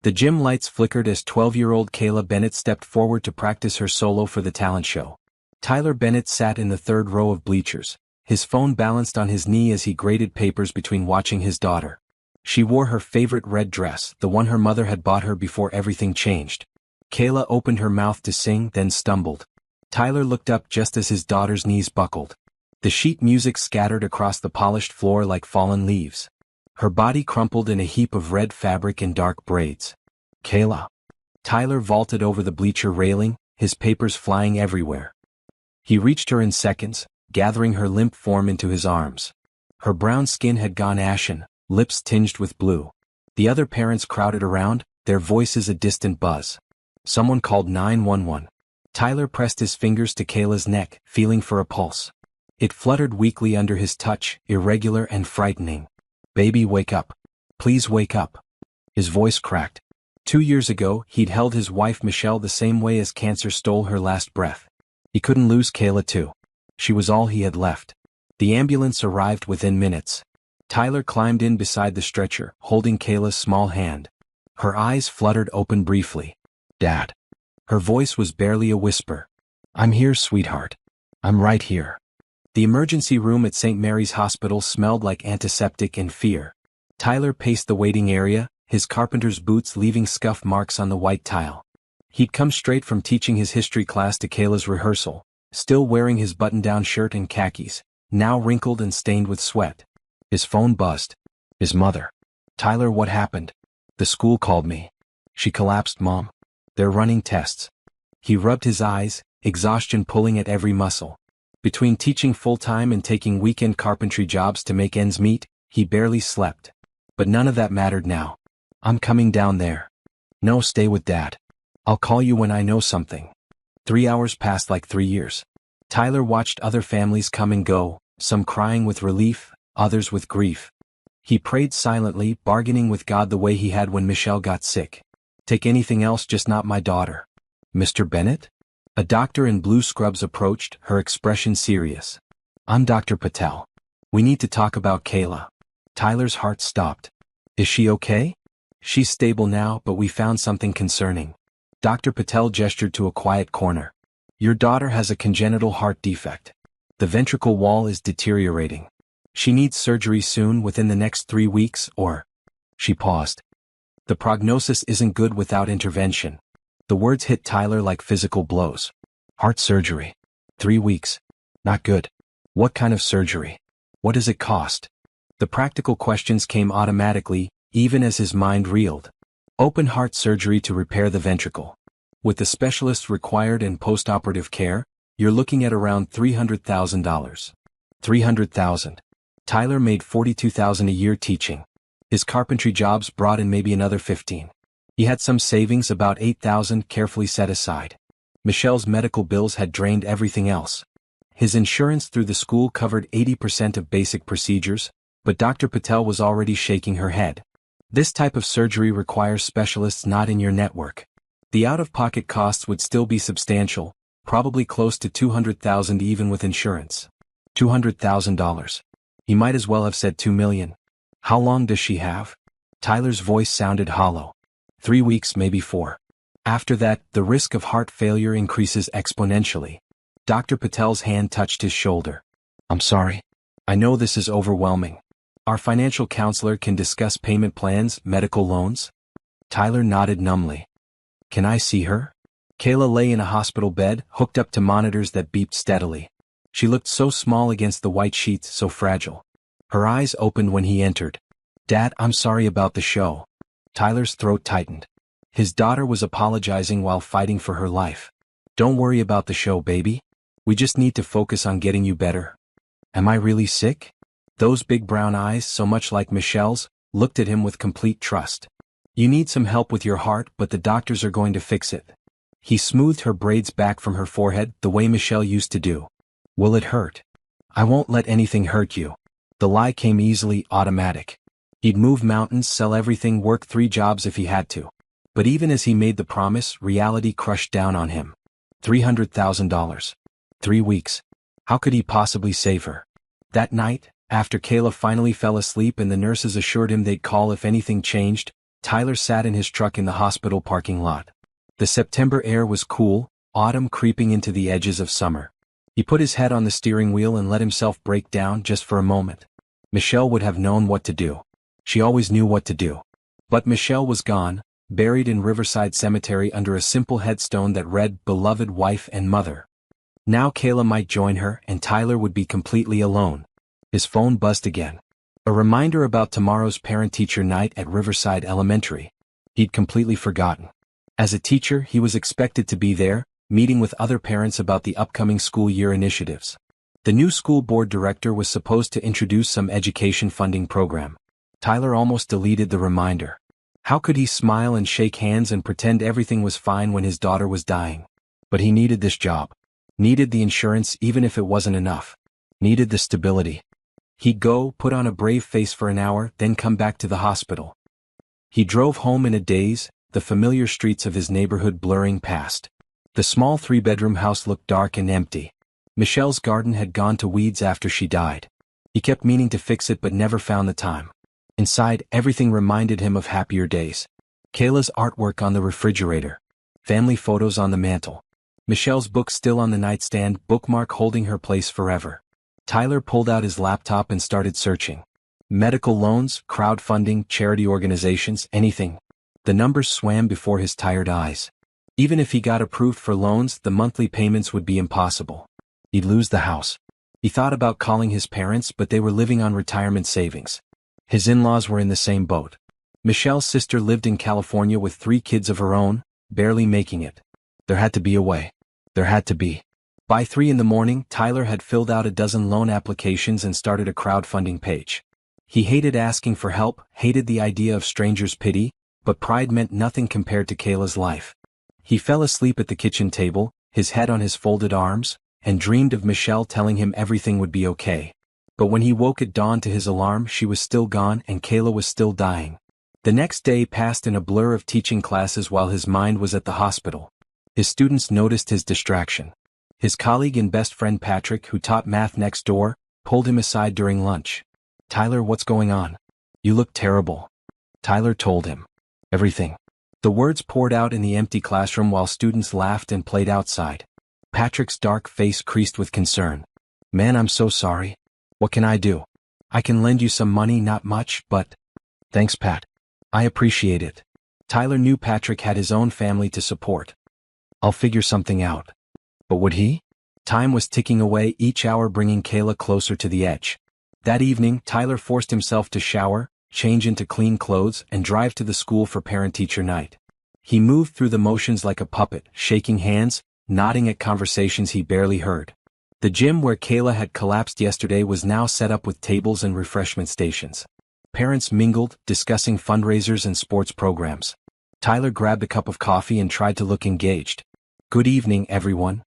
The gym lights flickered as 12-year-old Kayla Bennett stepped forward to practice her solo for the talent show. Tyler Bennett sat in the third row of bleachers, his phone balanced on his knee as he graded papers between watching his daughter. She wore her favorite red dress, the one her mother had bought her before everything changed. Kayla opened her mouth to sing, then stumbled. Tyler looked up just as his daughter's knees buckled. The sheet music scattered across the polished floor like fallen leaves. Her body crumpled in a heap of red fabric and dark braids. Kayla. Tyler vaulted over the bleacher railing, his papers flying everywhere. He reached her in seconds, gathering her limp form into his arms. Her brown skin had gone ashen, lips tinged with blue. The other parents crowded around, their voices a distant buzz. Someone called 911. Tyler pressed his fingers to Kayla's neck, feeling for a pulse. It fluttered weakly under his touch, irregular and frightening. "Baby, wake up. Please wake up." His voice cracked. 2 years ago, he'd held his wife Michelle the same way as cancer stole her last breath. He couldn't lose Kayla too. She was all he had left. The ambulance arrived within minutes. Tyler climbed in beside the stretcher, holding Kayla's small hand. Her eyes fluttered open briefly. "Dad." Her voice was barely a whisper. "I'm here, sweetheart. I'm right here." The emergency room at St. Mary's Hospital smelled like antiseptic and fear. Tyler paced the waiting area, his carpenter's boots leaving scuff marks on the white tile. He'd come straight from teaching his history class to Kayla's rehearsal, still wearing his button-down shirt and khakis, now wrinkled and stained with sweat. His phone buzzed. His mother. "Tyler, what happened?" "The school called me." "She collapsed, Mom. They're running tests." He rubbed his eyes, exhaustion pulling at every muscle. Between teaching full-time and taking weekend carpentry jobs to make ends meet, he barely slept. But none of that mattered now. "I'm coming down there." "No, stay with Dad. I'll call you when I know something." 3 hours passed like 3 years. Tyler watched other families come and go, some crying with relief, others with grief. He prayed silently, bargaining with God the way he had when Michelle got sick. "Take anything else, just not my daughter." "Mr. Bennett?" A doctor in blue scrubs approached, her expression serious. "I'm Dr. Patel. We need to talk about Kayla." Tyler's heart stopped. "Is she okay?" "She's stable now, but we found something concerning." Dr. Patel gestured to a quiet corner. "Your daughter has a congenital heart defect. The ventricle wall is deteriorating. She needs surgery soon, within the next 3 weeks, or..." She paused. "The prognosis isn't good without intervention." The words hit Tyler like physical blows. "Heart surgery. 3 weeks. Not good. What kind of surgery? What does it cost?" The practical questions came automatically, even as his mind reeled. Open heart surgery to repair the ventricle. With the specialists required and post-operative care, you're looking at around $300,000. $300,000. Tyler made $42,000 a year teaching. His carpentry jobs brought in maybe another 15. He had some savings, about $8,000 carefully set aside. Michelle's medical bills had drained everything else. His insurance through the school covered 80% of basic procedures, but Dr. Patel was already shaking her head. "This type of surgery requires specialists not in your network. The out-of-pocket costs would still be substantial, probably close to $200,000 even with insurance." $200,000. He might as well have said $2 million. "How long does she have?" Tyler's voice sounded hollow. 3 weeks, maybe 4. After that, the risk of heart failure increases exponentially. Dr. Patel's hand touched his shoulder. "I'm sorry. I know this is overwhelming. Our financial counselor can discuss payment plans, medical loans." Tyler nodded numbly. "Can I see her?" Kayla lay in a hospital bed, hooked up to monitors that beeped steadily. She looked so small against the white sheets, so fragile. Her eyes opened when he entered. "Dad, I'm sorry about the show." Tyler's throat tightened. His daughter was apologizing while fighting for her life. "Don't worry about the show, baby. We just need to focus on getting you better." "Am I really sick?" Those big brown eyes, so much like Michelle's, looked at him with complete trust. "You need some help with your heart, but the doctors are going to fix it." He smoothed her braids back from her forehead the way Michelle used to do. "Will it hurt?" "I won't let anything hurt you." The lie came easily, automatic. He'd move mountains, sell everything, work 3 jobs if he had to. But even as he made the promise, reality crushed down on him. $300,000. 3 weeks. How could he possibly save her? That night, after Kayla finally fell asleep and the nurses assured him they'd call if anything changed, Tyler sat in his truck in the hospital parking lot. The September air was cool, autumn creeping into the edges of summer. He put his head on the steering wheel and let himself break down just for a moment. Michelle would have known what to do. She always knew what to do. But Michelle was gone, buried in Riverside Cemetery under a simple headstone that read, "Beloved wife and mother." Now Kayla might join her and Tyler would be completely alone. His phone buzzed again. A reminder about tomorrow's parent-teacher night at Riverside Elementary. He'd completely forgotten. As a teacher, he was expected to be there, meeting with other parents about the upcoming school year initiatives. The new school board director was supposed to introduce some education funding program. Tyler almost deleted the reminder. How could he smile and shake hands and pretend everything was fine when his daughter was dying? But he needed this job. Needed the insurance even if it wasn't enough. Needed the stability. He'd go, put on a brave face for an hour, then come back to the hospital. He drove home in a daze, the familiar streets of his neighborhood blurring past. The small 3-bedroom house looked dark and empty. Michelle's garden had gone to weeds after she died. He kept meaning to fix it but never found the time. Inside, everything reminded him of happier days. Kayla's artwork on the refrigerator. Family photos on the mantle. Michelle's book still on the nightstand, bookmark holding her place forever. Tyler pulled out his laptop and started searching. Medical loans, crowdfunding, charity organizations, anything. The numbers swam before his tired eyes. Even if he got approved for loans, the monthly payments would be impossible. He'd lose the house. He thought about calling his parents, but they were living on retirement savings. His in-laws were in the same boat. Michelle's sister lived in California with 3 kids of her own, barely making it. There had to be a way. There had to be. By 3 in the morning, Tyler had filled out a dozen loan applications and started a crowdfunding page. He hated asking for help, hated the idea of strangers' pity, but pride meant nothing compared to Kayla's life. He fell asleep at the kitchen table, his head on his folded arms, and dreamed of Michelle telling him everything would be okay. But when he woke at dawn to his alarm, she was still gone and Kayla was still dying. The next day passed in a blur of teaching classes while his mind was at the hospital. His students noticed his distraction. His colleague and best friend Patrick, who taught math next door, pulled him aside during lunch. "Tyler, what's going on? You look terrible." Tyler told him. Everything. The words poured out in the empty classroom while students laughed and played outside. Patrick's dark face creased with concern. "Man, I'm so sorry. What can I do? I can lend you some money, not much, but..." "Thanks, Pat. I appreciate it." Tyler knew Patrick had his own family to support. "I'll figure something out." But would he? Time was ticking away, each hour bringing Kayla closer to the edge. That evening, Tyler forced himself to shower, change into clean clothes, and drive to the school for parent-teacher night. He moved through the motions like a puppet, shaking hands, nodding at conversations he barely heard. The gym where Kayla had collapsed yesterday was now set up with tables and refreshment stations. Parents mingled, discussing fundraisers and sports programs. Tyler grabbed a cup of coffee and tried to look engaged. "Good evening, everyone."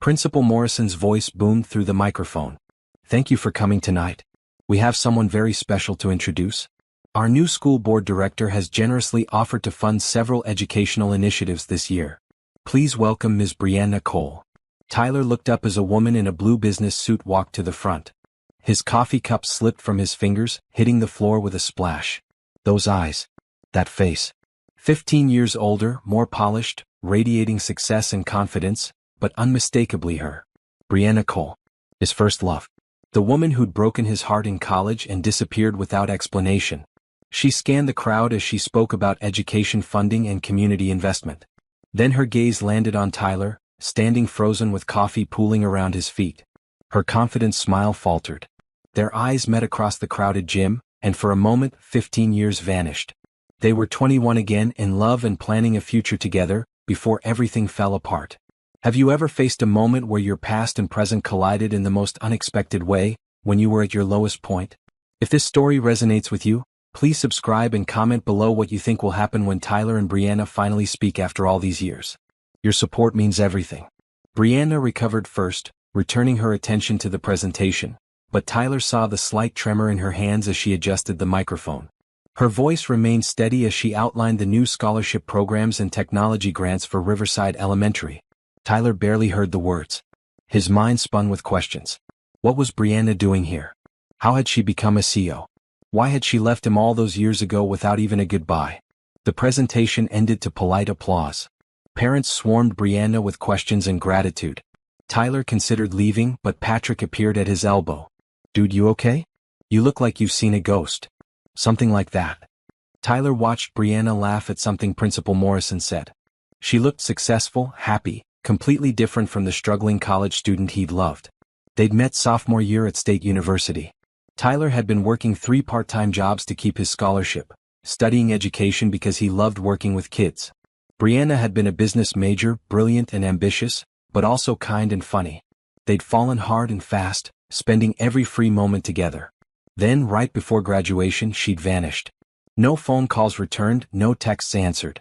Principal Morrison's voice boomed through the microphone. "Thank you for coming tonight. We have someone very special to introduce. Our new school board director has generously offered to fund several educational initiatives this year. Please welcome Ms. Brianna Cole." Tyler looked up as a woman in a blue business suit walked to the front. His coffee cup slipped from his fingers, hitting the floor with a splash. Those eyes. That face. 15 years older, more polished, radiating success and confidence, but unmistakably her. Brianna Cole. His first love. The woman who'd broken his heart in college and disappeared without explanation. She scanned the crowd as she spoke about education funding and community investment. Then her gaze landed on Tyler, standing frozen with coffee pooling around his feet. Her confident smile faltered. Their eyes met across the crowded gym, and for a moment 15 years vanished. They were 21 again, in love and planning a future together, before everything fell apart. Have you ever faced a moment where your past and present collided in the most unexpected way, when you were at your lowest point? If this story resonates with you, please subscribe and comment below what you think will happen when Tyler and Brianna finally speak after all these years. Your support means everything. Brianna recovered first, returning her attention to the presentation, but Tyler saw the slight tremor in her hands as she adjusted the microphone. Her voice remained steady as she outlined the new scholarship programs and technology grants for Riverside Elementary. Tyler barely heard the words. His mind spun with questions. What was Brianna doing here? How had she become a CEO? Why had she left him all those years ago without even a goodbye? The presentation ended to polite applause. Parents swarmed Brianna with questions and gratitude. Tyler considered leaving, but Patrick appeared at his elbow. "Dude, you okay? You look like you've seen a ghost." Something like that. Tyler watched Brianna laugh at something Principal Morrison said. She looked successful, happy, completely different from the struggling college student he'd loved. They'd met sophomore year at State University. Tyler had been working 3 part-time jobs to keep his scholarship, studying education because he loved working with kids. Brianna had been a business major, brilliant and ambitious, but also kind and funny. They'd fallen hard and fast, spending every free moment together. Then, right before graduation, she'd vanished. No phone calls returned, no texts answered.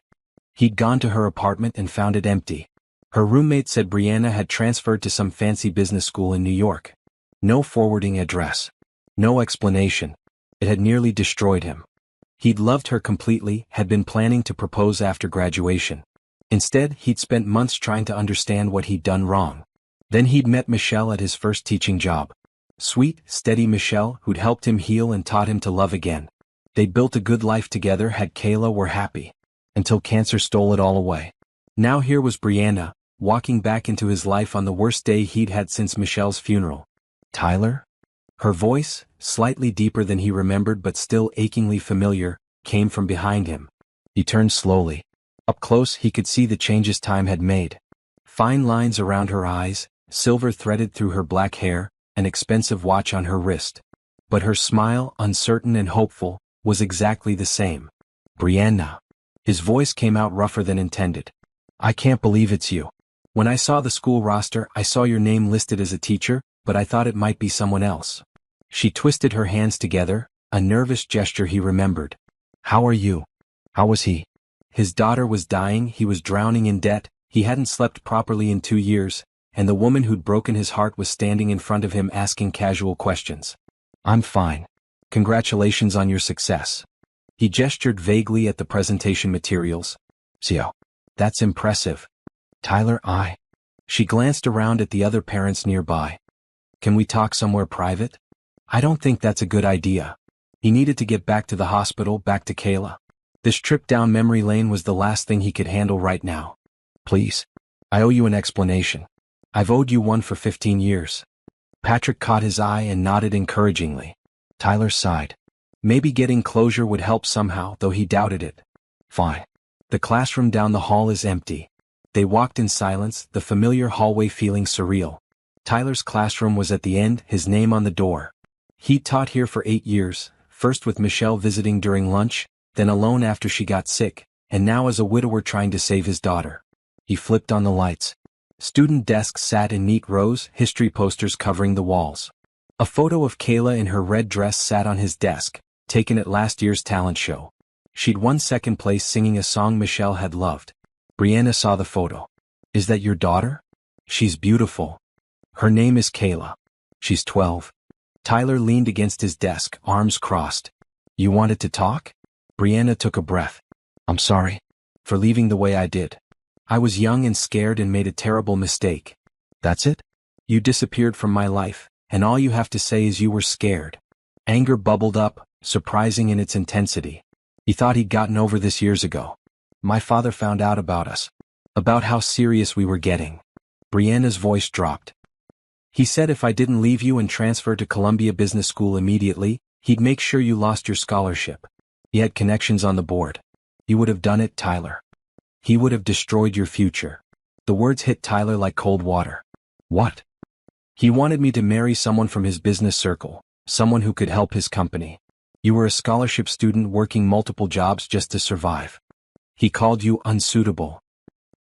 He'd gone to her apartment and found it empty. Her roommate said Brianna had transferred to some fancy business school in New York. No forwarding address. No explanation. It had nearly destroyed him. He'd loved her completely, had been planning to propose after graduation. Instead, he'd spent months trying to understand what he'd done wrong. Then he'd met Michelle at his first teaching job. Sweet, steady Michelle, who'd helped him heal and taught him to love again. They'd built a good life together, had Kayla, were happy. Until cancer stole it all away. Now here was Brianna, walking back into his life on the worst day he'd had since Michelle's funeral. "Tyler?" Her voice, slightly deeper than he remembered but still achingly familiar, came from behind him. He turned slowly. Up close he could see the changes time had made. Fine lines around her eyes, silver threaded through her black hair, an expensive watch on her wrist. But her smile, uncertain and hopeful, was exactly the same. "Brianna." His voice came out rougher than intended. "I can't believe it's you. When I saw the school roster, I saw your name listed as a teacher, but I thought it might be someone else." She twisted her hands together, a nervous gesture he remembered. "How are you? How was he?" His daughter was dying, he was drowning in debt, he hadn't slept properly in 2 years, and the woman who'd broken his heart was standing in front of him asking casual questions. "I'm fine. Congratulations on your success." He gestured vaguely at the presentation materials. "So, that's impressive. Tyler, She glanced around at the other parents nearby. "Can we talk somewhere private?" "I don't think that's a good idea." He needed to get back to the hospital, back to Kayla. This trip down memory lane was the last thing he could handle right now. "Please. I owe you an explanation. I've owed you one for 15 years. Patrick caught his eye and nodded encouragingly. Tyler sighed. Maybe getting closure would help somehow, though he doubted it. "Fine. The classroom down the hall is empty." They walked in silence, the familiar hallway feeling surreal. Tyler's classroom was at the end, his name on the door. He'd taught here for 8 years, first with Michelle visiting during lunch, then alone after she got sick, and now as a widower trying to save his daughter. He flipped on the lights. Student desks sat in neat rows, history posters covering the walls. A photo of Kayla in her red dress sat on his desk, taken at last year's talent show. She'd won second place singing a song Michelle had loved. Brianna saw the photo. "Is that your daughter?" "She's beautiful. Her name is Kayla. She's 12. Tyler leaned against his desk, arms crossed. "You wanted to talk?" Brianna took a breath. "I'm sorry. For leaving the way I did. I was young and scared and made a terrible mistake." "That's it? You disappeared from my life, and all you have to say is you were scared." Anger bubbled up, surprising in its intensity. He thought he'd gotten over this years ago. "My father found out about us. About how serious we were getting." Brianna's voice dropped. "He said if I didn't leave you and transfer to Columbia Business School immediately, he'd make sure you lost your scholarship. He had connections on the board. He would have done it, Tyler. He would have destroyed your future." The words hit Tyler like cold water. "What?" "He wanted me to marry someone from his business circle, someone who could help his company. You were a scholarship student working multiple jobs just to survive. He called you unsuitable."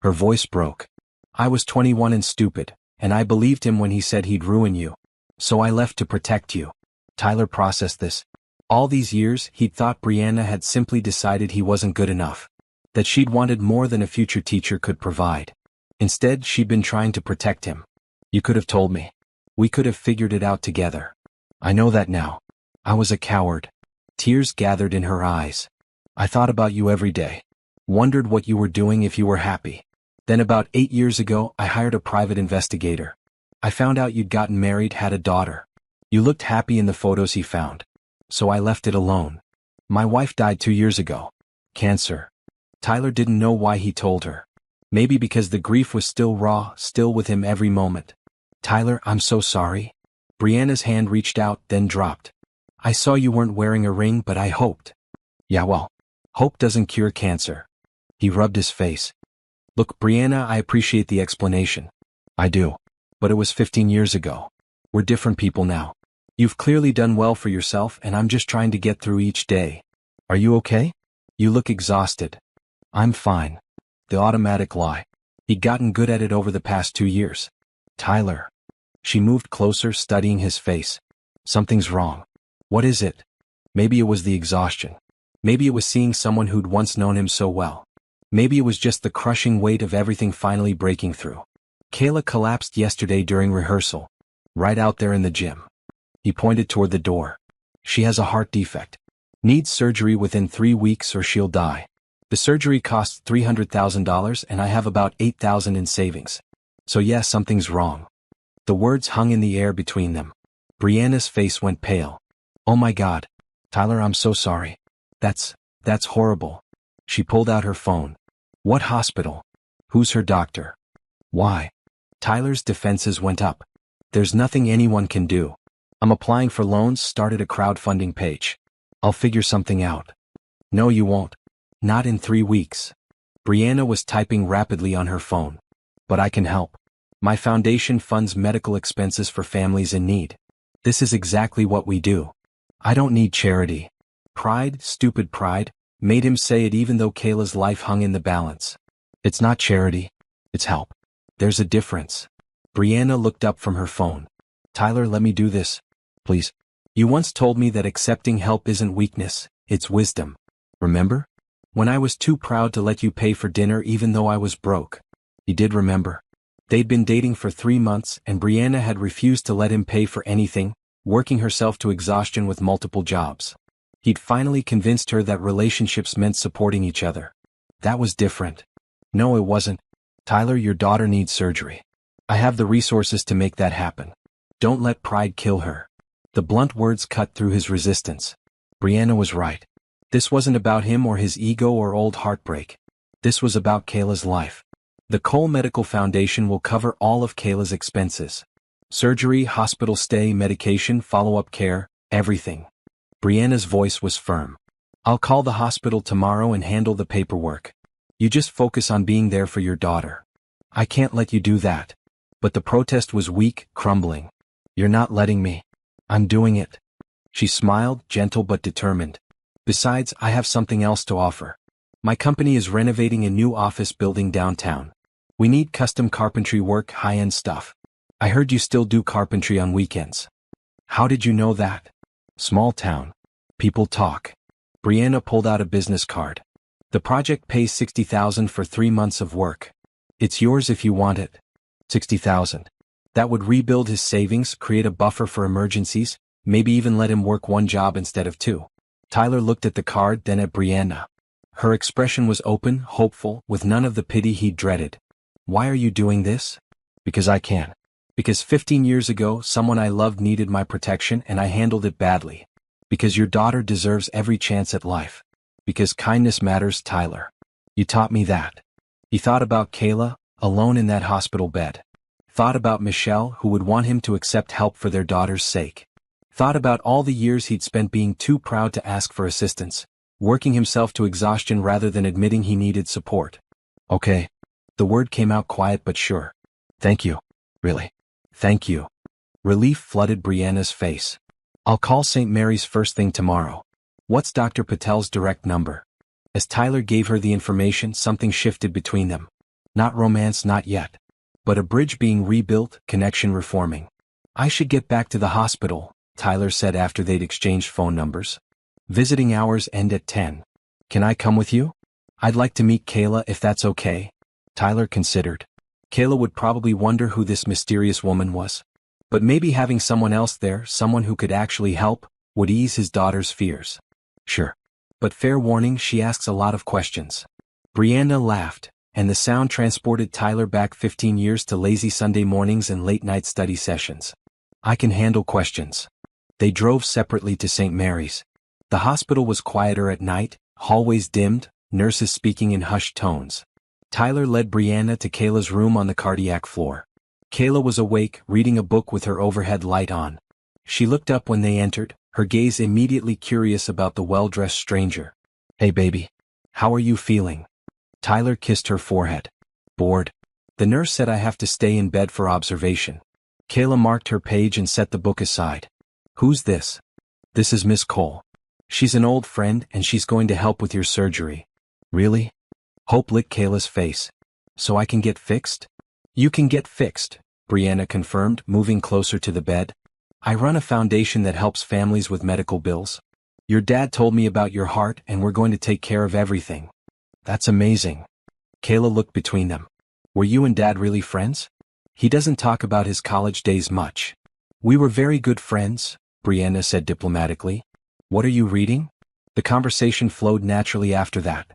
Her voice broke. "I was 21 and stupid, and I believed him when he said he'd ruin you. So I left to protect you." Tyler processed this. All these years, he'd thought Brianna had simply decided he wasn't good enough. That she'd wanted more than a future teacher could provide. Instead, she'd been trying to protect him. "You could have told me. We could have figured it out together. I know that now. I was a coward." Tears gathered in her eyes. "I thought about you every day. Wondered what you were doing if you were happy. Then about 8 years ago, I hired a private investigator. I found out you'd gotten married, had a daughter. You looked happy in the photos he found. So I left it alone. My wife died 2 years ago. Cancer. Tyler didn't know why he told her. Maybe because the grief was still raw, still with him every moment. Tyler, I'm so sorry. Brianna's hand reached out, then dropped. I saw you weren't wearing a ring, but I hoped. Yeah, well, hope doesn't cure cancer. He rubbed his face. Look, Brianna, I appreciate the explanation. I do. But it was 15 years ago. We're different people now. You've clearly done well for yourself, and I'm just trying to get through each day. Are you okay? You look exhausted. I'm fine. The automatic lie. He'd gotten good at it over the past 2 years. Tyler. She moved closer, studying his face. Something's wrong. What is it? Maybe it was the exhaustion. Maybe it was seeing someone who'd once known him so well. Maybe it was just the crushing weight of everything finally breaking through. Kayla collapsed yesterday during rehearsal. Right out there in the gym. He pointed toward the door. She has a heart defect. Needs surgery within 3 weeks or she'll die. The surgery costs $300,000 and I have about $8,000 in savings. So yes, something's wrong. The words hung in the air between them. Brianna's face went pale. Oh my God. Tyler, I'm so sorry. That's horrible. She pulled out her phone. What hospital? Who's her doctor? Why? Tyler's defenses went up. There's nothing anyone can do. I'm applying for loans, started a crowdfunding page. I'll figure something out. No, you won't. Not in 3 weeks. Brianna was typing rapidly on her phone. But I can help. My foundation funds medical expenses for families in need. This is exactly what we do. I don't need charity. Pride, stupid pride, made him say it even though Kayla's life hung in the balance. It's not charity. It's help. There's a difference. Brianna looked up from her phone. Tyler, let me do this. Please. You once told me that accepting help isn't weakness, it's wisdom. Remember? When I was too proud to let you pay for dinner even though I was broke. He did remember. They'd been dating for 3 months and Brianna had refused to let him pay for anything, working herself to exhaustion with multiple jobs. He'd finally convinced her that relationships meant supporting each other. That was different. No, it wasn't. Tyler, your daughter needs surgery. I have the resources to make that happen. Don't let pride kill her. The blunt words cut through his resistance. Brianna was right. This wasn't about him or his ego or old heartbreak. This was about Kayla's life. The Cole Medical Foundation will cover all of Kayla's expenses. Surgery, hospital stay, medication, follow-up care, everything. Brianna's voice was firm. I'll call the hospital tomorrow and handle the paperwork. You just focus on being there for your daughter. I can't let you do that. But the protest was weak, crumbling. You're not letting me. I'm doing it. She smiled, gentle but determined. Besides, I have something else to offer. My company is renovating a new office building downtown. We need custom carpentry work, high-end stuff. I heard you still do carpentry on weekends. How did you know that? Small town. People talk. Brianna pulled out a business card. The project pays $60,000 for 3 months of work. It's yours if you want it. $60,000. That would rebuild his savings, create a buffer for emergencies, maybe even let him work 1 job instead of 2. Tyler looked at the card, then at Brianna. Her expression was open, hopeful, with none of the pity he'd dreaded. Why are you doing this? Because I can. Because 15 years ago, someone I loved needed my protection and I handled it badly. Because your daughter deserves every chance at life. Because kindness matters, Tyler. You taught me that. He thought about Kayla, alone in that hospital bed. Thought about Michelle, who would want him to accept help for their daughter's sake. Thought about all the years he'd spent being too proud to ask for assistance, working himself to exhaustion rather than admitting he needed support. Okay. The word came out quiet but sure. Thank you. Really. Thank you. Relief flooded Brianna's face. I'll call St. Mary's first thing tomorrow. What's Dr. Patel's direct number? As Tyler gave her the information, something shifted between them. Not romance, not yet. But a bridge being rebuilt, connection reforming. I should get back to the hospital, Tyler said after they'd exchanged phone numbers. Visiting hours end at 10. Can I come with you? I'd like to meet Kayla if that's okay. Tyler considered. Kayla would probably wonder who this mysterious woman was. But maybe having someone else there, someone who could actually help, would ease his daughter's fears. Sure. But fair warning, she asks a lot of questions. Brianna laughed, and the sound transported Tyler back 15 years to lazy Sunday mornings and late-night study sessions. I can handle questions. They drove separately to St. Mary's. The hospital was quieter at night, hallways dimmed, nurses speaking in hushed tones. Tyler led Brianna to Kayla's room on the cardiac floor. Kayla was awake, reading a book with her overhead light on. She looked up when they entered, her gaze immediately curious about the well-dressed stranger. "Hey baby. How are you feeling?" Tyler kissed her forehead. "Bored. The nurse said I have to stay in bed for observation." Kayla marked her page and set the book aside. "Who's this?" "This is Miss Cole. She's an old friend and she's going to help with your surgery." "Really?" Hope licked Kayla's face. "So I can get fixed?" "You can get fixed," Brianna confirmed, moving closer to the bed. "I run a foundation that helps families with medical bills. Your dad told me about your heart and we're going to take care of everything." "That's amazing." Kayla looked between them. "Were you and Dad really friends?" "He doesn't talk about his college days much." "We were very good friends," Brianna said diplomatically. "What are you reading?" The conversation flowed naturally after that.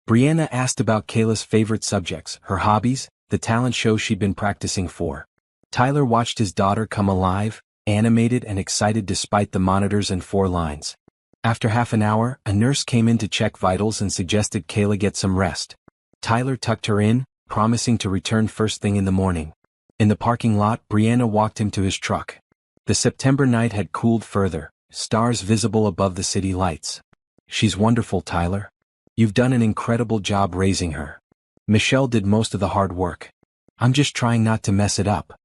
Brianna asked about Kayla's favorite subjects, her hobbies, the talent show she'd been practicing for. Tyler watched his daughter come alive, animated and excited despite the monitors and 4 lines. After half an hour, a nurse came in to check vitals and suggested Kayla get some rest. Tyler tucked her in, promising to return first thing in the morning. In the parking lot, Brianna walked him to his truck. The September night had cooled further, stars visible above the city lights. "She's wonderful, Tyler. You've done an incredible job raising her. Michelle did most of the hard work. I'm just trying not to mess it up."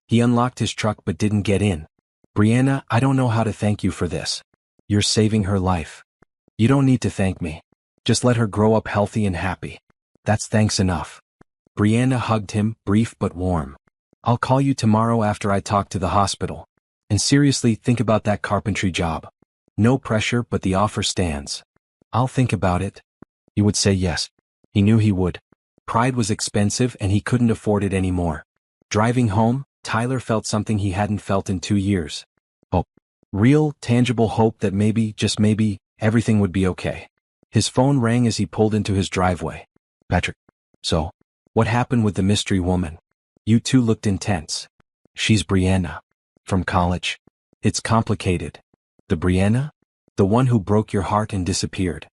He unlocked his truck but didn't get in. "Brianna, I don't know how to thank you for this. You're saving her life." "You don't need to thank me. Just let her grow up healthy and happy. That's thanks enough." Brianna hugged him, brief but warm. "I'll call you tomorrow after I talk to the hospital. And seriously, think about that carpentry job. No pressure, but the offer stands." "I'll think about it." He would say yes. He knew he would. Pride was expensive and he couldn't afford it anymore. Driving home, Tyler felt something he hadn't felt in 2 years. Hope. Real, tangible hope that maybe, just maybe, everything would be okay. His phone rang as he pulled into his driveway. "Patrick. So, what happened with the mystery woman? You two looked intense." "She's Brianna. From college. It's complicated." "The Brianna? The one who broke your heart and disappeared?"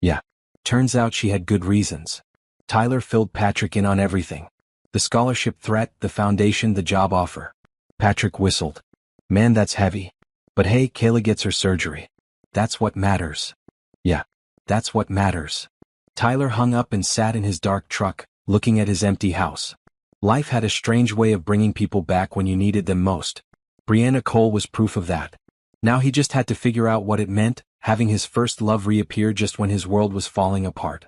"Yeah. Turns out she had good reasons." Tyler filled Patrick in on everything. The scholarship threat, the foundation, the job offer. Patrick whistled. "Man, that's heavy. But hey, Kayla gets her surgery. That's what matters." "Yeah. That's what matters." Tyler hung up and sat in his dark truck, looking at his empty house. Life had a strange way of bringing people back when you needed them most. Brianna Cole was proof of that. Now he just had to figure out what it meant, having his first love reappear just when his world was falling apart.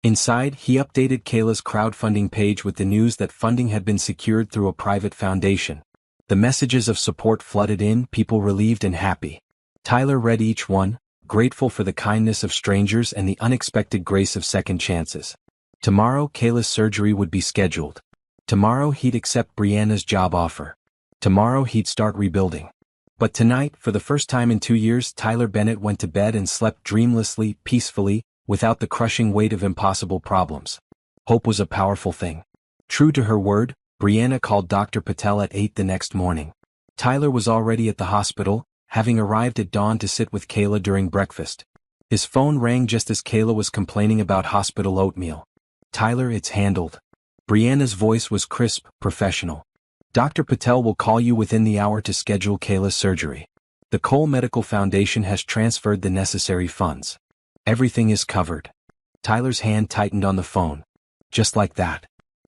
Inside, he updated Kayla's crowdfunding page with the news that funding had been secured through a private foundation. The messages of support flooded in, people relieved and happy. Tyler read each one, grateful for the kindness of strangers and the unexpected grace of second chances. Tomorrow, Kayla's surgery would be scheduled. Tomorrow, he'd accept Brianna's job offer. Tomorrow, he'd start rebuilding. But tonight, for the first time in 2 years, Tyler Bennett went to bed and slept dreamlessly, peacefully, without the crushing weight of impossible problems. Hope was a powerful thing. True to her word, Brianna called Dr. Patel at 8 the next morning. Tyler was already at the hospital, having arrived at dawn to sit with Kayla during breakfast. His phone rang just as Kayla was complaining about hospital oatmeal. "Tyler, it's handled." Brianna's voice was crisp, professional. "Dr. Patel will call you within the hour to schedule Kayla's surgery. The Cole Medical Foundation has transferred the necessary funds. Everything is covered." Tyler's hand tightened on the phone. Just like that.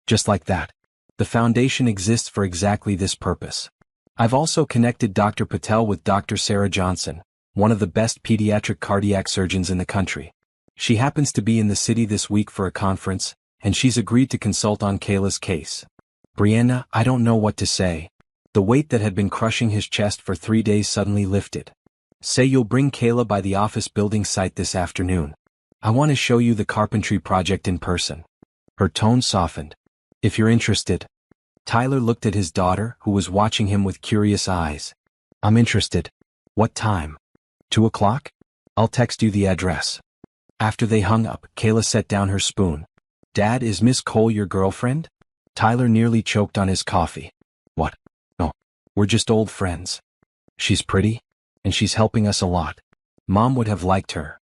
Just like that. The foundation exists for exactly this purpose. I've also connected Dr. Patel with Dr. Sarah Johnson, one of the best pediatric cardiac surgeons in the country. She happens to be in the city this week for a conference, and she's agreed to consult on Kayla's case. Brianna, I don't know what to say. The weight that had been crushing his chest for 3 days suddenly lifted. Say you'll bring Kayla by the office building site this afternoon. I want to show you the carpentry project in person. Her tone softened. If you're interested. Tyler looked at his daughter, who was watching him with curious eyes. I'm interested. What time? 2 o'clock? I'll text you the address. After they hung up, Kayla set down her spoon. Dad, is Miss Cole your girlfriend? Tyler nearly choked on his coffee. What? No. We're just old friends. She's pretty, and she's helping us a lot. Mom would have liked her.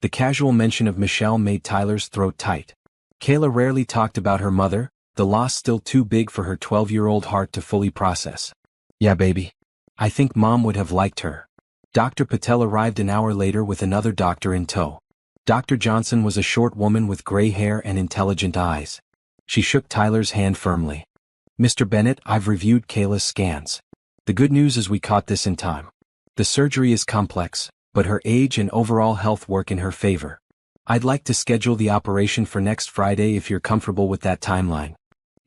The casual mention of Michelle made Tyler's throat tight. Kayla rarely talked about her mother, the loss still too big for her 12-year-old heart to fully process. Yeah, baby. I think Mom would have liked her. Dr. Patel arrived an hour later with another doctor in tow. Dr. Johnson was a short woman with gray hair and intelligent eyes. She shook Tyler's hand firmly. Mr. Bennett, I've reviewed Kayla's scans. The good news is we caught this in time. The surgery is complex, but her age and overall health work in her favor. I'd like to schedule the operation for next Friday if you're comfortable with that timeline.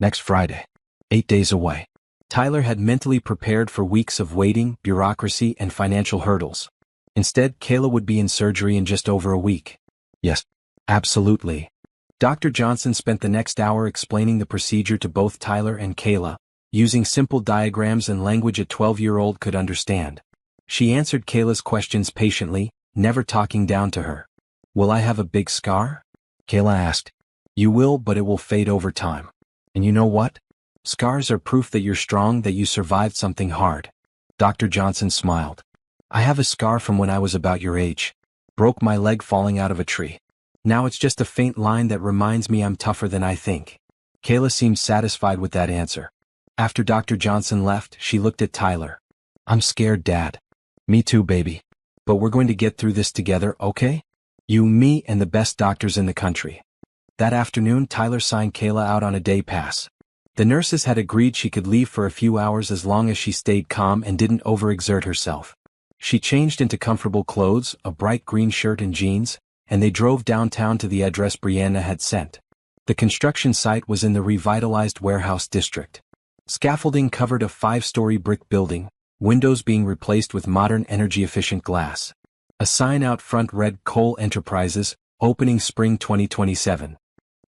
Next Friday. 8 days away. Tyler had mentally prepared for weeks of waiting, bureaucracy, and financial hurdles. Instead, Kayla would be in surgery in just over a week. Yes. Absolutely. Dr. Johnson spent the next hour explaining the procedure to both Tyler and Kayla, using simple diagrams and language a 12-year-old could understand. She answered Kayla's questions patiently, never talking down to her. Will I have a big scar? Kayla asked. You will, but it will fade over time. And you know what? Scars are proof that you're strong, that you survived something hard. Dr. Johnson smiled. I have a scar from when I was about your age. Broke my leg falling out of a tree. Now it's just a faint line that reminds me I'm tougher than I think. Kayla seemed satisfied with that answer. After Dr. Johnson left, she looked at Tyler. I'm scared, Dad. Me too, baby. But we're going to get through this together, okay? You, me, and the best doctors in the country. That afternoon, Tyler signed Kayla out on a day pass. The nurses had agreed she could leave for a few hours as long as she stayed calm and didn't overexert herself. She changed into comfortable clothes, a bright green shirt and jeans, and they drove downtown to the address Brianna had sent. The construction site was in the revitalized warehouse district. Scaffolding covered a 5-story brick building, windows being replaced with modern energy-efficient glass. A sign out front read Cole Enterprises, opening spring 2027.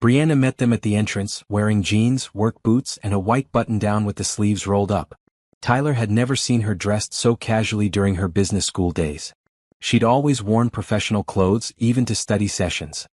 Brianna met them at the entrance, wearing jeans, work boots, and a white button-down with the sleeves rolled up. Tyler had never seen her dressed so casually during her business school days. She'd always worn professional clothes, even to study sessions.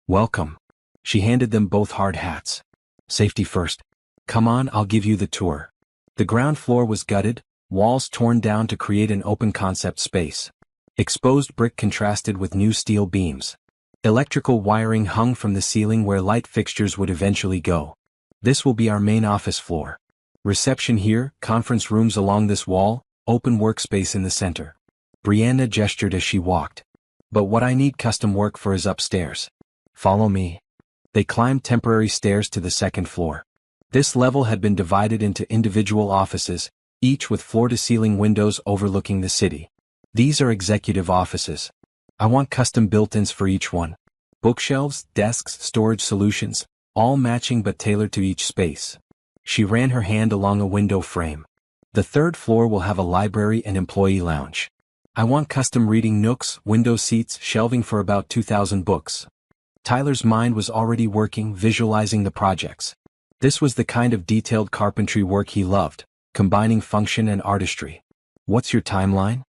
Welcome. She handed them both hard hats. Safety first. Come on, I'll give you the tour. The ground floor was gutted, walls torn down to create an open concept space. Exposed brick contrasted with new steel beams. Electrical wiring hung from the ceiling where light fixtures would eventually go. This will be our main office floor. Reception here, conference rooms along this wall, open workspace in the center. Brianna gestured as she walked. But what I need custom work for is upstairs. Follow me. They climbed temporary stairs to the second floor. This level had been divided into individual offices, each with floor-to-ceiling windows overlooking the city. These are executive offices. I want custom built-ins for each one. Bookshelves, desks, storage solutions, all matching but tailored to each space. She ran her hand along a window frame. The third floor will have a library and employee lounge. I want custom reading nooks, window seats, shelving for about 2,000 books. Tyler's mind was already working, visualizing the projects. This was the kind of detailed carpentry work he loved, combining function and artistry. What's your timeline?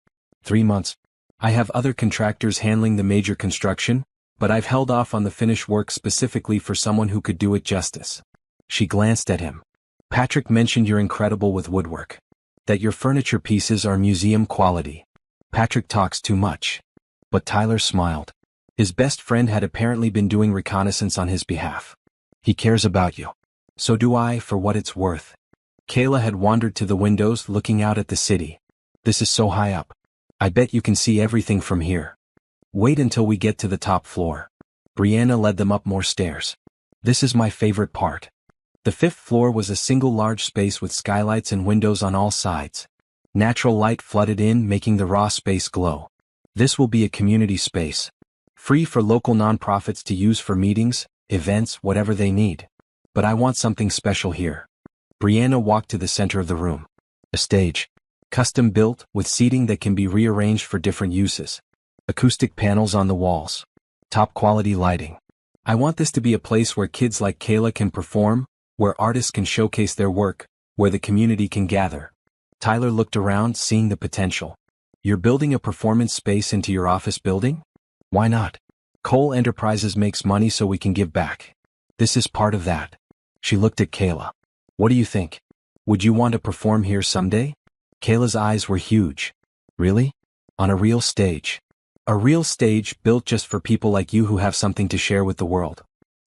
3 months. I have other contractors handling the major construction, but I've held off on the finish work specifically for someone who could do it justice. She glanced at him. Patrick mentioned you're incredible with woodwork. That your furniture pieces are museum quality. Patrick talks too much. But Tyler smiled. His best friend had apparently been doing reconnaissance on his behalf. He cares about you. So do I, for what it's worth. Kayla had wandered to the windows, looking out at the city. This is so high up. I bet you can see everything from here. Wait until we get to the top floor. Brianna led them up more stairs. This is my favorite part. The 5th floor was a single large space with skylights and windows on all sides. Natural light flooded in, making the raw space glow. This will be a community space. Free for local nonprofits to use for meetings, events, whatever they need. But I want something special here. Brianna walked to the center of the room. A stage. Custom built, with seating that can be rearranged for different uses. Acoustic panels on the walls. Top quality lighting. I want this to be a place where kids like Kayla can perform, where artists can showcase their work, where the community can gather. Tyler looked around, seeing the potential. You're building a performance space into your office building? Why not? Cole Enterprises makes money so we can give back. This is part of that. She looked at Kayla. What do you think? Would you want to perform here someday? Kayla's eyes were huge. Really? On a real stage? A real stage built just for people like you who have something to share with the world.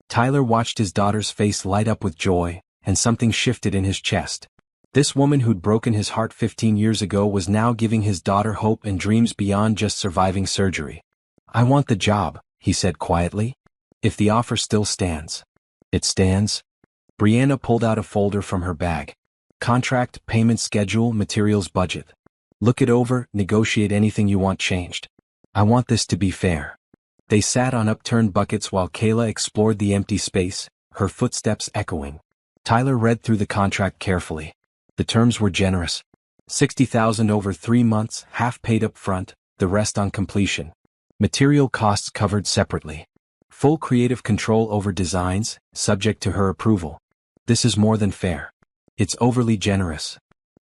Tyler watched his daughter's face light up with joy, and something shifted in his chest. This woman who'd broken his heart 15 years ago was now giving his daughter hope and dreams beyond just surviving surgery. "I want the job," he said quietly. "If the offer still stands." "It stands?" Brianna pulled out a folder from her bag. "Contract, payment schedule, materials budget. Look it over, negotiate anything you want changed. I want this to be fair." They sat on upturned buckets while Kayla explored the empty space, her footsteps echoing. Tyler read through the contract carefully. The terms were generous. $60,000 over 3 months, half paid up front, the rest on completion. Material costs covered separately. Full creative control over designs, subject to her approval. "This is more than fair. It's overly generous.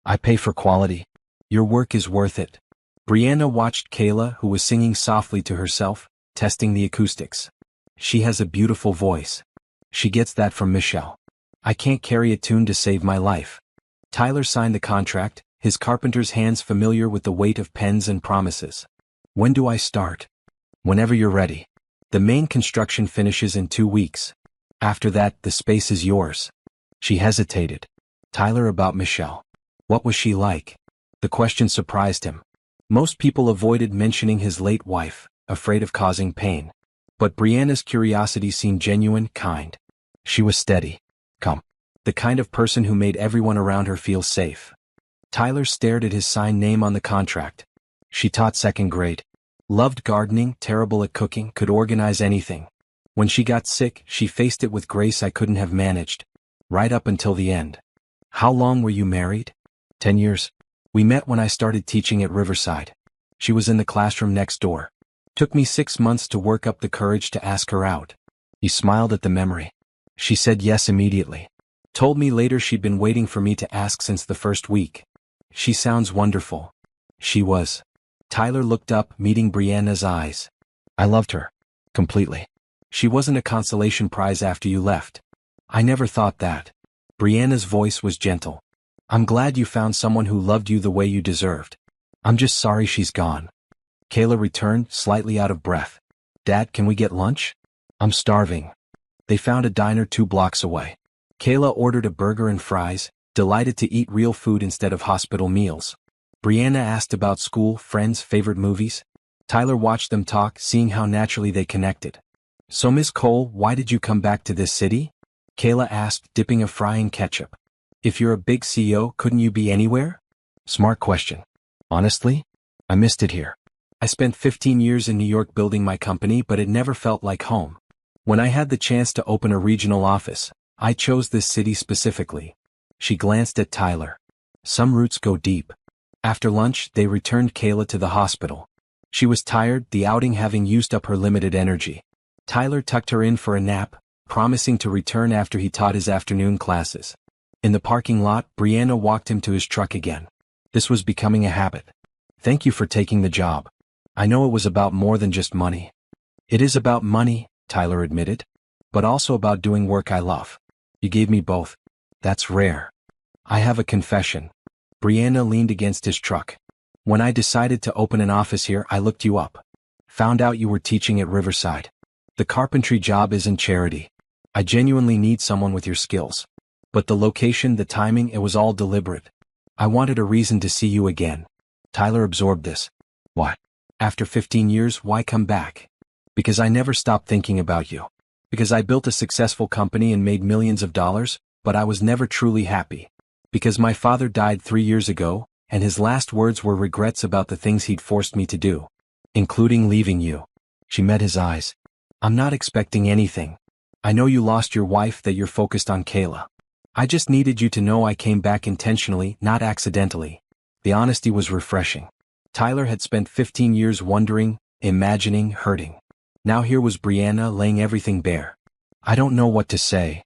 I pay for quality. Your work is worth it." Brianna watched Kayla, who was singing softly to herself, testing the acoustics. "She has a beautiful voice. She gets that from Michelle. I can't carry a tune to save my life." Tyler signed the contract, his carpenter's hands familiar with the weight of pens and promises. "When do I start?" "Whenever you're ready. The main construction finishes in 2 weeks. After that, the space is yours." She hesitated. "Tyler, about Michelle. What was she like?" The question surprised him. Most people avoided mentioning his late wife, afraid of causing pain. But Brianna's curiosity seemed genuine, kind. She was steady. Calm. The kind of person who made everyone around her feel safe. Tyler stared at his signed name on the contract. "She taught 2nd grade. Loved gardening, terrible at cooking, could organize anything. When she got sick, she faced it with grace I couldn't have managed. Right up until the end." "How long were you married?" 10 years. We met when I started teaching at Riverside. She was in the classroom next door. Took me 6 months to work up the courage to ask her out." He smiled at the memory. "She said yes immediately. Told me later she'd been waiting for me to ask since the first week." "She sounds wonderful." She was. Tyler looked up, meeting Brianna's eyes. "I loved her. Completely. She wasn't a consolation prize after you left." "I never thought that." Brianna's voice was gentle. "I'm glad you found someone who loved you the way you deserved. I'm just sorry she's gone." Kayla returned, slightly out of breath. "Dad, can we get lunch? I'm starving." They found a diner 2 blocks away. Kayla ordered a burger and fries, delighted to eat real food instead of hospital meals. Brianna asked about school, friends, favorite movies. Tyler watched them talk, seeing how naturally they connected. "So Miss Cole, why did you come back to this city?" Kayla asked, dipping a fry in ketchup. "If you're a big CEO, couldn't you be anywhere?" Smart question. "Honestly, I missed it here. I spent 15 years in New York building my company, but it never felt like home. When I had the chance to open a regional office, I chose this city specifically." She glanced at Tyler. "Some roots go deep." After lunch, they returned Kayla to the hospital. She was tired, the outing having used up her limited energy. Tyler tucked her in for a nap, promising to return after he taught his afternoon classes. In the parking lot, Brianna walked him to his truck again. This was becoming a habit. "Thank you for taking the job. I know it was about more than just money." "It is about money," Tyler admitted, "but also about doing work I love. You gave me both. That's rare." "I have a confession." Brianna leaned against his truck. "When I decided to open an office here, I looked you up. Found out you were teaching at Riverside. The carpentry job isn't charity. I genuinely need someone with your skills. But the location, the timing, it was all deliberate. I wanted a reason to see you again." Tyler absorbed this. "Why? After 15 years, why come back?" "Because I never stopped thinking about you. Because I built a successful company and made millions of dollars, but I was never truly happy. Because my father died 3 years ago, and his last words were regrets about the things he'd forced me to do. Including leaving you." She met his eyes. "I'm not expecting anything. I know you lost your wife, that you're focused on Kayla. I just needed you to know I came back intentionally, not accidentally." The honesty was refreshing. Tyler had spent 15 years wondering, imagining, hurting. Now here was Brianna laying everything bare. "I don't know what to say."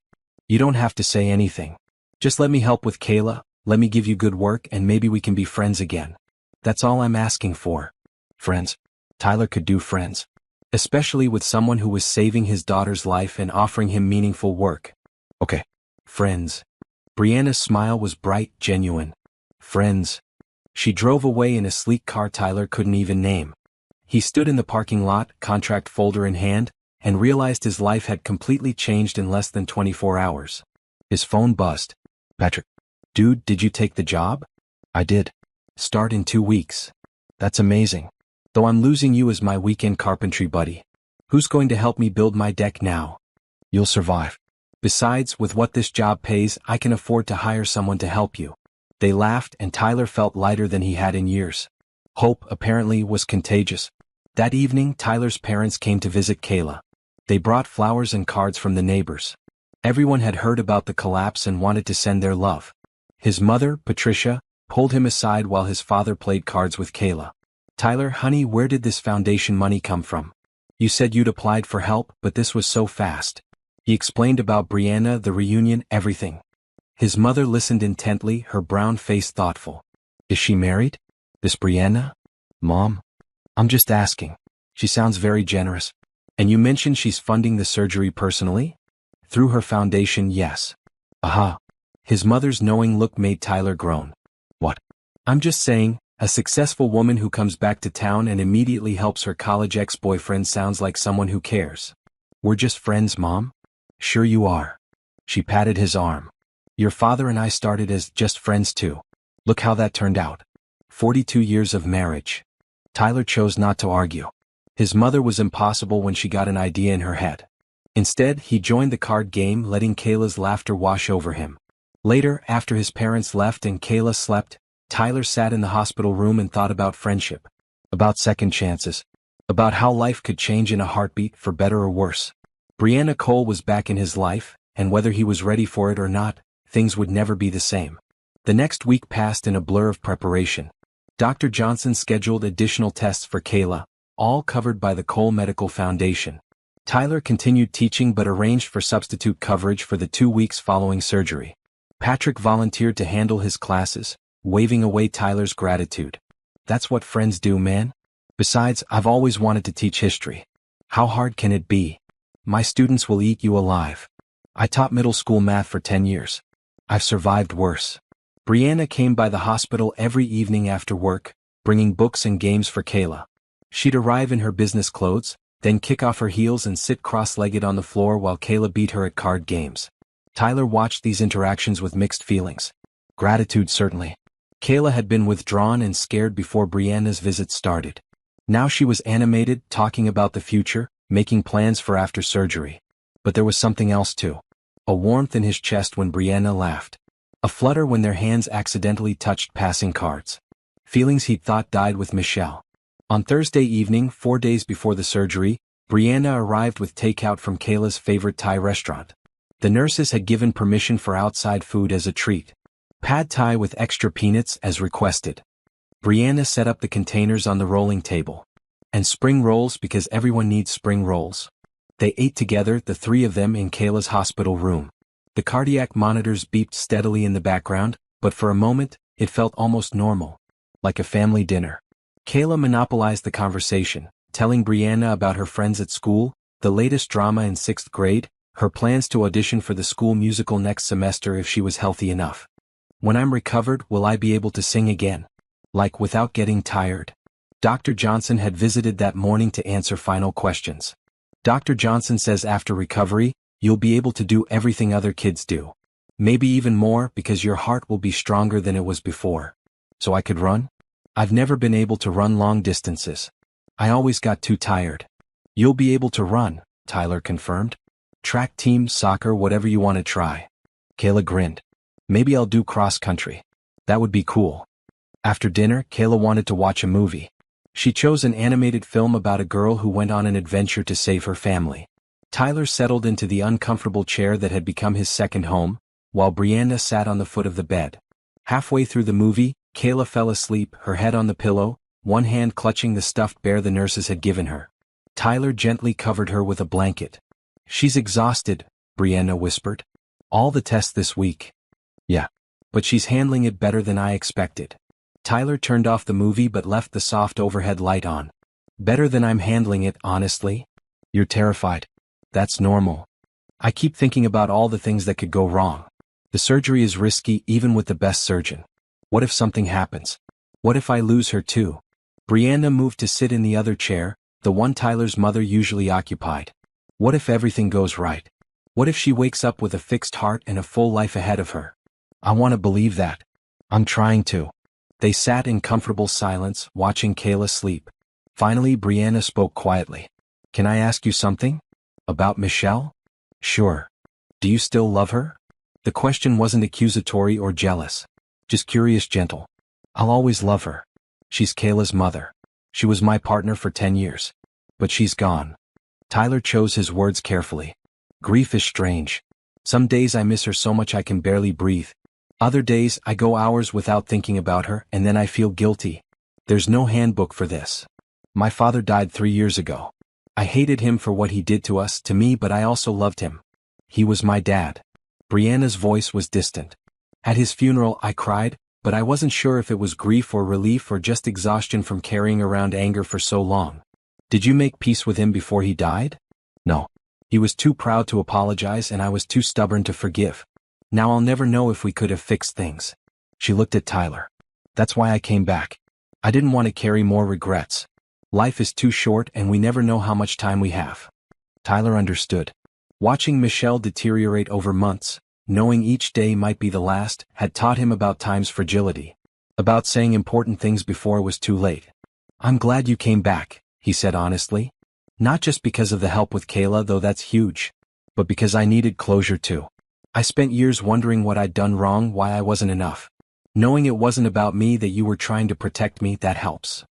"You don't have to say anything. Just let me help with Kayla, let me give you good work, and maybe we can be friends again. That's all I'm asking for." Friends. Tyler could do friends. Especially with someone who was saving his daughter's life and offering him meaningful work. "Okay. Friends." Brianna's smile was bright, genuine. "Friends." She drove away in a sleek car Tyler couldn't even name. He stood in the parking lot, contract folder in hand, and realized his life had completely changed in less than 24 hours. His phone buzzed. Patrick. Dude, did you take the job? I did. Start in 2 weeks. That's amazing. Though I'm losing you as my weekend carpentry buddy. Who's going to help me build my deck now? You'll survive. Besides, with what this job pays, I can afford to hire someone to help you. They laughed and Tyler felt lighter than he had in years. Hope, apparently, was contagious. That evening, Tyler's parents came to visit Kayla. They brought flowers and cards from the neighbors. Everyone had heard about the collapse and wanted to send their love. His mother, Patricia, pulled him aside while his father played cards with Kayla. Tyler, honey, where did this foundation money come from? You said you'd applied for help, but this was so fast. He explained about Brianna, the reunion, everything. His mother listened intently, her brown face thoughtful. Is she married? This Brianna? Mom? I'm just asking. She sounds very generous. And you mentioned she's funding the surgery personally? Through her foundation, yes. Aha. His mother's knowing look made Tyler groan. What? I'm just saying, a successful woman who comes back to town and immediately helps her college ex-boyfriend sounds like someone who cares. We're just friends, Mom? Sure you are. She patted his arm. Your father and I started as just friends too. Look how that turned out. 42 years of marriage. Tyler chose not to argue. His mother was impossible when she got an idea in her head. Instead, he joined the card game, letting Kayla's laughter wash over him. Later, after his parents left and Kayla slept, Tyler sat in the hospital room and thought about friendship, about second chances, about how life could change in a heartbeat for better or worse. Brianna Cole was back in his life, and whether he was ready for it or not, things would never be the same. The next week passed in a blur of preparation. Dr. Johnson scheduled additional tests for Kayla, all covered by the Cole Medical Foundation. Tyler continued teaching but arranged for substitute coverage for the 2 weeks following surgery. Patrick volunteered to handle his classes, waving away Tyler's gratitude. That's what friends do, man. Besides, I've always wanted to teach history. How hard can it be? My students will eat you alive. I taught middle school math for 10 years. I've survived worse. Brianna came by the hospital every evening after work, bringing books and games for Kayla. She'd arrive in her business clothes, then kick off her heels and sit cross-legged on the floor while Kayla beat her at card games. Tyler watched these interactions with mixed feelings. Gratitude, certainly. Kayla had been withdrawn and scared before Brianna's visit started. Now she was animated, talking about the future, making plans for after surgery. But there was something else too. A warmth in his chest when Brianna laughed. A flutter when their hands accidentally touched passing cards. Feelings he'd thought died with Michelle. On Thursday evening, 4 days before the surgery, Brianna arrived with takeout from Kayla's favorite Thai restaurant. The nurses had given permission for outside food as a treat. Pad Thai with extra peanuts as requested. Brianna set up the containers on the rolling table. And spring rolls because everyone needs spring rolls. They ate together, the three of them, in Kayla's hospital room. The cardiac monitors beeped steadily in the background, but for a moment, it felt almost normal. Like a family dinner. Kayla monopolized the conversation, telling Brianna about her friends at school, the latest drama in 6th grade, her plans to audition for the school musical next semester if she was healthy enough. When I'm recovered, will I be able to sing again? Like without getting tired? Dr. Johnson had visited that morning to answer final questions. Dr. Johnson says after recovery, you'll be able to do everything other kids do. Maybe even more because your heart will be stronger than it was before. So I could run? I've never been able to run long distances. I always got too tired. You'll be able to run, Tyler confirmed. Track team, soccer, whatever you want to try. Kayla grinned. Maybe I'll do cross country. That would be cool. After dinner, Kayla wanted to watch a movie. She chose an animated film about a girl who went on an adventure to save her family. Tyler settled into the uncomfortable chair that had become his second home, while Brianna sat on the foot of the bed. Halfway through the movie, Kayla fell asleep, her head on the pillow, one hand clutching the stuffed bear the nurses had given her. Tyler gently covered her with a blanket. She's exhausted, Brianna whispered. All the tests this week. Yeah. But she's handling it better than I expected. Tyler turned off the movie but left the soft overhead light on. Better than I'm handling it, honestly. You're terrified. That's normal. I keep thinking about all the things that could go wrong. The surgery is risky even with the best surgeon. What if something happens? What if I lose her too? Brianna moved to sit in the other chair, the one Tyler's mother usually occupied. What if everything goes right? What if she wakes up with a fixed heart and a full life ahead of her? I want to believe that. I'm trying to. They sat in comfortable silence, watching Kayla sleep. Finally, Brianna spoke quietly. Can I ask you something? About Michelle? Sure. Do you still love her? The question wasn't accusatory or jealous. Just curious, gentle. I'll always love her. She's Kayla's mother. She was my partner for 10 years. But she's gone. Tyler chose his words carefully. Grief is strange. Some days I miss her so much I can barely breathe. Other days I go hours without thinking about her and then I feel guilty. There's no handbook for this. My father died 3 years ago. I hated him for what he did to us, to me, but I also loved him. He was my dad. Brianna's voice was distant. At his funeral I cried, but I wasn't sure if it was grief or relief or just exhaustion from carrying around anger for so long. Did you make peace with him before he died? No. He was too proud to apologize and I was too stubborn to forgive. Now I'll never know if we could have fixed things. She looked at Tyler. That's why I came back. I didn't want to carry more regrets. Life is too short and we never know how much time we have. Tyler understood. Watching Michelle deteriorate over months, knowing each day might be the last, had taught him about time's fragility. About saying important things before it was too late. I'm glad you came back, he said honestly. Not just because of the help with Kayla, though that's huge, but because I needed closure too. I spent years wondering what I'd done wrong, why I wasn't enough. Knowing it wasn't about me, that you were trying to protect me, that helps.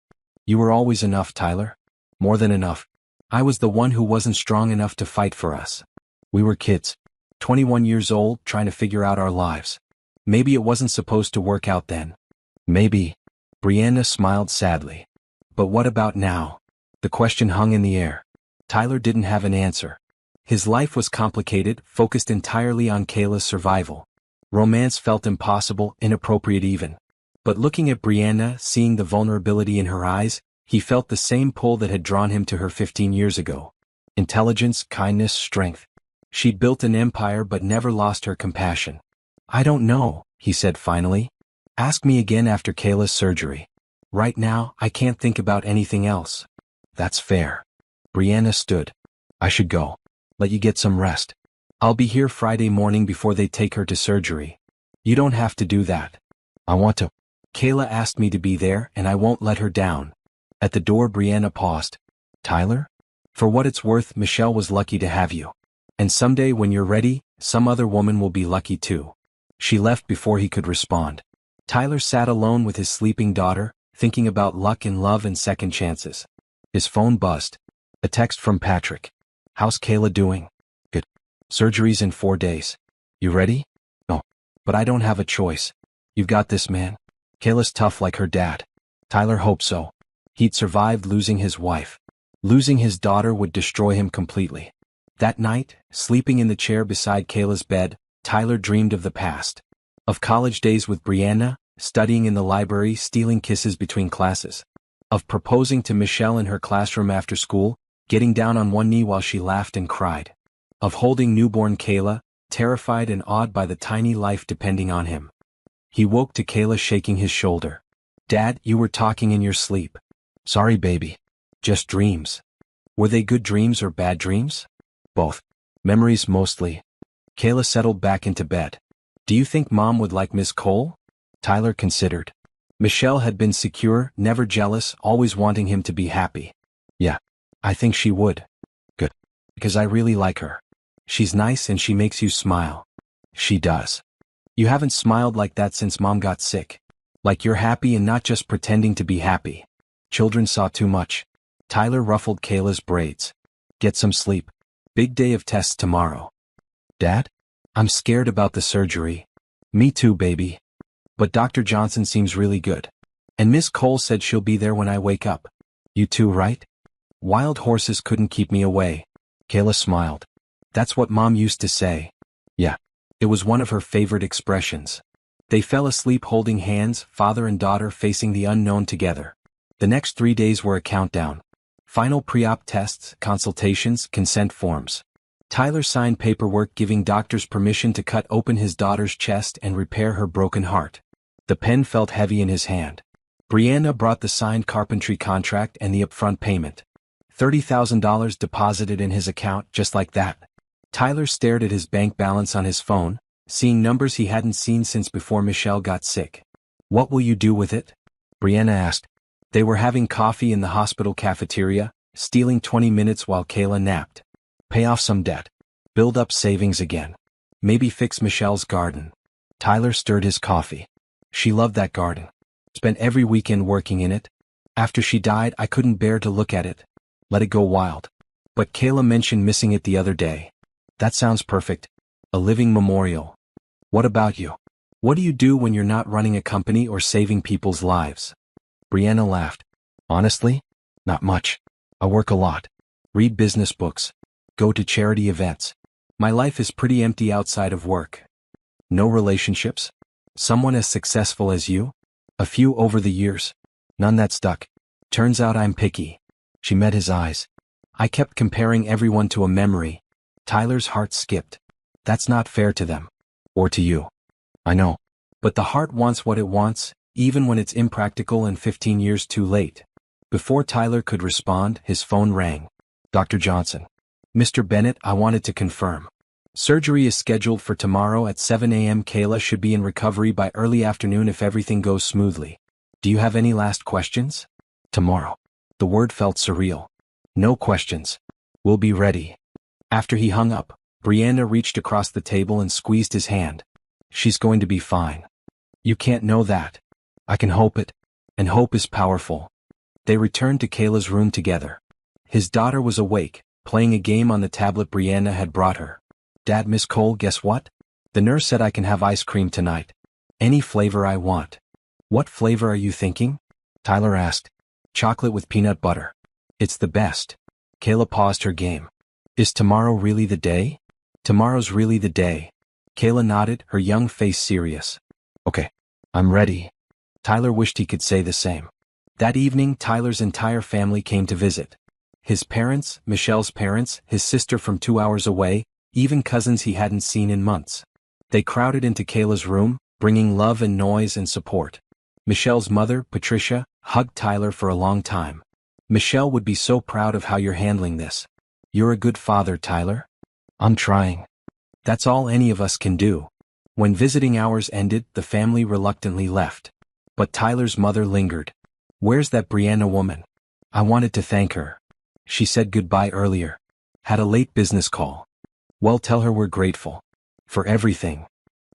You were always enough, Tyler. More than enough. I was the one who wasn't strong enough to fight for us. We were kids. 21 years old, trying to figure out our lives. Maybe it wasn't supposed to work out then. Maybe. Brianna smiled sadly. But what about now? The question hung in the air. Tyler didn't have an answer. His life was complicated, focused entirely on Kayla's survival. Romance felt impossible, inappropriate even. But looking at Brianna, seeing the vulnerability in her eyes, he felt the same pull that had drawn him to her 15 years ago. Intelligence, kindness, strength. She'd built an empire but never lost her compassion. I don't know, he said finally. Ask me again after Kayla's surgery. Right now, I can't think about anything else. That's fair. Brianna stood. I should go. Let you get some rest. I'll be here Friday morning before they take her to surgery. You don't have to do that. I want to. Kayla asked me to be there and I won't let her down. At the door, Brianna paused. Tyler? For what it's worth, Michelle was lucky to have you. And someday when you're ready, some other woman will be lucky too. She left before he could respond. Tyler sat alone with his sleeping daughter, thinking about luck in love and second chances. His phone buzzed. A text from Patrick. How's Kayla doing? Good. Surgery's in 4 days. You ready? No. But I don't have a choice. You've got this, man. Kayla's tough like her dad. Tyler hoped so. He'd survived losing his wife. Losing his daughter would destroy him completely. That night, sleeping in the chair beside Kayla's bed, Tyler dreamed of the past. Of college days with Brianna, studying in the library, stealing kisses between classes. Of proposing to Michelle in her classroom after school, getting down on one knee while she laughed and cried. Of holding newborn Kayla, terrified and awed by the tiny life depending on him. He woke to Kayla shaking his shoulder. Dad, you were talking in your sleep. Sorry, baby. Just dreams. Were they good dreams or bad dreams? Both. Memories mostly. Kayla settled back into bed. Do you think Mom would like Miss Cole? Tyler considered. Michelle had been secure, never jealous, always wanting him to be happy. Yeah. I think she would. Good. Because I really like her. She's nice and she makes you smile. She does. You haven't smiled like that since Mom got sick. Like you're happy and not just pretending to be happy. Children saw too much. Tyler ruffled Kayla's braids. Get some sleep. Big day of tests tomorrow. Dad? I'm scared about the surgery. Me too, baby. But Dr. Johnson seems really good. And Miss Cole said she'll be there when I wake up. You too, right? Wild horses couldn't keep me away. Kayla smiled. That's what Mom used to say. Yeah. It was one of her favorite expressions. They fell asleep holding hands, father and daughter facing the unknown together. The next 3 days were a countdown. Final pre-op tests, consultations, consent forms. Tyler signed paperwork giving doctors permission to cut open his daughter's chest and repair her broken heart. The pen felt heavy in his hand. Brianna brought the signed carpentry contract and the upfront payment. $30,000 deposited in his account just like that. Tyler stared at his bank balance on his phone, seeing numbers he hadn't seen since before Michelle got sick. "What will you do with it?" Brianna asked. They were having coffee in the hospital cafeteria, stealing 20 minutes while Kayla napped. "Pay off some debt. Build up savings again. Maybe fix Michelle's garden." Tyler stirred his coffee. "She loved that garden. Spent every weekend working in it. After she died, I couldn't bear to look at it. Let it go wild. But Kayla mentioned missing it the other day. That sounds perfect. A living memorial. What about you? What do you do when you're not running a company or saving people's lives?" Brianna laughed. "Honestly? Not much. I work a lot. Read business books. Go to charity events. My life is pretty empty outside of work." "No relationships? Someone as successful as you?" "A few over the years. None that stuck. Turns out I'm picky." She met his eyes. "I kept comparing everyone to a memory." Tyler's heart skipped. "That's not fair to them. Or to you." "I know. But the heart wants what it wants, even when it's impractical and 15 years too late." Before Tyler could respond, his phone rang. "Dr. Johnson." "Mr. Bennett, I wanted to confirm. Surgery is scheduled for tomorrow at 7 a.m. Kayla should be in recovery by early afternoon if everything goes smoothly. Do you have any last questions?" "Tomorrow." The word felt surreal. "No questions. We'll be ready." After he hung up, Brianna reached across the table and squeezed his hand. "She's going to be fine." "You can't know that." "I can hope it. And hope is powerful." They returned to Kayla's room together. His daughter was awake, playing a game on the tablet Brianna had brought her. "Dad, Miss Cole, guess what? The nurse said I can have ice cream tonight. Any flavor I want." "What flavor are you thinking?" Tyler asked. "Chocolate with peanut butter. It's the best." Kayla paused her game. "Is tomorrow really the day?" "Tomorrow's really the day." Kayla nodded, her young face serious. "Okay, I'm ready." Tyler wished he could say the same. That evening, Tyler's entire family came to visit. His parents, Michelle's parents, his sister from 2 hours away, even cousins he hadn't seen in months. They crowded into Kayla's room, bringing love and noise and support. Michelle's mother, Patricia, hugged Tyler for a long time. "Michelle would be so proud of how you're handling this. You're a good father, Tyler." "I'm trying." "That's all any of us can do." When visiting hours ended, the family reluctantly left. But Tyler's mother lingered. "Where's that Brianna woman? I wanted to thank her. She said goodbye earlier. Had a late business call." "Well, tell her we're grateful. For everything."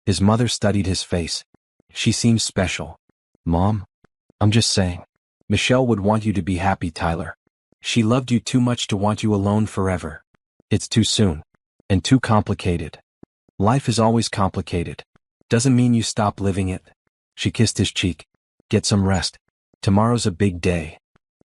His mother studied his face. "She seems special." "Mom? I'm just saying. Michelle would want you to be happy, Tyler. She loved you too much to want you alone forever. It's too soon. And too complicated. Life is always complicated. Doesn't mean you stop living it." She kissed his cheek. "Get some rest. Tomorrow's a big day."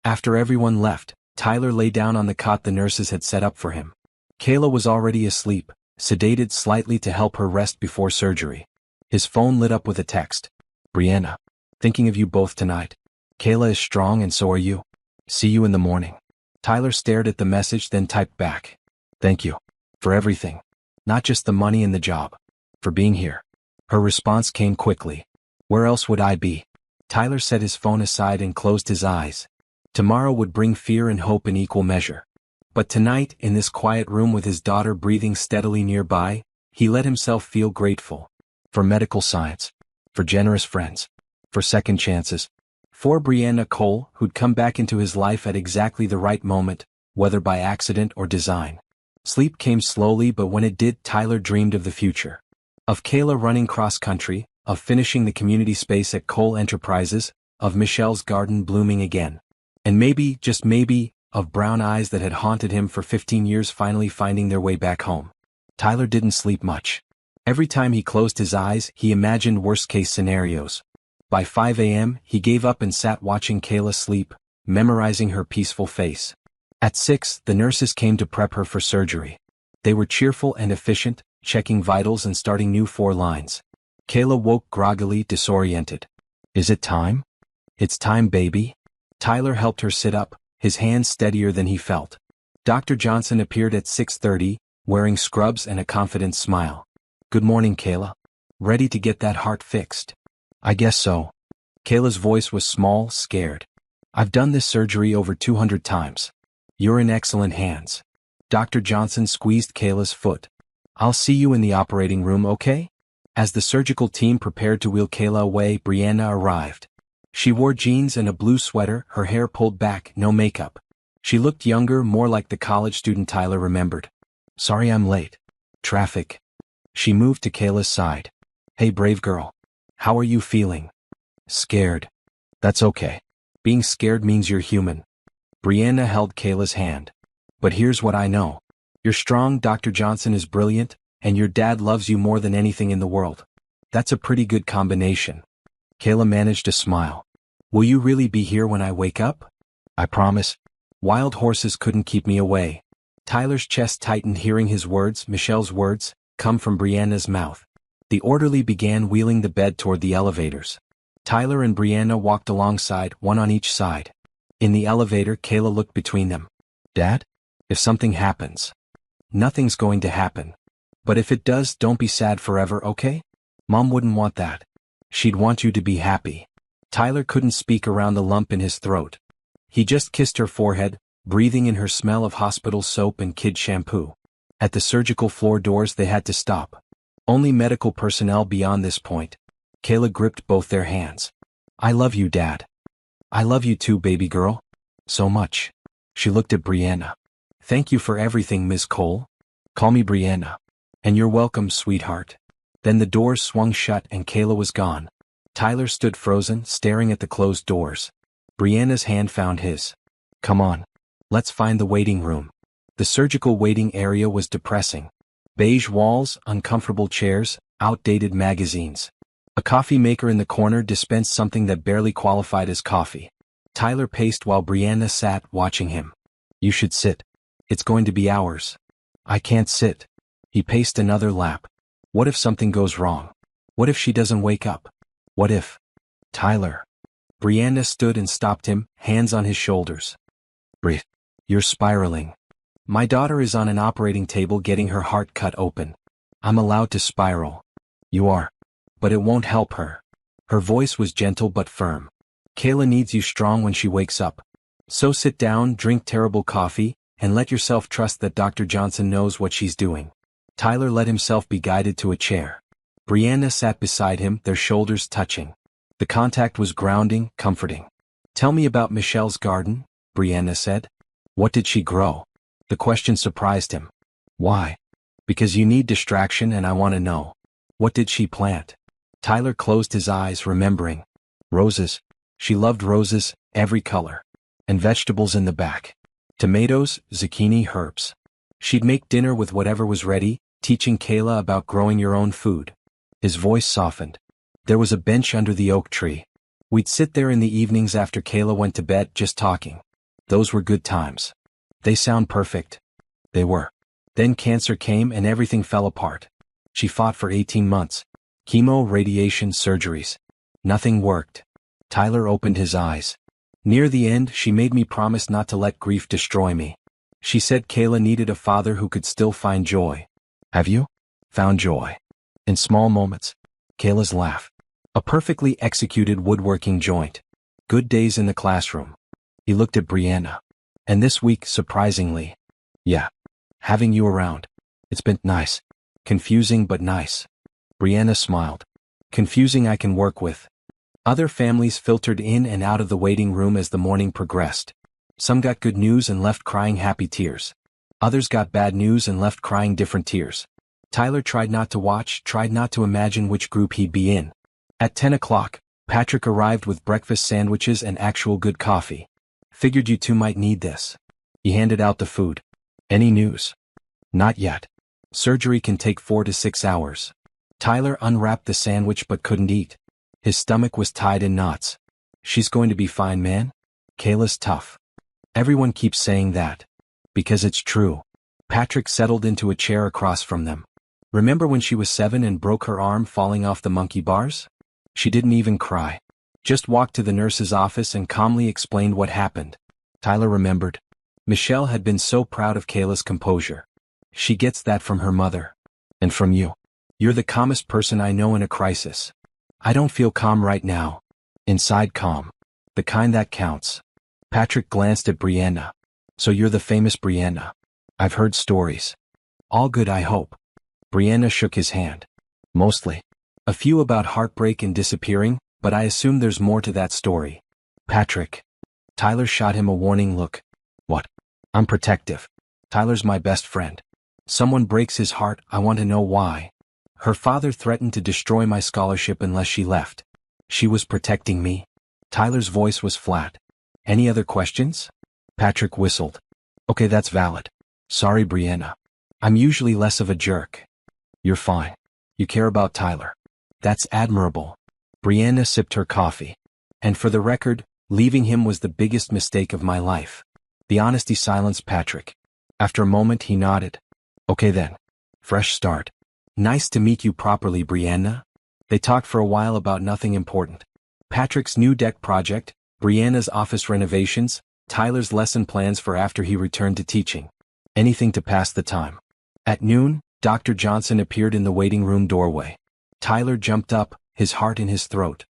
After everyone left, Tyler lay down on the cot the nurses had set up for him. Kayla was already asleep, sedated slightly to help her rest before surgery. His phone lit up with a text. "Brianna. Thinking of you both tonight. Kayla is strong and so are you. See you in the morning." Tyler stared at the message then typed back. "Thank you. For everything. Not just the money and the job. For being here." Her response came quickly. "Where else would I be?" Tyler set his phone aside and closed his eyes. Tomorrow would bring fear and hope in equal measure. But tonight, in this quiet room with his daughter breathing steadily nearby, he let himself feel grateful. For medical science. For generous friends. For second chances. For Brianna Cole, who'd come back into his life at exactly the right moment, whether by accident or design. Sleep came slowly, but when it did, Tyler dreamed of the future. Of Kayla running cross-country, of finishing the community space at Cole Enterprises, of Michelle's garden blooming again. And maybe, just maybe, of brown eyes that had haunted him for 15 years finally finding their way back home. Tyler didn't sleep much. Every time he closed his eyes, he imagined worst-case scenarios. By 5 a.m., he gave up and sat watching Kayla sleep, memorizing her peaceful face. At 6, the nurses came to prep her for surgery. They were cheerful and efficient, checking vitals and starting new 4 lines. Kayla woke groggily, disoriented. "Is it time?" "It's time, baby." Tyler helped her sit up, his hands steadier than he felt. Dr. Johnson appeared at 6:30, wearing scrubs and a confident smile. "Good morning, Kayla. Ready to get that heart fixed?" "I guess so." Kayla's voice was small, scared. I've done this surgery over 200 times. You're in excellent hands. Dr. Johnson squeezed Kayla's foot. I'll see you in the operating room, okay? As the surgical team prepared to wheel Kayla away, Brianna arrived. She wore jeans and a blue sweater, her hair pulled back, no makeup. She looked younger, more like the college student Tyler remembered. Sorry I'm late. Traffic. She moved to Kayla's side. Hey brave girl. How are you feeling? Scared. That's okay. Being scared means you're human. Brianna held Kayla's hand. But here's what I know. You're strong, Dr. Johnson is brilliant, and your dad loves you more than anything in the world. That's a pretty good combination. Kayla managed to smile. Will you really be here when I wake up? I promise. Wild horses couldn't keep me away. Tyler's chest tightened hearing his words, Michelle's words, come from Brianna's mouth. The orderly began wheeling the bed toward the elevators. Tyler and Brianna walked alongside, one on each side. In the elevator, Kayla looked between them. Dad? If something happens. Nothing's going to happen. But if it does, don't be sad forever, okay? Mom wouldn't want that. She'd want you to be happy. Tyler couldn't speak around the lump in his throat. He just kissed her forehead, breathing in her smell of hospital soap and kid shampoo. At the surgical floor doors they had to stop. Only medical personnel beyond this point. Kayla gripped both their hands. I love you, Dad. I love you too, baby girl. So much. She looked at Brianna. Thank you for everything, Miss Cole. Call me Brianna. And you're welcome, sweetheart. Then the doors swung shut and Kayla was gone. Tyler stood frozen, staring at the closed doors. Brianna's hand found his. Come on. Let's find the waiting room. The surgical waiting area was depressing. Beige walls, uncomfortable chairs, outdated magazines. A coffee maker in the corner dispensed something that barely qualified as coffee. Tyler paced while Brianna sat, watching him. You should sit. It's going to be hours. I can't sit. He paced another lap. What if something goes wrong? What if she doesn't wake up? What if? Tyler. Brianna stood and stopped him, hands on his shoulders. Breathe. You're spiraling. My daughter is on an operating table getting her heart cut open. I'm allowed to spiral. You are. But it won't help her. Her voice was gentle but firm. Kayla needs you strong when she wakes up. So sit down, drink terrible coffee, and let yourself trust that Dr. Johnson knows what she's doing. Tyler let himself be guided to a chair. Brianna sat beside him, their shoulders touching. The contact was grounding, comforting. Tell me about Michelle's garden, Brianna said. What did she grow? The question surprised him. Why? Because you need distraction and I want to know. What did she plant? Tyler closed his eyes, remembering. Roses. She loved roses, every color. And vegetables in the back. Tomatoes, zucchini, herbs. She'd make dinner with whatever was ready, teaching Kayla about growing your own food. His voice softened. There was a bench under the oak tree. We'd sit there in the evenings after Kayla went to bed, just talking. Those were good times. They sound perfect. They were. Then cancer came and everything fell apart. She fought for 18 months. Chemo, radiation, surgeries. Nothing worked. Tyler opened his eyes. Near the end, she made me promise not to let grief destroy me. She said Kayla needed a father who could still find joy. Have you? Found joy. In small moments. Kayla's laugh. A perfectly executed woodworking joint. Good days in the classroom. He looked at Brianna. And this week, surprisingly. Yeah. Having you around. It's been nice. Confusing but nice. Brianna smiled. Confusing I can work with. Other families filtered in and out of the waiting room as the morning progressed. Some got good news and left crying happy tears. Others got bad news and left crying different tears. Tyler tried not to watch, tried not to imagine which group he'd be in. At 10 o'clock, Patrick arrived with breakfast sandwiches and actual good coffee. Figured you two might need this. He handed out the food. Any news? Not yet. Surgery can take 4 to 6 hours. Tyler unwrapped the sandwich but couldn't eat. His stomach was tied in knots. She's going to be fine, man. Kayla's tough. Everyone keeps saying that. Because it's true. Patrick settled into a chair across from them. Remember when she was 7 and broke her arm falling off the monkey bars? She didn't even cry. Just walked to the nurse's office and calmly explained what happened. Tyler remembered. Michelle had been so proud of Kayla's composure. She gets that from her mother. And from you. You're the calmest person I know in a crisis. I don't feel calm right now. Inside calm. The kind that counts. Patrick glanced at Brianna. So you're the famous Brianna. I've heard stories. All good, I hope. Brianna shook his hand. Mostly. A few about heartbreak and disappearing, but I assume there's more to that story. Patrick. Tyler shot him a warning look. What? I'm protective. Tyler's my best friend. Someone breaks his heart, I want to know why. Her father threatened to destroy my scholarship unless she left. She was protecting me. Tyler's voice was flat. Any other questions? Patrick whistled. Okay, that's valid. Sorry, Brianna. I'm usually less of a jerk. You're fine. You care about Tyler. That's admirable. Brianna sipped her coffee. And for the record, leaving him was the biggest mistake of my life. The honesty silenced Patrick. After a moment he nodded. Okay then. Fresh start. Nice to meet you properly, Brianna. They talked for a while about nothing important. Patrick's new deck project, Brianna's office renovations, Tyler's lesson plans for after he returned to teaching. Anything to pass the time. At noon, Dr. Johnson appeared in the waiting room doorway. Tyler jumped up, his heart in his throat.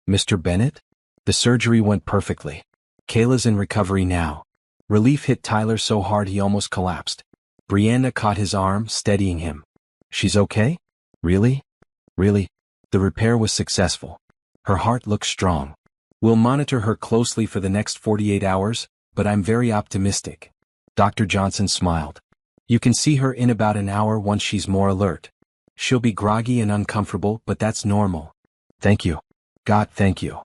Mr. Bennett? The surgery went perfectly. Kayla's in recovery now. Relief hit Tyler so hard he almost collapsed. Brianna caught his arm, steadying him. She's okay? Really? Really? The repair was successful. Her heart looks strong. We'll monitor her closely for the next 48 hours, but I'm very optimistic. Dr. Johnson smiled. You can see her in about an hour once she's more alert. She'll be groggy and uncomfortable, but that's normal. Thank you. God, thank you.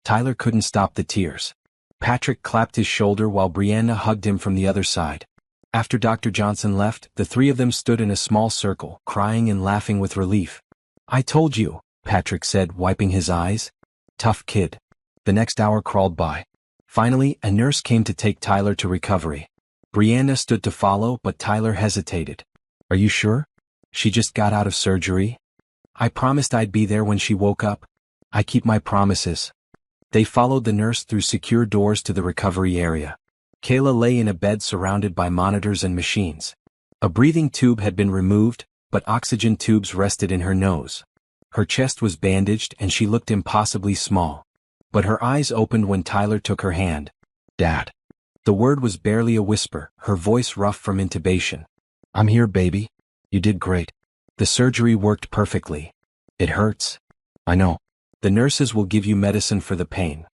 Tyler couldn't stop the tears. Patrick clapped his shoulder while Brianna hugged him from the other side. After Dr. Johnson left, the three of them stood in a small circle, crying and laughing with relief. I told you, Patrick said, wiping his eyes. Tough kid. The next hour crawled by. Finally, a nurse came to take Tyler to recovery. Brianna stood to follow, but Tyler hesitated. Are you sure? She just got out of surgery. I promised I'd be there when she woke up. I keep my promises. They followed the nurse through secure doors to the recovery area. Kayla lay in a bed surrounded by monitors and machines. A breathing tube had been removed, but oxygen tubes rested in her nose. Her chest was bandaged and she looked impossibly small. But her eyes opened when Tyler took her hand. Dad. The word was barely a whisper, her voice rough from intubation. I'm here, baby. You did great. The surgery worked perfectly. It hurts. I know. The nurses will give you medicine for the pain.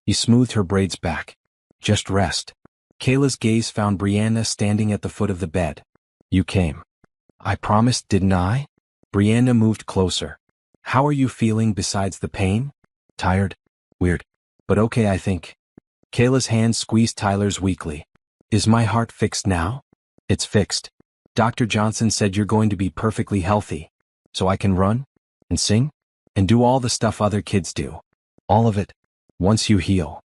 He smoothed her braids back. Just rest. Kayla's gaze found Brianna standing at the foot of the bed. You came. I promised, didn't I? Brianna moved closer. How are you feeling besides the pain? Tired? Weird. But okay, I think. Kayla's hand squeezed Tyler's weakly. Is my heart fixed now? It's fixed. Dr. Johnson said you're going to be perfectly healthy. So I can run? And sing? And do all the stuff other kids do. All of it. Once you heal.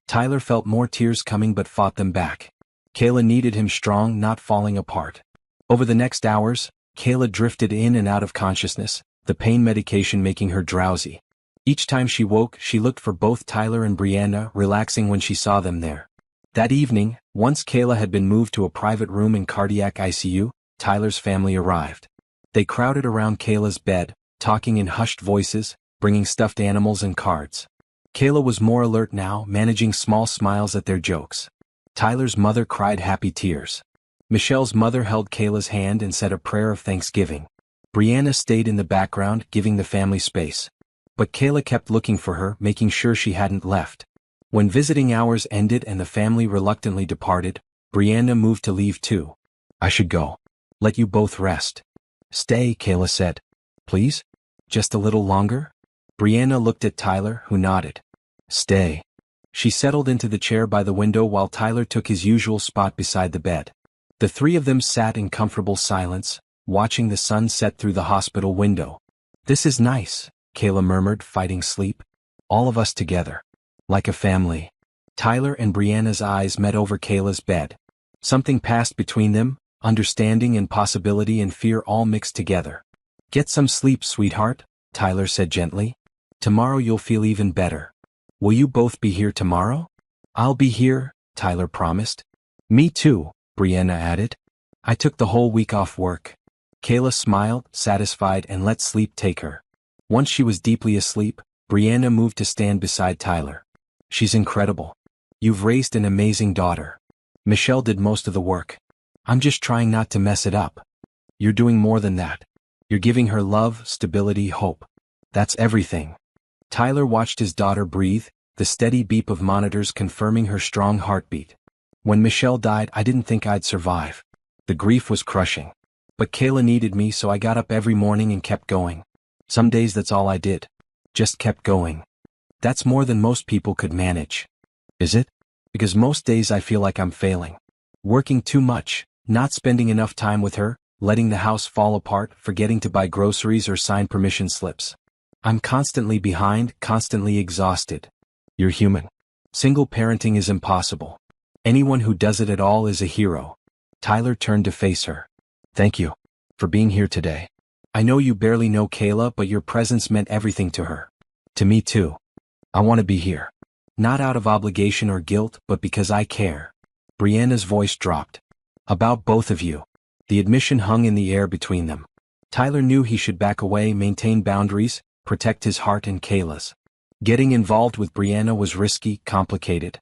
Tyler felt more tears coming but fought them back. Kayla needed him strong, not falling apart. Over the next hours, Kayla drifted in and out of consciousness, the pain medication making her drowsy. Each time she woke, she looked for both Tyler and Brianna, relaxing when she saw them there. That evening, once Kayla had been moved to a private room in cardiac ICU, Tyler's family arrived. They crowded around Kayla's bed, talking in hushed voices, bringing stuffed animals and cards. Kayla was more alert now, managing small smiles at their jokes. Tyler's mother cried happy tears. Michelle's mother held Kayla's hand and said a prayer of thanksgiving. Brianna stayed in the background, giving the family space. But Kayla kept looking for her, making sure she hadn't left. When visiting hours ended and the family reluctantly departed, Brianna moved to leave too. I should go. Let you both rest. Stay, Kayla said. Please? Just a little longer? Brianna looked at Tyler, who nodded. Stay. She settled into the chair by the window while Tyler took his usual spot beside the bed. The three of them sat in comfortable silence, watching the sun set through the hospital window. This is nice, Kayla murmured, fighting sleep. All of us together. Like a family. Tyler and Brianna's eyes met over Kayla's bed. Something passed between them, understanding and possibility and fear all mixed together. Get some sleep, sweetheart, Tyler said gently. Tomorrow you'll feel even better. Will you both be here tomorrow? I'll be here, Tyler promised. Me too, Brianna added. I took the whole week off work. Kayla smiled, satisfied, and let sleep take her. Once she was deeply asleep, Brianna moved to stand beside Tyler. She's incredible. You've raised an amazing daughter. Michelle did most of the work. I'm just trying not to mess it up. You're doing more than that. You're giving her love, stability, hope. That's everything. Tyler watched his daughter breathe, the steady beep of monitors confirming her strong heartbeat. When Michelle died, I didn't think I'd survive. The grief was crushing. But Kayla needed me, so I got up every morning and kept going. Some days that's all I did. Just kept going. That's more than most people could manage. Is it? Because most days I feel like I'm failing. Working too much, not spending enough time with her, letting the house fall apart, forgetting to buy groceries or sign permission slips. I'm constantly behind, constantly exhausted. You're human. Single parenting is impossible. Anyone who does it at all is a hero. Tyler turned to face her. Thank you for being here today. I know you barely know Kayla, but your presence meant everything to her. To me too. I want to be here. Not out of obligation or guilt, but because I care. Brianna's voice dropped. About both of you. The admission hung in the air between them. Tyler knew he should back away, maintain boundaries, protect his heart and Kayla's. Getting involved with Brianna was risky, complicated.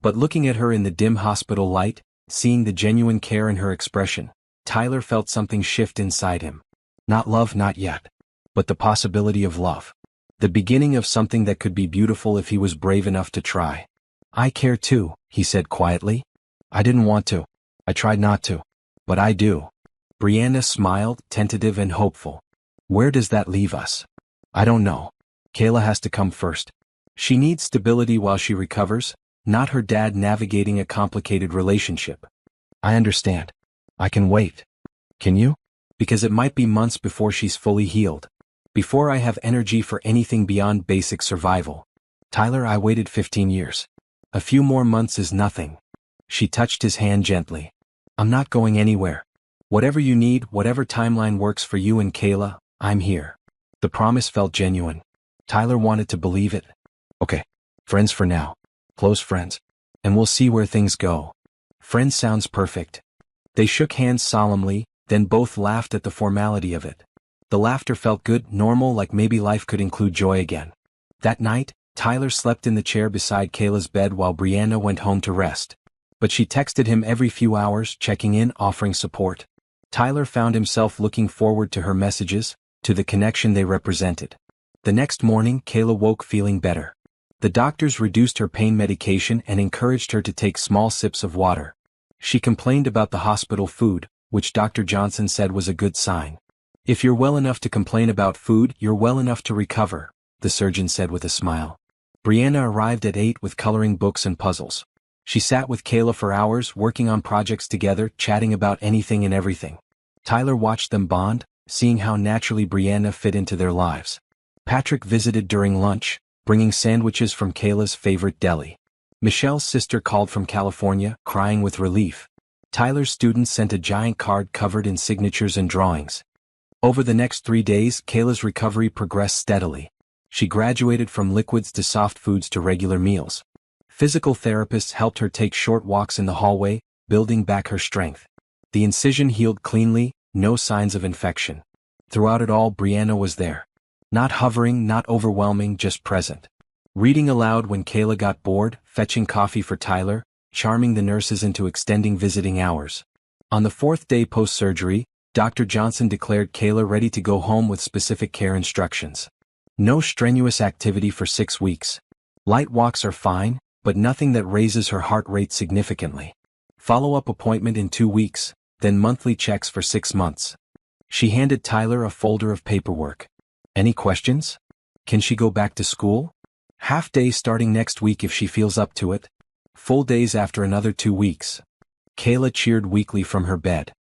But looking at her in the dim hospital light, seeing the genuine care in her expression, Tyler felt something shift inside him. Not love, not yet. But the possibility of love. The beginning of something that could be beautiful if he was brave enough to try. I care too, he said quietly. I didn't want to. I tried not to. But I do. Brianna smiled, tentative and hopeful. Where does that leave us? I don't know. Kayla has to come first. She needs stability while she recovers, not her dad navigating a complicated relationship. I understand. I can wait. Can you? Because it might be months before she's fully healed. Before I have energy for anything beyond basic survival. Tyler, I waited 15 years. A few more months is nothing. She touched his hand gently. I'm not going anywhere. Whatever you need, whatever timeline works for you and Kayla, I'm here. The promise felt genuine. Tyler wanted to believe it. Okay. Friends for now. Close friends. And we'll see where things go. Friends sounds perfect. They shook hands solemnly, then both laughed at the formality of it. The laughter felt good, normal, like maybe life could include joy again. That night, Tyler slept in the chair beside Kayla's bed while Brianna went home to rest. But she texted him every few hours, checking in, offering support. Tyler found himself looking forward to her messages, to the connection they represented. The next morning, Kayla woke feeling better. The doctors reduced her pain medication and encouraged her to take small sips of water. She complained about the hospital food, which Dr. Johnson said was a good sign. If you're well enough to complain about food, you're well enough to recover, the surgeon said with a smile. Brianna arrived at 8 with coloring books and puzzles. She sat with Kayla for hours, working on projects together, chatting about anything and everything. Tyler watched them bond, seeing how naturally Brianna fit into their lives. Patrick visited during lunch, bringing sandwiches from Kayla's favorite deli. Michelle's sister called from California, crying with relief. Tyler's students sent a giant card covered in signatures and drawings. Over the next 3 days, Kayla's recovery progressed steadily. She graduated from liquids to soft foods to regular meals. Physical therapists helped her take short walks in the hallway, building back her strength. The incision healed cleanly, no signs of infection. Throughout it all, Brianna was there. Not hovering, not overwhelming, just present. Reading aloud when Kayla got bored, fetching coffee for Tyler, charming the nurses into extending visiting hours. On the 4th day post-surgery, Dr. Johnson declared Kayla ready to go home with specific care instructions. No strenuous activity for 6 weeks. Light walks are fine, but nothing that raises her heart rate significantly. Follow-up appointment in 2 weeks, then monthly checks for 6 months. She handed Tyler a folder of paperwork. Any questions? Can she go back to school? Half day starting next week if she feels up to it. Full days after another 2 weeks. Kayla cheered weakly from her bed.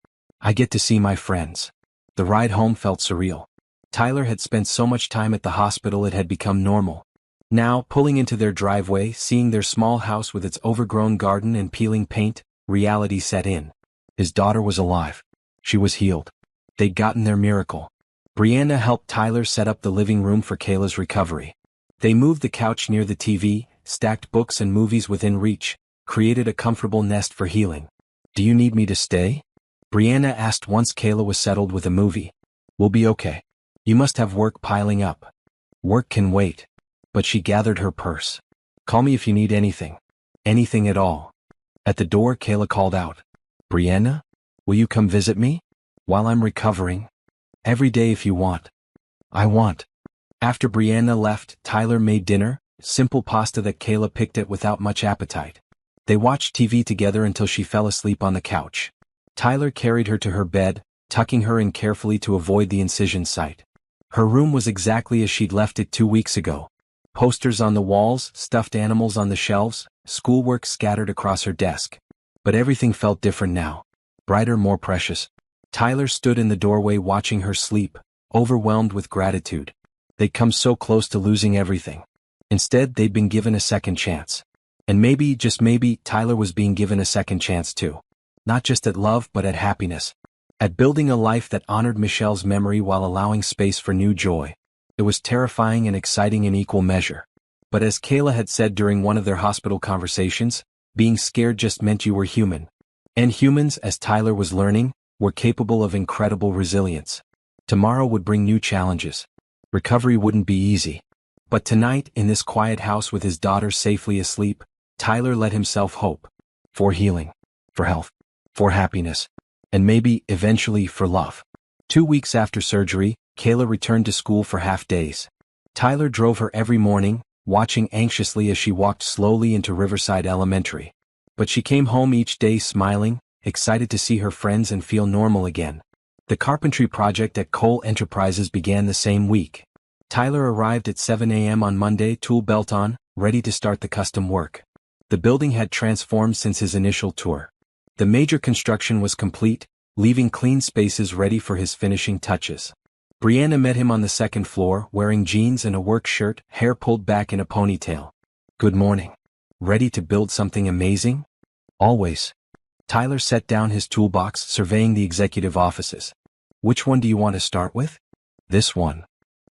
I get to see my friends. The ride home felt surreal. Tyler had spent so much time at the hospital it had become normal. Now, pulling into their driveway, seeing their small house with its overgrown garden and peeling paint, reality set in. His daughter was alive. She was healed. They'd gotten their miracle. Brianna helped Tyler set up the living room for Kayla's recovery. They moved the couch near the TV, stacked books and movies within reach, created a comfortable nest for healing. Do you need me to stay? Brianna asked once Kayla was settled with a movie. We'll be okay. You must have work piling up. Work can wait. but she gathered her purse. Call me if you need anything. Anything at all. At the door, Kayla called out, Brianna? Will you come visit me? While I'm recovering? Every day if you want. I want. After Brianna left, Tyler made dinner, simple pasta that Kayla picked at without much appetite. They watched TV together until she fell asleep on the couch. Tyler carried her to her bed, tucking her in carefully to avoid the incision site. Her room was exactly as she'd left it 2 weeks ago. Posters on the walls, stuffed animals on the shelves, schoolwork scattered across her desk. But everything felt different now. Brighter, more precious. Tyler stood in the doorway watching her sleep, overwhelmed with gratitude. They'd come so close to losing everything. Instead, they'd been given a second chance. And maybe, just maybe, Tyler was being given a second chance too. Not just at love, but at happiness. At building a life that honored Michelle's memory while allowing space for new joy. It was terrifying and exciting in equal measure. But as Kayla had said during one of their hospital conversations, being scared just meant you were human. And humans, as Tyler was learning, were capable of incredible resilience. Tomorrow would bring new challenges. Recovery wouldn't be easy. But tonight, in this quiet house with his daughter safely asleep, Tyler let himself hope. For healing. For health. For happiness. And maybe, eventually, for love. 2 weeks after surgery, Kayla returned to school for half days. Tyler drove her every morning, watching anxiously as she walked slowly into Riverside Elementary. But she came home each day smiling, excited to see her friends and feel normal again. The carpentry project at Cole Enterprises began the same week. Tyler arrived at 7 a.m. on Monday, tool belt on, ready to start the custom work. The building had transformed since his initial tour. The major construction was complete, leaving clean spaces ready for his finishing touches. Brianna met him on the second floor, wearing jeans and a work shirt, hair pulled back in a ponytail. Good morning. Ready to build something amazing? Always. Tyler set down his toolbox, surveying the executive offices. Which one do you want to start with? This one.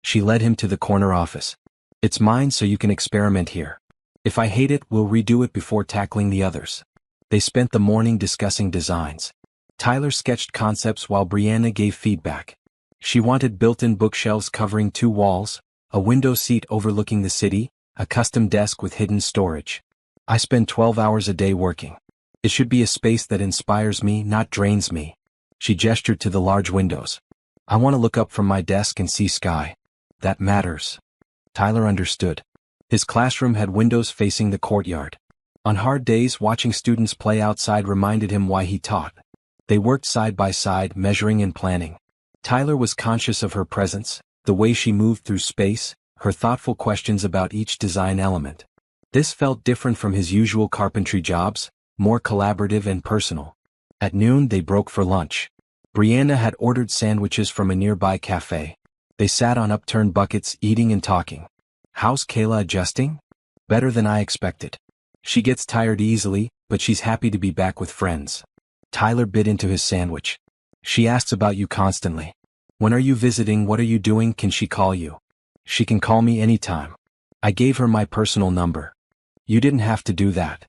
She led him to the corner office. It's mine so you can experiment here. If I hate it, we'll redo it before tackling the others. They spent the morning discussing designs. Tyler sketched concepts while Brianna gave feedback. She wanted built-in bookshelves covering 2 walls, a window seat overlooking the city, a custom desk with hidden storage. I spend 12 hours a day working. It should be a space that inspires me, not drains me. She gestured to the large windows. I want to look up from my desk and see sky. That matters. Tyler understood. His classroom had windows facing the courtyard. On hard days, watching students play outside reminded him why he taught. They worked side by side, measuring and planning. Tyler was conscious of her presence, the way she moved through space, her thoughtful questions about each design element. This felt different from his usual carpentry jobs, more collaborative and personal. At noon, they broke for lunch. Brianna had ordered sandwiches from a nearby cafe. They sat on upturned buckets, eating and talking. How's Kayla adjusting? Better than I expected. She gets tired easily, but she's happy to be back with friends. Tyler bit into his sandwich. She asks about you constantly. When are you visiting? What are you doing? Can she call you? She can call me anytime. I gave her my personal number. You didn't have to do that.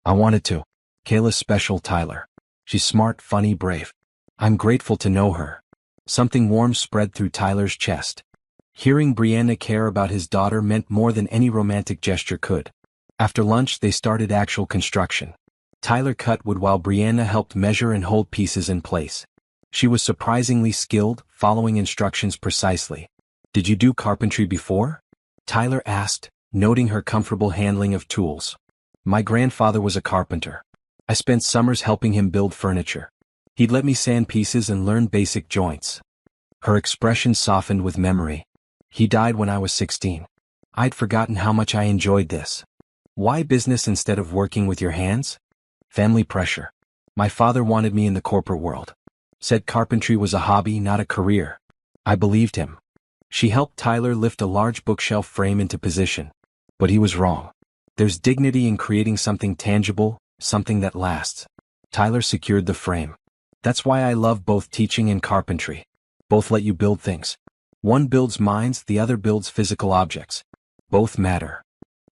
I wanted to. Kayla's special, Tyler. She's smart, funny, brave. I'm grateful to know her. Something warm spread through Tyler's chest. Hearing Brianna care about his daughter meant more than any romantic gesture could. After lunch, they started actual construction. Tyler cut wood while Brianna helped measure and hold pieces in place. She was surprisingly skilled, following instructions precisely. Did you do carpentry before? Tyler asked, noting her comfortable handling of tools. My grandfather was a carpenter. I spent summers helping him build furniture. He'd let me sand pieces and learn basic joints. Her expression softened with memory. He died when I was 16. I'd forgotten how much I enjoyed this. Why business instead of working with your hands? Family pressure. My father wanted me in the corporate world. Said carpentry was a hobby, not a career. I believed him. She helped Tyler lift a large bookshelf frame into position. But he was wrong. There's dignity in creating something tangible, something that lasts. Tyler secured the frame. That's why I love both teaching and carpentry. Both let you build things. One builds minds, the other builds physical objects. Both matter.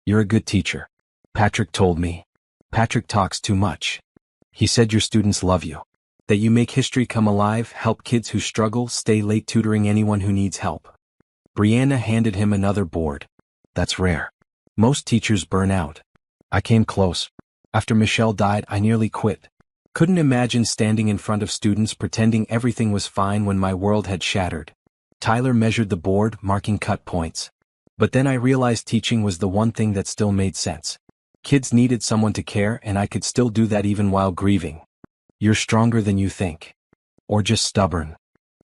You're a good teacher. Patrick told me. Patrick talks too much. He said your students love you. That you make history come alive, help kids who struggle, stay late tutoring anyone who needs help. Brianna handed him another board. That's rare. Most teachers burn out. I came close. After Michelle died, I nearly quit. Couldn't imagine standing in front of students pretending everything was fine when my world had shattered. Tyler measured the board, marking cut points. But then I realized teaching was the one thing that still made sense. Kids needed someone to care, and I could still do that even while grieving. You're stronger than you think. Or just stubborn.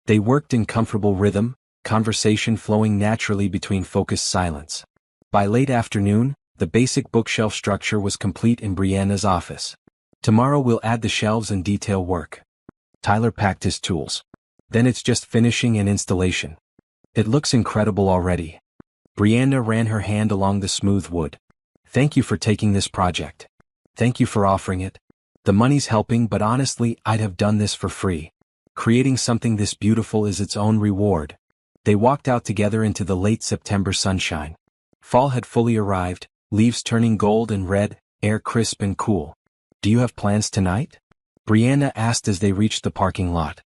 They worked in comfortable rhythm, conversation flowing naturally between focused silence. By late afternoon, the basic bookshelf structure was complete in Brianna's office. Tomorrow we'll add the shelves and detail work. Tyler packed his tools. Then it's just finishing and installation. It looks incredible already. Brianna ran her hand along the smooth wood. Thank you for taking this project. Thank you for offering it. The money's helping, but honestly, I'd have done this for free. Creating something this beautiful is its own reward. They walked out together into the late September sunshine. Fall had fully arrived, leaves turning gold and red, air crisp and cool. Do you have plans tonight? Brianna asked as they reached the parking lot.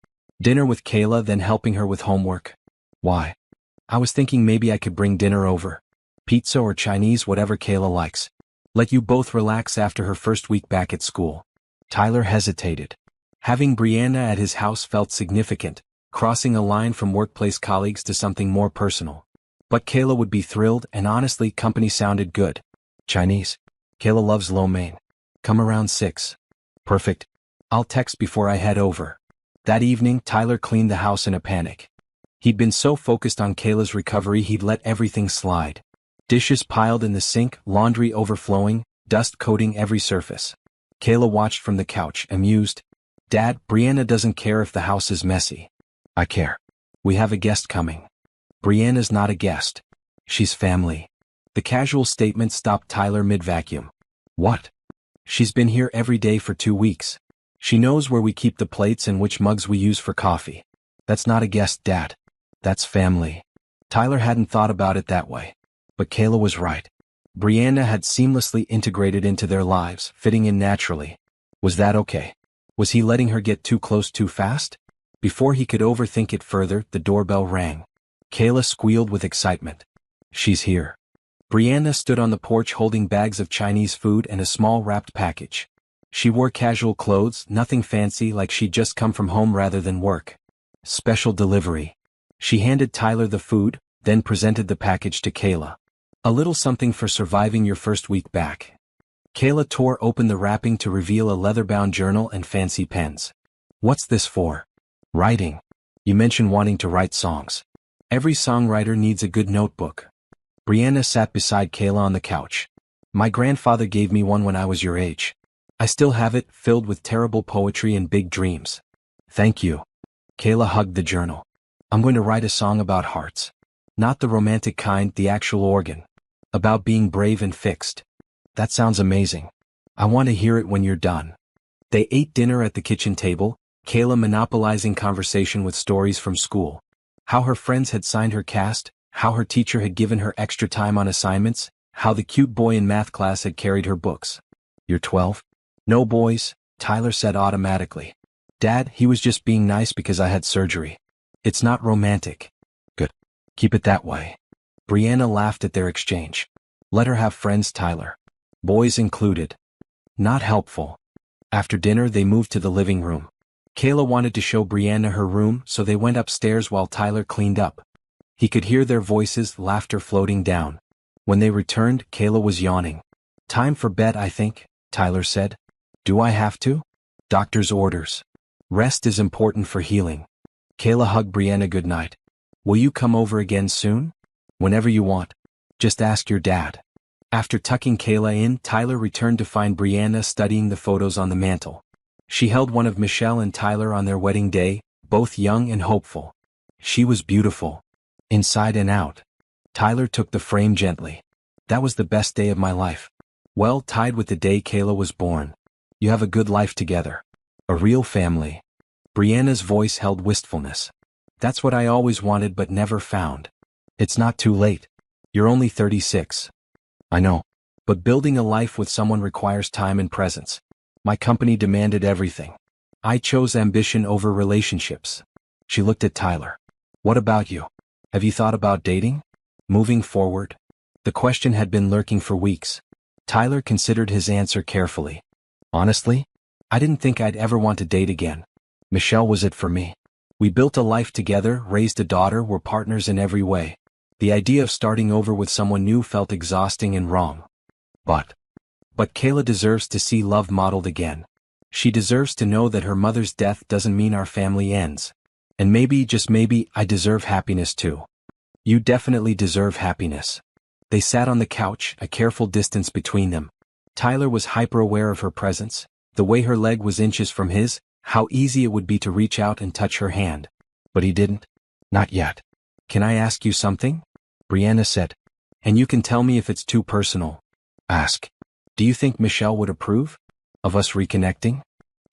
Dinner with Kayla, then helping her with homework. Why? I was thinking maybe I could bring dinner over. Pizza or Chinese, whatever Kayla likes. Let you both relax after her first week back at school. Tyler hesitated. Having Brianna at his house felt significant, crossing a line from workplace colleagues to something more personal. But Kayla would be thrilled, and honestly, company sounded good. Chinese. Kayla loves lo mein. Come around 6. Perfect. I'll text before I head over. That evening, Tyler cleaned the house in a panic. He'd been so focused on Kayla's recovery he'd let everything slide. Dishes piled in the sink, laundry overflowing, dust coating every surface. Kayla watched from the couch, amused. Dad, Brianna doesn't care if the house is messy. I care. We have a guest coming. Brianna's not a guest. She's family. The casual statement stopped Tyler mid-vacuum. What? She's been here every day for 2 weeks. She knows where we keep the plates and which mugs we use for coffee. That's not a guest, Dad. That's family. Tyler hadn't thought about it that way. But Kayla was right. Brianna had seamlessly integrated into their lives, fitting in naturally. Was that okay? Was he letting her get too close too fast? Before he could overthink it further, the doorbell rang. Kayla squealed with excitement. She's here. Brianna stood on the porch holding bags of Chinese food and a small wrapped package. She wore casual clothes, nothing fancy, like she'd just come from home rather than work. Special delivery. She handed Tyler the food, then presented the package to Kayla. A little something for surviving your first week back. Kayla tore open the wrapping to reveal a leather-bound journal and fancy pens. What's this for? Writing. You mentioned wanting to write songs. Every songwriter needs a good notebook. Brianna sat beside Kayla on the couch. My grandfather gave me one when I was your age. I still have it, filled with terrible poetry and big dreams. Thank you. Kayla hugged the journal. I'm going to write a song about hearts. Not the romantic kind, the actual organ. About being brave and fixed. That sounds amazing. I want to hear it when you're done. They ate dinner at the kitchen table, Kayla monopolizing conversation with stories from school. How her friends had signed her cast, how her teacher had given her extra time on assignments, how the cute boy in math class had carried her books. You're 12? No boys, Tyler said automatically. Dad, he was just being nice because I had surgery. It's not romantic. Good. Keep it that way. Brianna laughed at their exchange. Let her have friends, Tyler. Boys included. Not helpful. After dinner they moved to the living room. Kayla wanted to show Brianna her room, so they went upstairs while Tyler cleaned up. He could hear their voices, laughter floating down. When they returned, Kayla was yawning. Time for bed, I think, Tyler said. Do I have to? Doctor's orders. Rest is important for healing. Kayla hugged Brianna goodnight. Will you come over again soon? Whenever you want. Just ask your dad. After tucking Kayla in, Tyler returned to find Brianna studying the photos on the mantel. She held one of Michelle and Tyler on their wedding day, both young and hopeful. She was beautiful. Inside and out. Tyler took the frame gently. That was the best day of my life. Well, tied with the day Kayla was born. You have a good life together. A real family. Brianna's voice held wistfulness. That's what I always wanted but never found. It's not too late. You're only 36. I know. But building a life with someone requires time and presence. My company demanded everything. I chose ambition over relationships. She looked at Tyler. What about you? Have you thought about dating? Moving forward? The question had been lurking for weeks. Tyler considered his answer carefully. Honestly, I didn't think I'd ever want to date again. Michelle was it for me. We built a life together, raised a daughter, were partners in every way. The idea of starting over with someone new felt exhausting and wrong. But Kayla deserves to see love modeled again. She deserves to know that her mother's death doesn't mean our family ends. And maybe, just maybe, I deserve happiness too. You definitely deserve happiness. They sat on the couch, a careful distance between them. Tyler was hyper-aware of her presence, the way her leg was inches from his, how easy it would be to reach out and touch her hand. But he didn't. Not yet. Can I ask you something? Brianna said. And you can tell me if it's too personal. Ask. Do you think Michelle would approve of us reconnecting?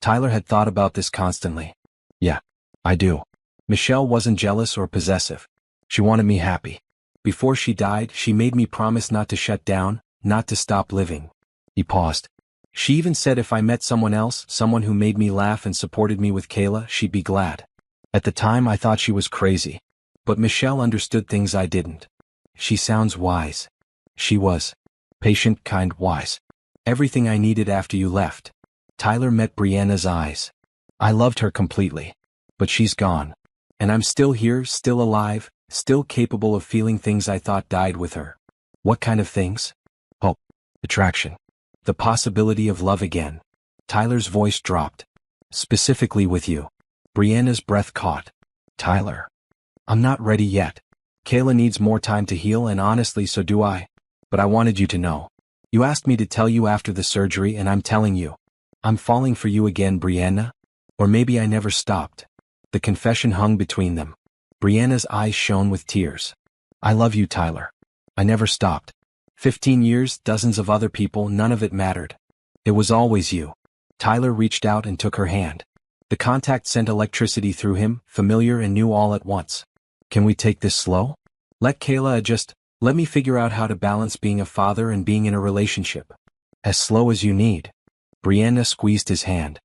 Tyler had thought about this constantly. Yeah, I do. Michelle wasn't jealous or possessive. She wanted me happy. Before she died, she made me promise not to shut down, not to stop living. He paused. She even said if I met someone else, someone who made me laugh and supported me with Kayla, she'd be glad. At the time I thought she was crazy. But Michelle understood things I didn't. She sounds wise. She was. Patient, kind, wise. Everything I needed after you left. Tyler met Brianna's eyes. I loved her completely. But she's gone. And I'm still here, still alive, still capable of feeling things I thought died with her. What kind of things? Hope. Attraction. The possibility of love again. Tyler's voice dropped. Specifically with you. Brianna's breath caught. Tyler. I'm not ready yet. Kayla needs more time to heal, and honestly so do I. But I wanted you to know. You asked me to tell you after the surgery, and I'm telling you. I'm falling for you again, Brianna. Or maybe I never stopped. The confession hung between them. Brianna's eyes shone with tears. I love you, Tyler. I never stopped. 15 years, dozens of other people, none of it mattered. It was always you. Tyler reached out and took her hand. The contact sent electricity through him, familiar and new all at once. Can we take this slow? Let Kayla adjust. Let me figure out how to balance being a father and being in a relationship. As slow as you need. Brianna squeezed his hand.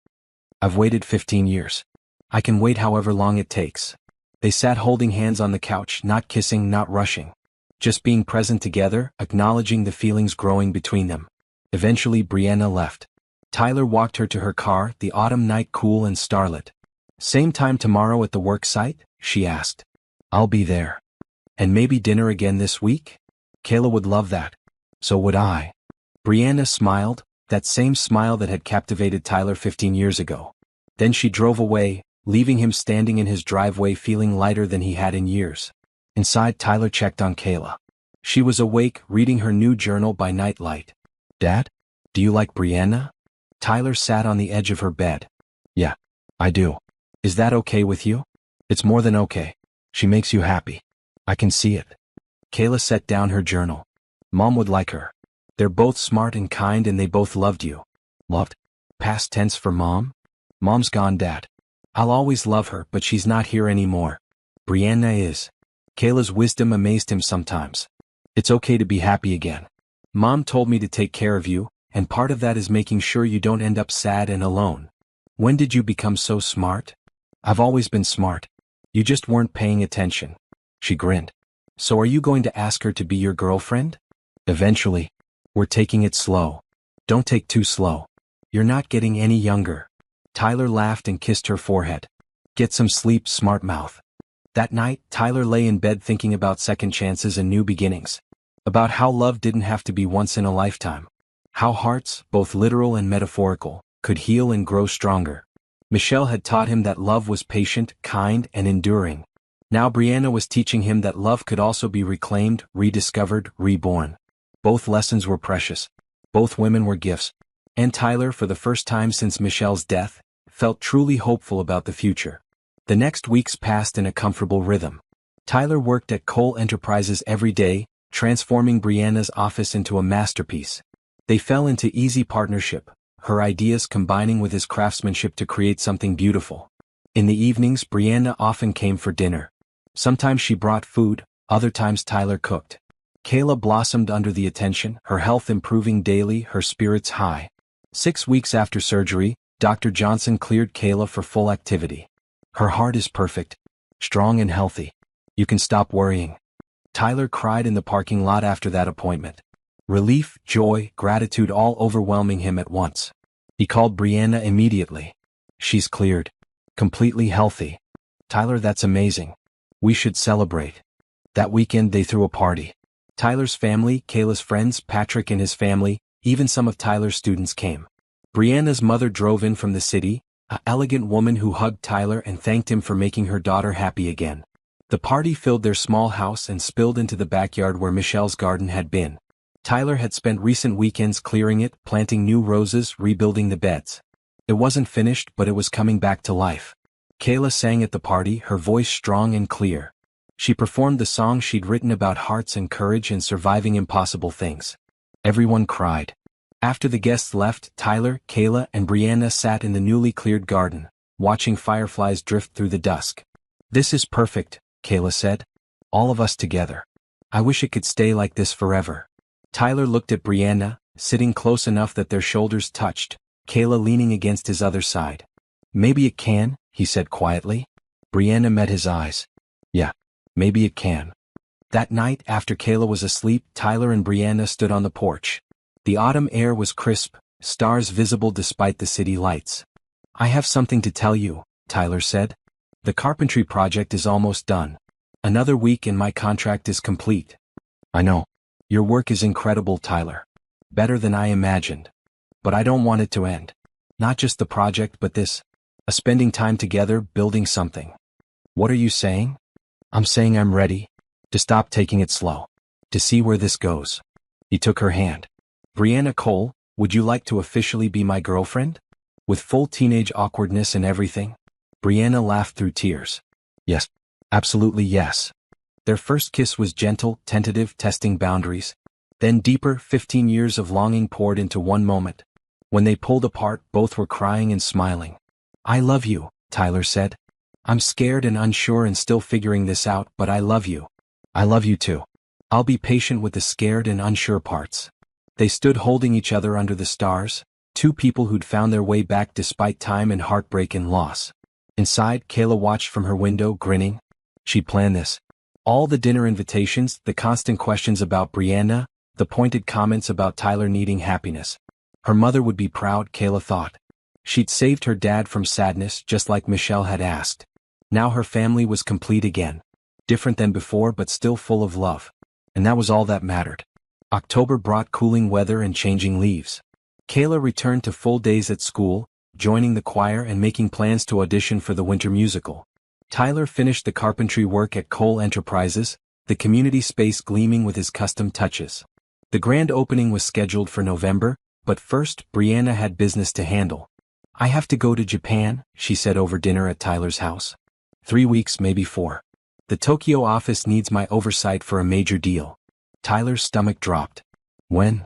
I've waited 15 years. I can wait however long it takes. They sat holding hands on the couch, not kissing, not rushing. Just being present together, acknowledging the feelings growing between them. Eventually Brianna left. Tyler walked her to her car, the autumn night cool and starlit. Same time tomorrow at the work site? She asked. I'll be there. And maybe dinner again this week? Kayla would love that. So would I. Brianna smiled, that same smile that had captivated Tyler 15 years ago. Then she drove away, leaving him standing in his driveway feeling lighter than he had in years. Inside, Tyler checked on Kayla. She was awake, reading her new journal by nightlight. Dad? Do you like Brianna? Tyler sat on the edge of her bed. Yeah, I do. Is that okay with you? It's more than okay. She makes you happy. I can see it. Kayla set down her journal. Mom would like her. They're both smart and kind and they both loved you. Loved? Past tense for Mom? Mom's gone, Dad. I'll always love her, but she's not here anymore. Brianna is. Kayla's wisdom amazed him sometimes. It's okay to be happy again. Mom told me to take care of you, and part of that is making sure you don't end up sad and alone. When did you become so smart? I've always been smart. You just weren't paying attention. She grinned. So are you going to ask her to be your girlfriend? Eventually. We're taking it slow. Don't take too slow. You're not getting any younger. Tyler laughed and kissed her forehead. Get some sleep, smart mouth. That night, Tyler lay in bed thinking about second chances and new beginnings. About how love didn't have to be once in a lifetime. How hearts, both literal and metaphorical, could heal and grow stronger. Michelle had taught him that love was patient, kind, and enduring. Now Brianna was teaching him that love could also be reclaimed, rediscovered, reborn. Both lessons were precious. Both women were gifts. And Tyler, for the first time since Michelle's death, felt truly hopeful about the future. The next weeks passed in a comfortable rhythm. Tyler worked at Cole Enterprises every day, transforming Brianna's office into a masterpiece. They fell into easy partnership, her ideas combining with his craftsmanship to create something beautiful. In the evenings, Brianna often came for dinner. Sometimes she brought food, other times Tyler cooked. Kayla blossomed under the attention, her health improving daily, her spirits high. 6 weeks after surgery, Dr. Johnson cleared Kayla for full activity. Her heart is perfect, strong and healthy. You can stop worrying. Tyler cried in the parking lot after that appointment. Relief, joy, gratitude all overwhelming him at once. He called Brianna immediately. She's cleared. Completely healthy. Tyler, that's amazing. We should celebrate. That weekend they threw a party. Tyler's family, Kayla's friends, Patrick and his family, even some of Tyler's students came. Brianna's mother drove in from the city, an elegant woman who hugged Tyler and thanked him for making her daughter happy again. The party filled their small house and spilled into the backyard where Michelle's garden had been. Tyler had spent recent weekends clearing it, planting new roses, rebuilding the beds. It wasn't finished, but it was coming back to life. Kayla sang at the party, her voice strong and clear. She performed the song she'd written about hearts and courage and surviving impossible things. Everyone cried. After the guests left, Tyler, Kayla, and Brianna sat in the newly cleared garden, watching fireflies drift through the dusk. "This is perfect," Kayla said. "All of us together. I wish it could stay like this forever." Tyler looked at Brianna, sitting close enough that their shoulders touched, Kayla leaning against his other side. "Maybe it can," he said quietly. Brianna met his eyes. "Yeah, maybe it can." That night, after Kayla was asleep, Tyler and Brianna stood on the porch. The autumn air was crisp, stars visible despite the city lights. "I have something to tell you," Tyler said. "The carpentry project is almost done. Another week and my contract is complete." "I know. Your work is incredible, Tyler. Better than I imagined. But I don't want it to end. Not just the project but this. Spending time together, building something." "What are you saying?" "I'm saying I'm ready. To stop taking it slow. To see where this goes." He took her hand. "Brianna Cole, would you like to officially be my girlfriend? With full teenage awkwardness and everything?" Brianna laughed through tears. "Yes. Absolutely yes." Their first kiss was gentle, tentative, testing boundaries. Then deeper, 15 years of longing poured into one moment. When they pulled apart, both were crying and smiling. "I love you," Tyler said. "I'm scared and unsure and still figuring this out, but I love you." "I love you too. I'll be patient with the scared and unsure parts." They stood holding each other under the stars, two people who'd found their way back despite time and heartbreak and loss. Inside, Kayla watched from her window, grinning. She'd planned this. All the dinner invitations, the constant questions about Brianna, the pointed comments about Tyler needing happiness. Her mother would be proud, Kayla thought. She'd saved her dad from sadness just like Michelle had asked. Now her family was complete again. Different than before but still full of love. And that was all that mattered. October brought cooling weather and changing leaves. Kayla returned to full days at school, joining the choir and making plans to audition for the winter musical. Tyler finished the carpentry work at Cole Enterprises, the community space gleaming with his custom touches. The grand opening was scheduled for November, but first, Brianna had business to handle. "I have to go to Japan," she said over dinner at Tyler's house. 3 weeks, maybe 4. "The Tokyo office needs my oversight for a major deal." Tyler's stomach dropped. "When?"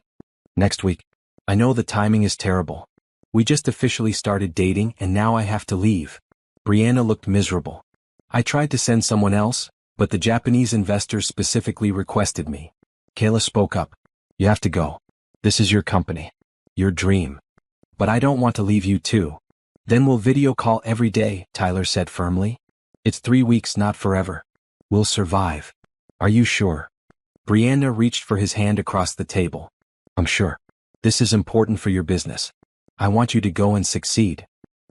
"Next week. I know the timing is terrible. We just officially started dating and now I have to leave." Brianna looked miserable. "I tried to send someone else, but the Japanese investors specifically requested me." Kayla spoke up. "You have to go. This is your company. Your dream. But I don't want to leave you too." "Then we'll video call every day," Tyler said firmly. "It's 3 weeks, not forever. We'll survive." "Are you sure?" Brianna reached for his hand across the table. "I'm sure. This is important for your business. I want you to go and succeed."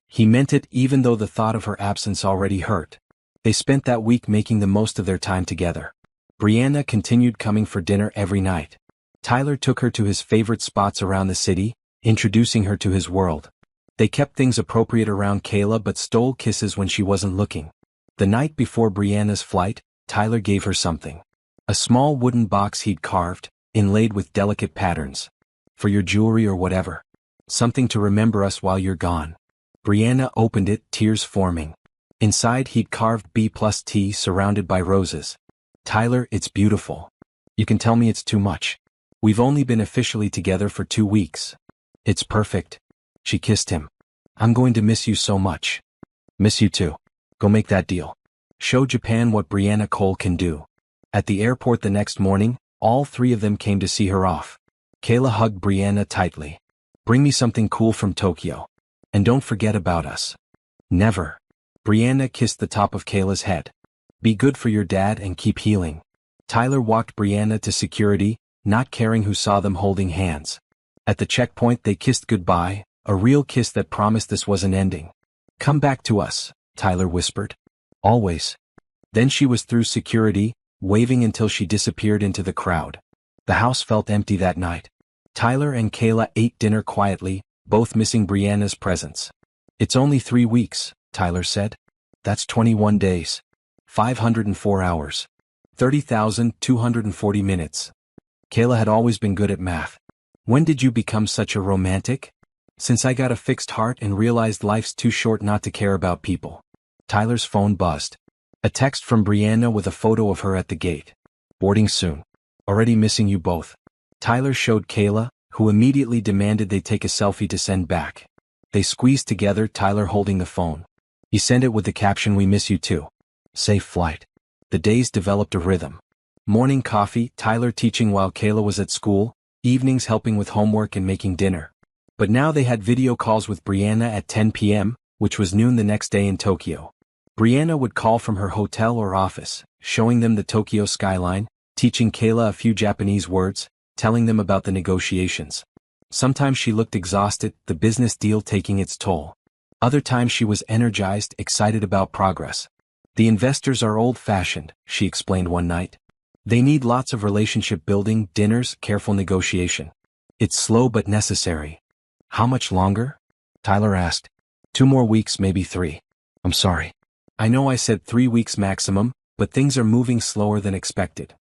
He meant it even though the thought of her absence already hurt. They spent that week making the most of their time together. Brianna continued coming for dinner every night. Tyler took her to his favorite spots around the city, introducing her to his world. They kept things appropriate around Kayla but stole kisses when she wasn't looking. The night before Brianna's flight, Tyler gave her something. A small wooden box he'd carved, inlaid with delicate patterns. "For your jewelry or whatever. Something to remember us while you're gone." Brianna opened it, tears forming. Inside he'd carved B+T surrounded by roses. "Tyler, it's beautiful. You can tell me it's too much. We've only been officially together for 2 weeks. It's perfect." She kissed him. "I'm going to miss you so much." "Miss you too. Go make that deal. Show Japan what Brianna Cole can do." At the airport the next morning, all 3 of them came to see her off. Kayla hugged Brianna tightly. "Bring me something cool from Tokyo. And don't forget about us." "Never." Brianna kissed the top of Kayla's head. "Be good for your dad and keep healing." Tyler walked Brianna to security, not caring who saw them holding hands. At the checkpoint they kissed goodbye, a real kiss that promised this wasn't ending. "Come back to us," Tyler whispered. "Always." Then she was through security, waving until she disappeared into the crowd. The house felt empty that night. Tyler and Kayla ate dinner quietly, both missing Brianna's presence. "It's only 3 weeks," Tyler said. "That's 21 days. 504 hours. 30,240 minutes. Kayla had always been good at math. "When did you become such a romantic?" "Since I got a fixed heart and realized life's too short not to care about people." Tyler's phone buzzed. A text from Brianna with a photo of her at the gate. "Boarding soon. Already missing you both." Tyler showed Kayla, who immediately demanded they take a selfie to send back. They squeezed together, Tyler holding the phone. He sent it with the caption, "We miss you too. Safe flight." The days developed a rhythm. Morning coffee, Tyler teaching while Kayla was at school, evenings helping with homework and making dinner. But now they had video calls with Brianna at 10 p.m., which was noon the next day in Tokyo. Brianna would call from her hotel or office, showing them the Tokyo skyline, teaching Kayla a few Japanese words, telling them about the negotiations. Sometimes she looked exhausted, the business deal taking its toll. Other times she was energized, excited about progress. "The investors are old-fashioned," she explained one night. "They need lots of relationship building, dinners, careful negotiation. It's slow but necessary." "How much longer?" Tyler asked. 2 more weeks, maybe 3. "I'm sorry. I know I said 3 weeks maximum, but things are moving slower than expected."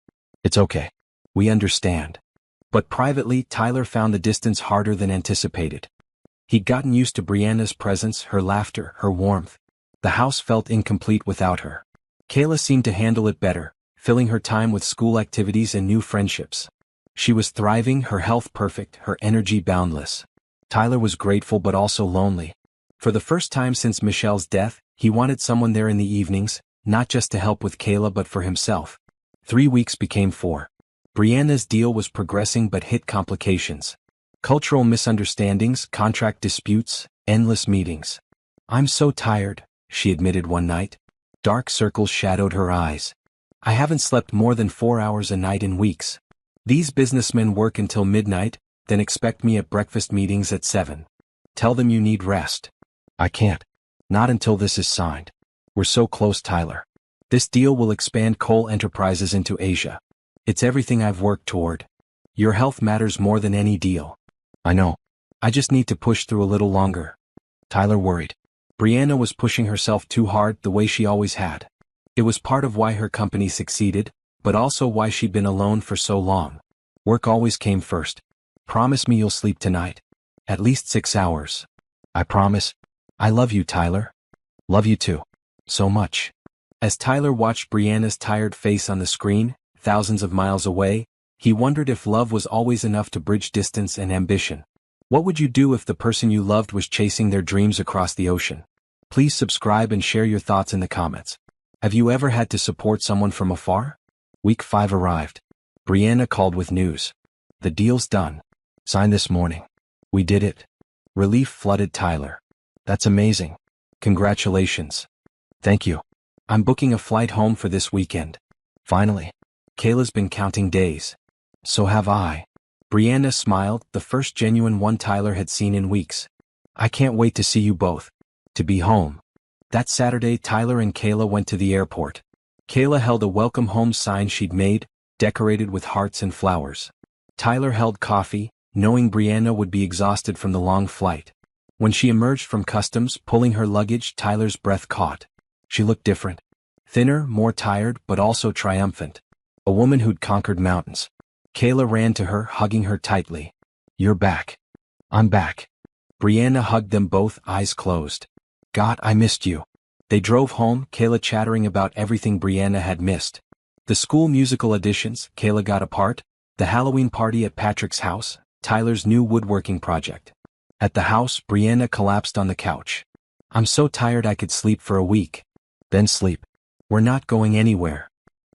"It's okay. We understand." But privately, Tyler found the distance harder than anticipated. He'd gotten used to Brianna's presence, her laughter, her warmth. The house felt incomplete without her. Kayla seemed to handle it better, filling her time with school activities and new friendships. She was thriving, her health perfect, her energy boundless. Tyler was grateful but also lonely. For the first time since Michelle's death, he wanted someone there in the evenings, not just to help with Kayla but for himself. 3 weeks became 4. Brianna's deal was progressing but hit complications. Cultural misunderstandings, contract disputes, endless meetings. "I'm so tired," she admitted one night. Dark circles shadowed her eyes. "I haven't slept more than 4 hours a night in weeks. These businessmen work until midnight, then expect me at breakfast meetings at 7. Tell them you need rest." "I can't. Not until this is signed. We're so close, Tyler. This deal will expand Cole Enterprises into Asia. It's everything I've worked toward. Your health matters more than any deal." "I know. I just need to push through a little longer." Tyler worried. Brianna was pushing herself too hard, the way she always had. It was part of why her company succeeded, but also why she'd been alone for so long. Work always came first. "Promise me you'll sleep tonight. At least 6 hours." "I promise. I love you, Tyler." "Love you too. So much." As Tyler watched Brianna's tired face on the screen, thousands of miles away, he wondered if love was always enough to bridge distance and ambition. What would you do if the person you loved was chasing their dreams across the ocean? Please subscribe and share your thoughts in the comments. Have you ever had to support someone from afar? Week 5 arrived. Brianna called with news. "The deal's done. Signed this morning. We did it." Relief flooded Tyler. "That's amazing. Congratulations." "Thank you. I'm booking a flight home for this weekend." "Finally." Kayla's been counting days. "So have I." Brianna smiled, the first genuine one Tyler had seen in weeks. "I can't wait to see you both. To be home." That Saturday, Tyler and Kayla went to the airport. Kayla held a welcome home sign she'd made, decorated with hearts and flowers. Tyler held coffee, knowing Brianna would be exhausted from the long flight. When she emerged from customs, pulling her luggage, Tyler's breath caught. She looked different. Thinner, more tired, but also triumphant. A woman who'd conquered mountains. Kayla ran to her, hugging her tightly. "You're back." "I'm back." Brianna hugged them both, eyes closed. "God, I missed you." They drove home, Kayla chattering about everything Brianna had missed. The school musical auditions, Kayla got a part, the Halloween party at Patrick's house, Tyler's new woodworking project. At the house, Brianna collapsed on the couch. "I'm so tired I could sleep for a week." "Then sleep. We're not going anywhere."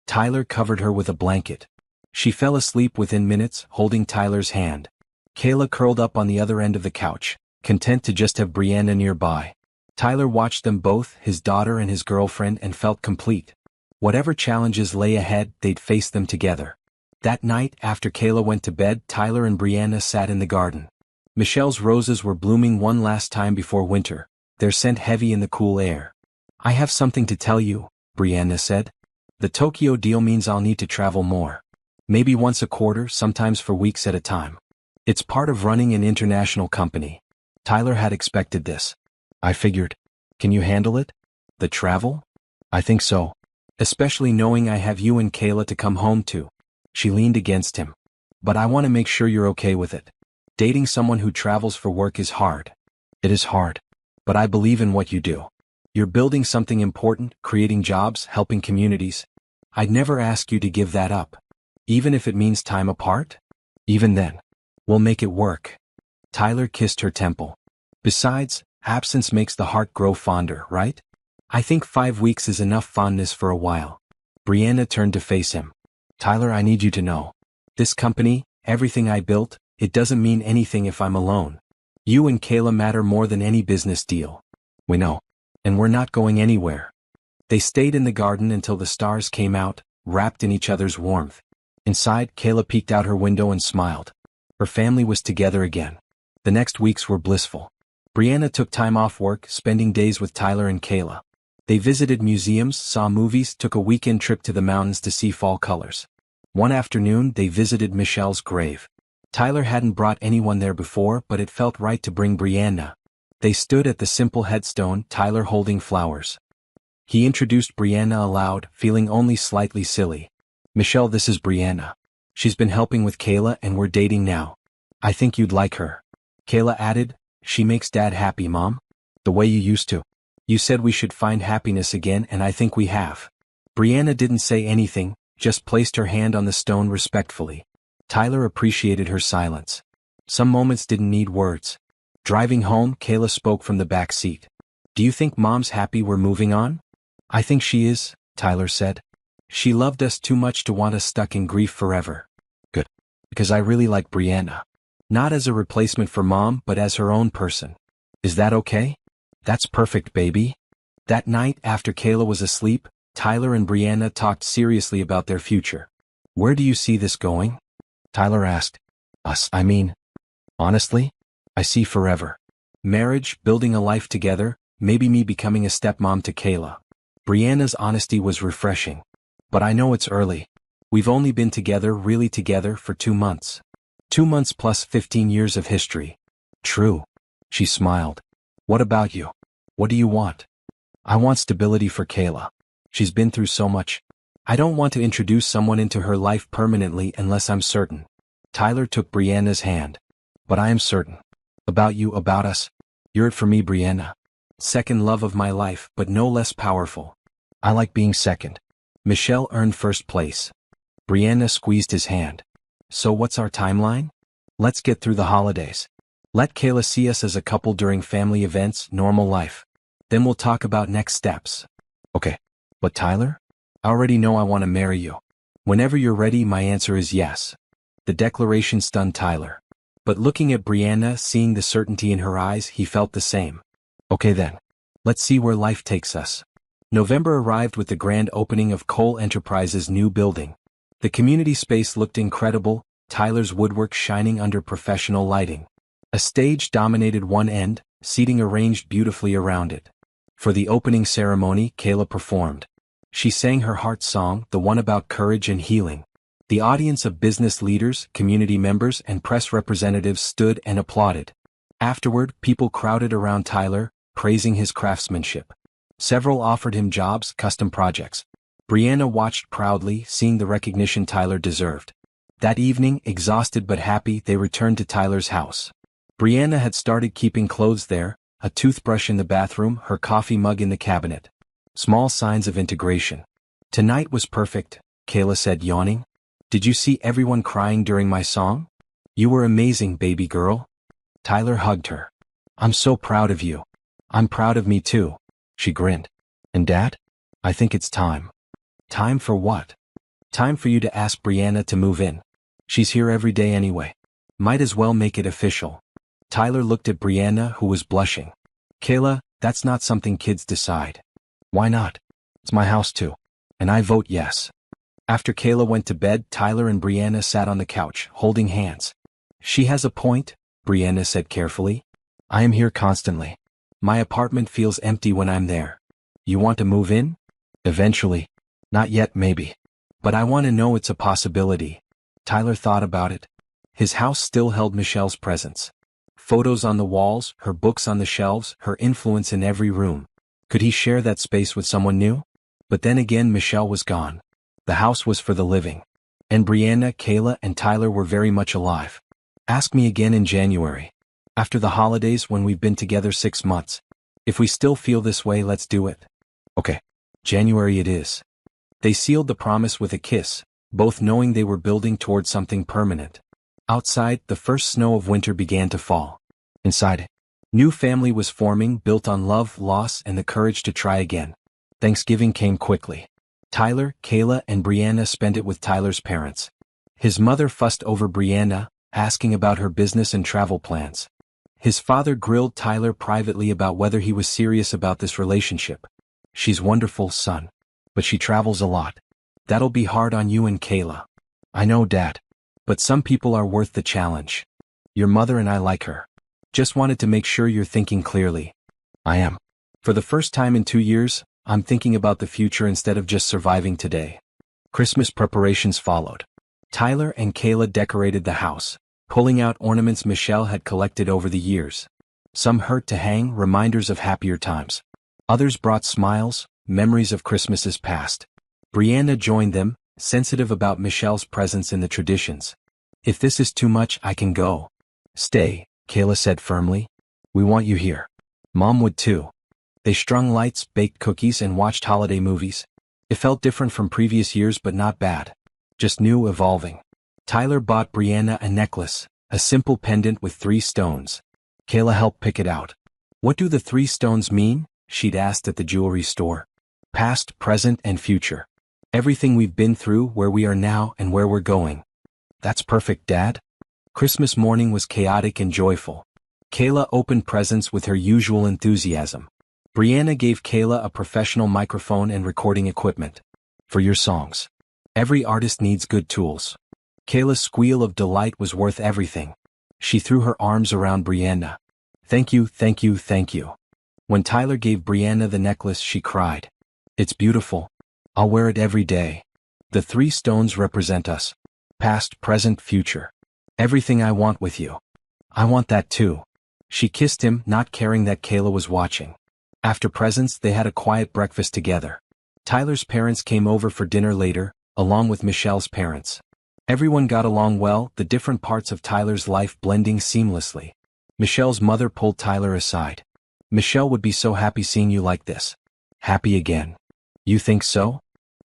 Tyler covered her with a blanket. She fell asleep within minutes, holding Tyler's hand. Kayla curled up on the other end of the couch, content to just have Brianna nearby. Tyler watched them both, his daughter and his girlfriend, and felt complete. Whatever challenges lay ahead, they'd face them together. That night, after Kayla went to bed, Tyler and Brianna sat in the garden. Michelle's roses were blooming one last time before winter, their scent heavy in the cool air. "I have something to tell you," Brianna said. "The Tokyo deal means I'll need to travel more. Maybe once a quarter, sometimes for weeks at a time. It's part of running an international company." Tyler had expected this. "I figured. Can you handle it? The travel?" "I think so. Especially knowing I have you and Kayla to come home to." She leaned against him. "But I want to make sure you're okay with it. Dating someone who travels for work is hard." "It is hard. But I believe in what you do. You're building something important, creating jobs, helping communities. I'd never ask you to give that up. Even if it means time apart? Even then. We'll make it work." Tyler kissed her temple. "Besides, absence makes the heart grow fonder, right? I think 5 weeks is enough fondness for a while." Brianna turned to face him. "Tyler, I need you to know. This company, everything I built, it doesn't mean anything if I'm alone. You and Kayla matter more than any business deal." "We know. And we're not going anywhere." They stayed in the garden until the stars came out, wrapped in each other's warmth. Inside, Kayla peeked out her window and smiled. Her family was together again. The next weeks were blissful. Brianna took time off work, spending days with Tyler and Kayla. They visited museums, saw movies, took a weekend trip to the mountains to see fall colors. One afternoon, they visited Michelle's grave. Tyler hadn't brought anyone there before, but it felt right to bring Brianna. They stood at the simple headstone, Tyler holding flowers. He introduced Brianna aloud, feeling only slightly silly. "Michelle, this is Brianna. She's been helping with Kayla and we're dating now. I think you'd like her." Kayla added, "She makes Dad happy, Mom. The way you used to. You said we should find happiness again and I think we have." Brianna didn't say anything, just placed her hand on the stone respectfully. Tyler appreciated her silence. Some moments didn't need words. Driving home, Kayla spoke from the back seat. "Do you think Mom's happy we're moving on?" "I think she is," Tyler said. "She loved us too much to want us stuck in grief forever." "Good. Because I really like Brianna. Not as a replacement for Mom, but as her own person. Is that okay?" "That's perfect, baby." That night, after Kayla was asleep, Tyler and Brianna talked seriously about their future. "Where do you see this going?" Tyler asked. "Us, I mean. Honestly, I see forever. Marriage, building a life together, maybe me becoming a stepmom to Kayla." Brianna's honesty was refreshing. "But I know it's early. We've only been together, really together, for 2 months. 2 months plus 15 years of history." "True." She smiled. "What about you? What do you want?" "I want stability for Kayla. She's been through so much. I don't want to introduce someone into her life permanently unless I'm certain." Tyler took Brianna's hand. "But I am certain. About you, about us. You're it for me, Brianna. Second love of my life, but no less powerful." "I like being second." Michelle earned first place. Brianna squeezed his hand. "So what's our timeline? Let's get through the holidays. Let Kayla see us as a couple during family events, normal life. Then we'll talk about next steps." "Okay. But Tyler? I already know I want to marry you." "Whenever you're ready, my answer is yes." The declaration stunned Tyler. But looking at Brianna, seeing the certainty in her eyes, he felt the same. "Okay then. Let's see where life takes us." November arrived with the grand opening of Cole Enterprises' new building. The community space looked incredible, Tyler's woodwork shining under professional lighting. A stage dominated one end, seating arranged beautifully around it. For the opening ceremony, Kayla performed. She sang her heart song, the one about courage and healing. The audience of business leaders, community members, and press representatives stood and applauded. Afterward, people crowded around Tyler, praising his craftsmanship. Several offered him jobs, custom projects. Brianna watched proudly, seeing the recognition Tyler deserved. That evening, exhausted but happy, they returned to Tyler's house. Brianna had started keeping clothes there, a toothbrush in the bathroom, her coffee mug in the cabinet. Small signs of integration. "Tonight was perfect," Kayla said, yawning. "Did you see everyone crying during my song? You were amazing, baby girl." Tyler hugged her. "I'm so proud of you." "I'm proud of me too." She grinned. "And Dad? I think it's time." "Time for what?" "Time for you to ask Brianna to move in. She's here every day anyway. Might as well make it official." Tyler looked at Brianna, who was blushing. "Kayla, that's not something kids decide." "Why not? It's my house too. And I vote yes. After Kayla went to bed, Tyler and Brianna sat on the couch, holding hands. She has a point, Brianna said carefully. I am here constantly. My apartment feels empty when I'm there. You want to move in? Eventually. Not yet, maybe. But I want to know it's a possibility. Tyler thought about it. His house still held Michelle's presence. Photos on the walls, her books on the shelves, her influence in every room. Could he share that space with someone new? But then again, Michelle was gone. The house was for the living. And Brianna, Kayla, and Tyler were very much alive. Ask me again in January. After the holidays, when we've been together 6 months. If we still feel this way, let's do it. Okay. January it is. They sealed the promise with a kiss, both knowing they were building towards something permanent. Outside, the first snow of winter began to fall. Inside, new family was forming, built on love, loss, and the courage to try again. Thanksgiving came quickly. Tyler, Kayla, and Brianna spent it with Tyler's parents. His mother fussed over Brianna, asking about her business and travel plans. His father grilled Tyler privately about whether he was serious about this relationship. She's wonderful, son. But she travels a lot. That'll be hard on you and Kayla. I know, Dad. But some people are worth the challenge. Your mother and I like her. Just wanted to make sure you're thinking clearly. I am. For the first time in 2 years, I'm thinking about the future instead of just surviving today. Christmas preparations followed. Tyler and Kayla decorated the house, pulling out ornaments Michelle had collected over the years. Some hurt to hang, reminders of happier times. Others brought smiles, memories of Christmases past. Brianna joined them, sensitive about Michelle's presence in the traditions. If this is too much, I can go. Stay, Kayla said firmly. We want you here. Mom would too. They strung lights, baked cookies, and watched holiday movies. It felt different from previous years, but not bad. Just new, evolving. Tyler bought Brianna a necklace, a simple pendant with 3 stones. Kayla helped pick it out. What do the 3 stones mean? She'd asked at the jewelry store. Past, present, and future. Everything we've been through, where we are now, and where we're going. That's perfect, Dad. Christmas morning was chaotic and joyful. Kayla opened presents with her usual enthusiasm. Brianna gave Kayla a professional microphone and recording equipment. For your songs. Every artist needs good tools. Kayla's squeal of delight was worth everything. She threw her arms around Brianna. Thank you, thank you, thank you. When Tyler gave Brianna the necklace, she cried. It's beautiful. I'll wear it every day. The 3 stones represent us. Past, present, future. Everything I want with you. I want that too. She kissed him, not caring that Kayla was watching. After presents, they had a quiet breakfast together. Tyler's parents came over for dinner later, along with Michelle's parents. Everyone got along well, the different parts of Tyler's life blending seamlessly. Michelle's mother pulled Tyler aside. Michelle would be so happy seeing you like this. Happy again. You think so?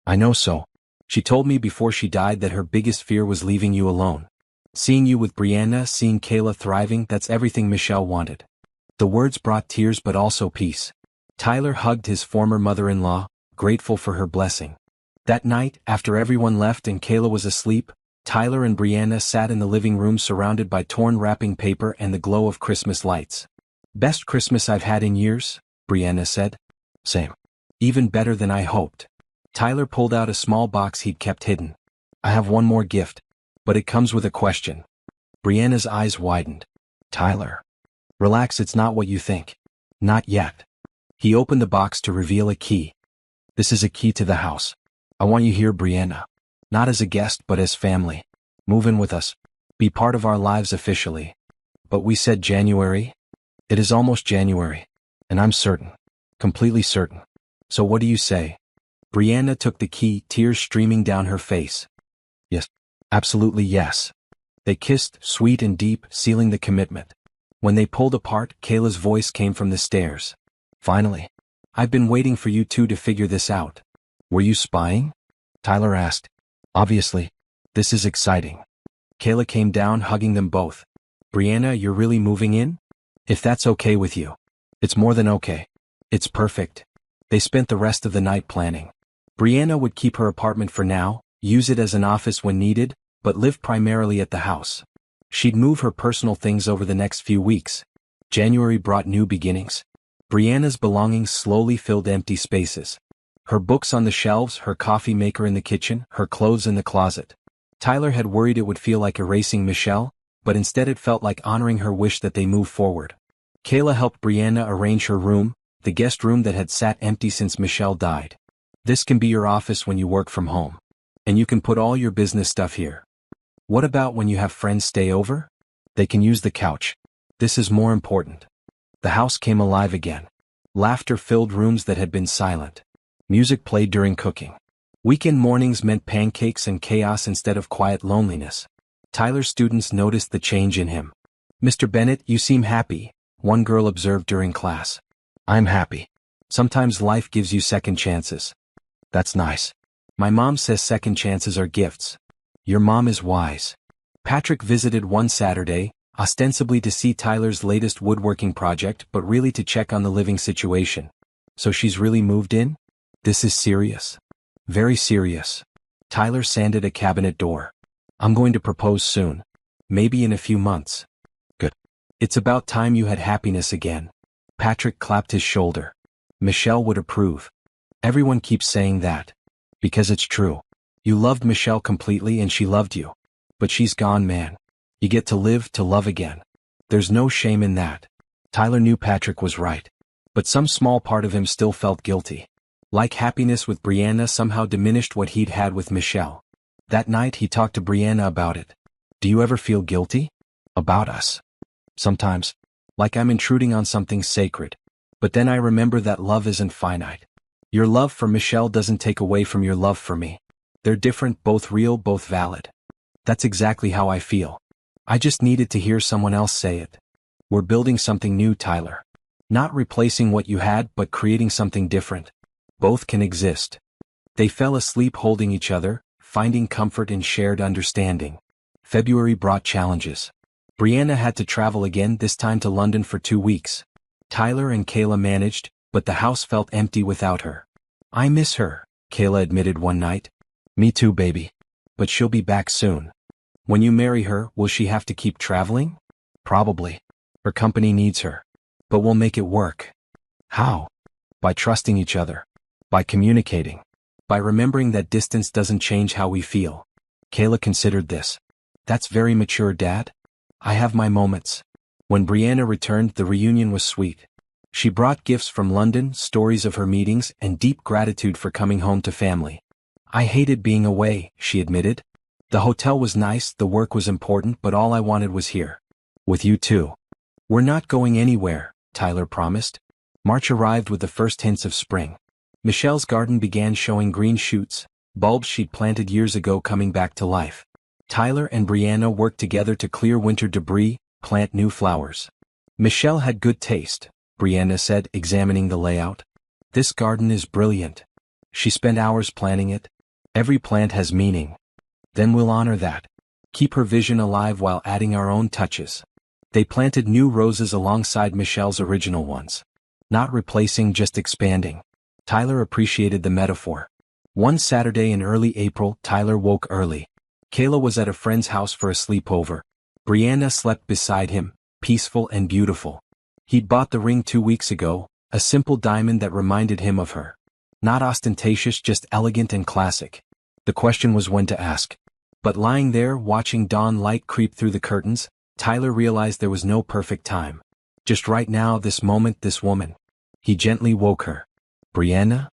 I know so. She told me before she died that her biggest fear was leaving you alone. Seeing you with Brianna, seeing Kayla thriving, that's everything Michelle wanted. The words brought tears but also peace. Tyler hugged his former mother-in-law, grateful for her blessing. That night, after everyone left and Kayla was asleep, Tyler and Brianna sat in the living room surrounded by torn wrapping paper and the glow of Christmas lights. Best Christmas I've had in years, Brianna said. Same. Even better than I hoped. Tyler pulled out a small box he'd kept hidden. I have one more gift, but it comes with a question. Brianna's eyes widened. Tyler. Relax, it's not what you think. Not yet. He opened the box to reveal a key. This is a key to the house. I want you here, Brianna. Not as a guest, but as family. Move in with us. Be part of our lives officially. But we said January? It is almost January. And I'm certain. Completely certain. So what do you say? Brianna took the key, tears streaming down her face. Yes. Absolutely yes. They kissed, sweet and deep, sealing the commitment. When they pulled apart, Kayla's voice came from the stairs. Finally. I've been waiting for you two to figure this out. Were you spying? Tyler asked. Obviously. This is exciting. Kayla came down, hugging them both. Brianna, you're really moving in? If that's okay with you. It's more than okay. It's perfect. They spent the rest of the night planning. Brianna would keep her apartment for now, use it as an office when needed, but live primarily at the house. She'd move her personal things over the next few weeks. January brought new beginnings. Brianna's belongings slowly filled empty spaces. Her books on the shelves, her coffee maker in the kitchen, her clothes in the closet. Tyler had worried it would feel like erasing Michelle, but instead it felt like honoring her wish that they move forward. Kayla helped Brianna arrange her room, the guest room that had sat empty since Michelle died. This can be your office when you work from home. And you can put all your business stuff here. What about when you have friends stay over? They can use the couch. This is more important. The house came alive again. Laughter filled rooms that had been silent. Music played during cooking. Weekend mornings meant pancakes and chaos instead of quiet loneliness. Tyler's students noticed the change in him. "Mr. Bennett, you seem happy," one girl observed during class. "I'm happy. Sometimes life gives you second chances." "That's nice. My mom says second chances are gifts." "Your mom is wise." Patrick visited one Saturday, ostensibly to see Tyler's latest woodworking project but really to check on the living situation. "So she's really moved in? This is serious." "Very serious." Tyler sanded a cabinet door. "I'm going to propose soon. Maybe in a few months." "Good. It's about time you had happiness again." Patrick clapped his shoulder. "Michelle would approve." "Everyone keeps saying that." "Because it's true. You loved Michelle completely and she loved you. But she's gone, man. You get to live to love again. There's no shame in that." Tyler knew Patrick was right. But some small part of him still felt guilty. Like happiness with Brianna somehow diminished what he'd had with Michelle. That night he talked to Brianna about it. "Do you ever feel guilty?" "About us?" "Sometimes. Like I'm intruding on something sacred. But then I remember that love isn't finite. Your love for Michelle doesn't take away from your love for me. They're different, both real, both valid." "That's exactly how I feel. I just needed to hear someone else say it." "We're building something new, Tyler. Not replacing what you had, but creating something different. Both can exist." They fell asleep holding each other, finding comfort in shared understanding. February brought challenges. Brianna had to travel again, this time to London for 2 weeks. Tyler and Kayla managed, but the house felt empty without her. "I miss her," Kayla admitted one night. "Me too, baby. But she'll be back soon." "When you marry her, will she have to keep traveling?" "Probably. Her company needs her. But we'll make it work." "How?" "By trusting each other. By communicating. By remembering that distance doesn't change how we feel." Kayla considered this. "That's very mature, Dad." "I have my moments." When Brianna returned, the reunion was sweet. She brought gifts from London, stories of her meetings, and deep gratitude for coming home to family. "I hated being away," she admitted. "The hotel was nice, the work was important, but all I wanted was here. With you too." "We're not going anywhere," Tyler promised. March arrived with the first hints of spring. Michelle's garden began showing green shoots, bulbs she'd planted years ago coming back to life. Tyler and Brianna worked together to clear winter debris, plant new flowers. "Michelle had good taste," Brianna said, examining the layout. "This garden is brilliant. She spent hours planning it. Every plant has meaning." "Then we'll honor that. Keep her vision alive while adding our own touches." They planted new roses alongside Michelle's original ones. Not replacing, just expanding. Tyler appreciated the metaphor. One Saturday in early April, Tyler woke early. Kayla was at a friend's house for a sleepover. Brianna slept beside him, peaceful and beautiful. He'd bought the ring 2 weeks ago, a simple diamond that reminded him of her. Not ostentatious, just elegant and classic. The question was when to ask. But lying there, watching dawn light creep through the curtains, Tyler realized there was no perfect time. Just right now, this moment, this woman. He gently woke her. "Brianna?"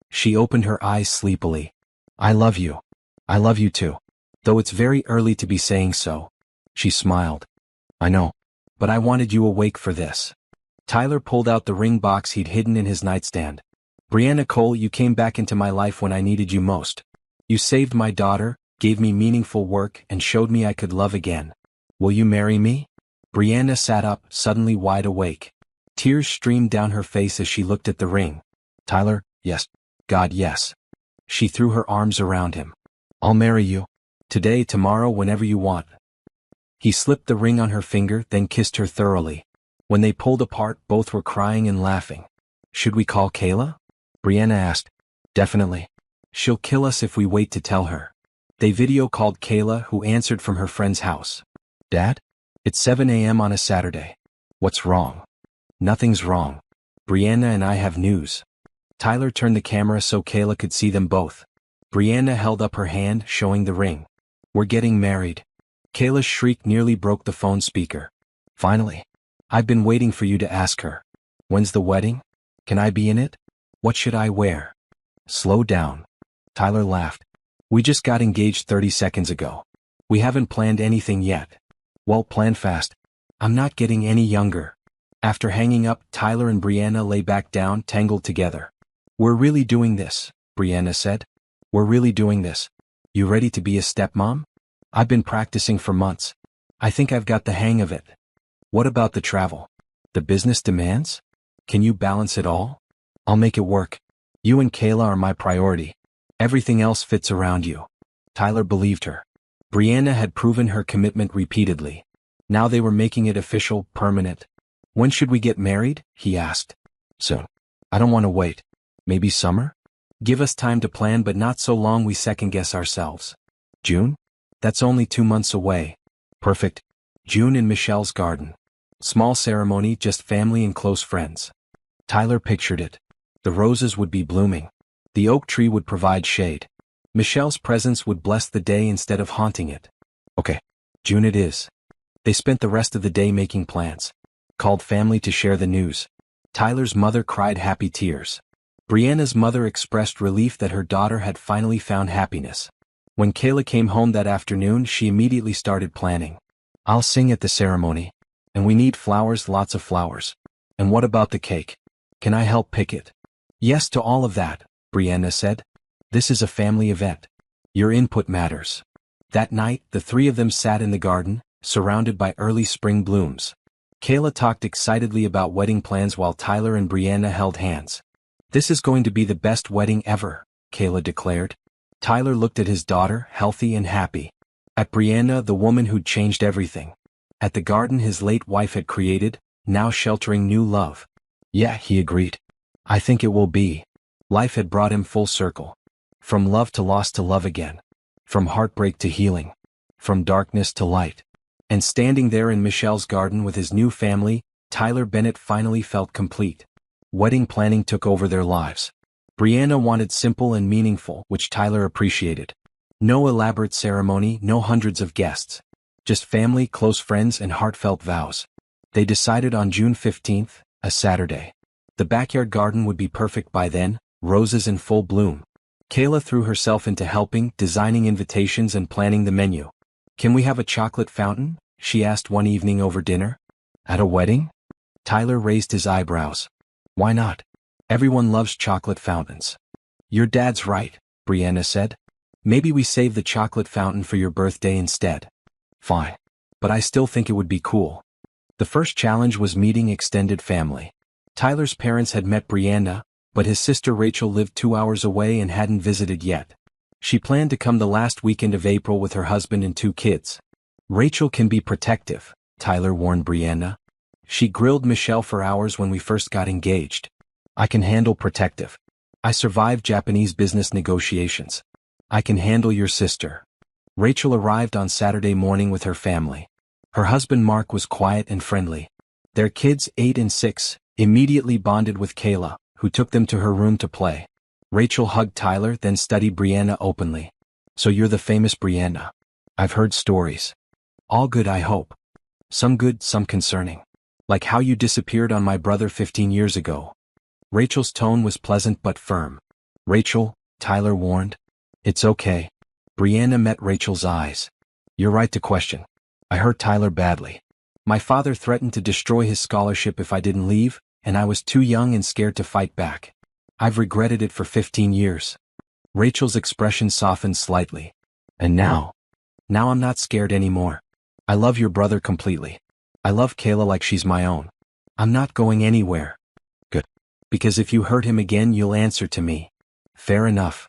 She opened her eyes sleepily. "I love you. I love you too. Though it's very early to be saying so." She smiled. "I know. But I wanted you awake for this." Tyler pulled out the ring box he'd hidden in his nightstand. "Brianna Cole, you came back into my life when I needed you most. You saved my daughter, gave me meaningful work, and showed me I could love again. Will you marry me?" Brianna sat up, suddenly wide awake. Tears streamed down her face as she looked at the ring. "Tyler, yes. God, yes." She threw her arms around him. "I'll marry you. Today, tomorrow, whenever you want." He slipped the ring on her finger, then kissed her thoroughly. When they pulled apart, both were crying and laughing. "Should we call Kayla?" Brianna asked. "Definitely. She'll kill us if we wait to tell her." They video called Kayla, who answered from her friend's house. "Dad? It's 7 a.m. on a Saturday. What's wrong?" "Nothing's wrong. Brianna and I have news." Tyler turned the camera so Kayla could see them both. Brianna held up her hand, showing the ring. "We're getting married." Kayla's shriek nearly broke the phone speaker. "Finally. I've been waiting for you to ask her. When's the wedding? Can I be in it? What should I wear?" "Slow down." Tyler laughed. "We just got engaged 30 seconds ago. We haven't planned anything yet." "Well, plan fast. I'm not getting any younger." After hanging up, Tyler and Brianna lay back down, tangled together. "We're really doing this," Brianna said. "We're really doing this. You ready to be a stepmom?" "I've been practicing for months. I think I've got the hang of it." "What about the travel? The business demands? Can you balance it all?" "I'll make it work. You and Kayla are my priority. Everything else fits around you." Tyler believed her. Brianna had proven her commitment repeatedly. Now they were making it official, permanent. "When should we get married?" he asked. "Soon. I don't want to wait. Maybe summer? Give us time to plan, but not so long we second-guess ourselves." "June? That's only 2 months away." "Perfect. June in Michelle's garden. Small ceremony, just family and close friends." Tyler pictured it. The roses would be blooming. The oak tree would provide shade. Michelle's presence would bless the day instead of haunting it. "Okay, June it is." They spent the rest of the day making plans. Called family to share the news. Tyler's mother cried happy tears. Brianna's mother expressed relief that her daughter had finally found happiness. When Kayla came home that afternoon, she immediately started planning. "I'll sing at the ceremony. And we need flowers, lots of flowers. And what about the cake? Can I help pick it?" "Yes to all of that," Brianna said. "This is a family event. Your input matters." That night, the three of them sat in the garden, surrounded by early spring blooms. Kayla talked excitedly about wedding plans while Tyler and Brianna held hands. "This is going to be the best wedding ever," Kayla declared. Tyler looked at his daughter, healthy and happy. At Brianna, the woman who'd changed everything. At the garden his late wife had created, now sheltering new love. "Yeah," he agreed. "I think it will be." Life had brought him full circle. From love to loss to love again. From heartbreak to healing. From darkness to light. And standing there in Michelle's garden with his new family, Tyler Bennett finally felt complete. Wedding planning took over their lives. Brianna wanted simple and meaningful, which Tyler appreciated. No elaborate ceremony, no hundreds of guests. Just family, close friends, and heartfelt vows. They decided on June 15th, a Saturday. The backyard garden would be perfect by then, roses in full bloom. Kayla threw herself into helping, designing invitations and planning the menu. "Can we have a chocolate fountain?" she asked one evening over dinner. "At a wedding?" Tyler raised his eyebrows. "Why not? Everyone loves chocolate fountains." "Your dad's right," Brianna said. "Maybe we save the chocolate fountain for your birthday instead." "Fine. But I still think it would be cool." The first challenge was meeting extended family. Tyler's parents had met Brianna, but his sister Rachel lived 2 hours away and hadn't visited yet. She planned to come the last weekend of April with her husband and 2 kids. "Rachel can be protective," Tyler warned Brianna. "She grilled Michelle for hours when we first got engaged." "I can handle protective. I survived Japanese business negotiations. I can handle your sister." Rachel arrived on Saturday morning with her family. Her husband Mark was quiet and friendly. Their kids, 8 and 6, immediately bonded with Kayla, who took them to her room to play. Rachel hugged Tyler, then studied Brianna openly. "So you're the famous Brianna. I've heard stories. All good, I hope. Some good, some concerning. Like how you disappeared on my brother 15 years ago." Rachel's tone was pleasant but firm. "Rachel," Tyler warned. "It's okay." Brianna met Rachel's eyes. "You're right to question. I hurt Tyler badly. My father threatened to destroy his scholarship if I didn't leave, and I was too young and scared to fight back. I've regretted it for 15 years. Rachel's expression softened slightly. "And now? Now I'm not scared anymore. I love your brother completely. I love Kayla like she's my own. I'm not going anywhere." "Good. Because if you hurt him again, you'll answer to me." "Fair enough."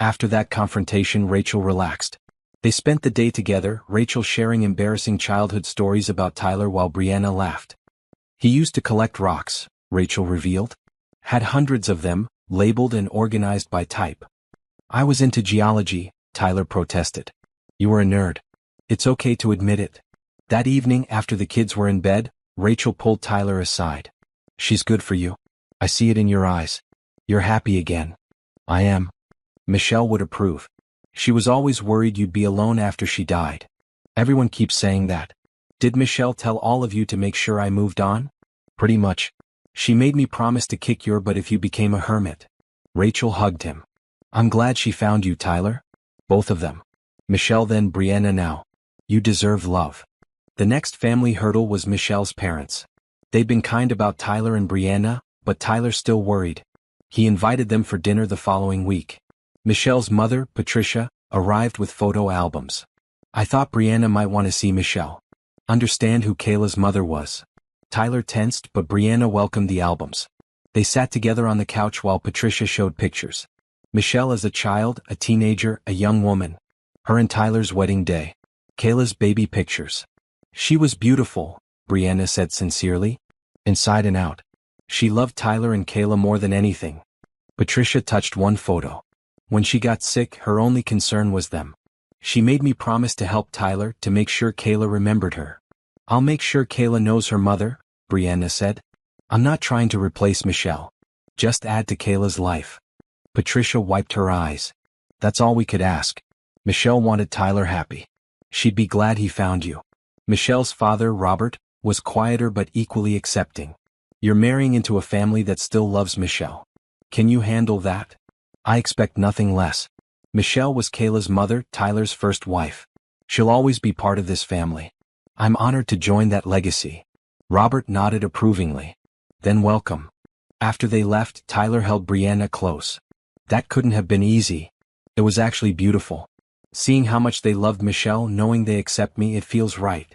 After that confrontation, Rachel relaxed. They spent the day together, Rachel sharing embarrassing childhood stories about Tyler while Brianna laughed. "He used to collect rocks," Rachel revealed. "Had hundreds of them, labeled and organized by type." "I was into geology," Tyler protested. "You were a nerd. It's okay to admit it." That evening, after the kids were in bed, Rachel pulled Tyler aside. "She's good for you. I see it in your eyes. You're happy again. I am. Michelle would approve. She was always worried you'd be alone after she died. Everyone keeps saying that. Did Michelle tell all of you to make sure I moved on? Pretty much. She made me promise to kick your butt if you became a hermit. Rachel hugged him. I'm glad she found you, Tyler. Both of them. Michelle then Brianna now. You deserve love. The next family hurdle was Michelle's parents. They'd been kind about Tyler and Brianna, but Tyler still worried. He invited them for dinner the following week. Michelle's mother, Patricia, arrived with photo albums. I thought Brianna might want to see Michelle. Understand who Kayla's mother was. Tyler tensed, but Brianna welcomed the albums. They sat together on the couch while Patricia showed pictures. Michelle as a child, a teenager, a young woman. Her and Tyler's wedding day. Kayla's baby pictures. She was beautiful, Brianna said sincerely. Inside and out. She loved Tyler and Kayla more than anything. Patricia touched one photo. When she got sick, her only concern was them. She made me promise to help Tyler to make sure Kayla remembered her. I'll make sure Kayla knows her mother, Brianna said. I'm not trying to replace Michelle. Just add to Kayla's life. Patricia wiped her eyes. That's all we could ask. Michelle wanted Tyler happy. She'd be glad he found you. Michelle's father, Robert, was quieter but equally accepting. You're marrying into a family that still loves Michelle. Can you handle that? I expect nothing less. Michelle was Kayla's mother, Tyler's first wife. She'll always be part of this family. I'm honored to join that legacy. Robert nodded approvingly. Then welcome. After they left, Tyler held Brianna close. That couldn't have been easy. It was actually beautiful. Seeing how much they loved Michelle, knowing they accept me, it feels right.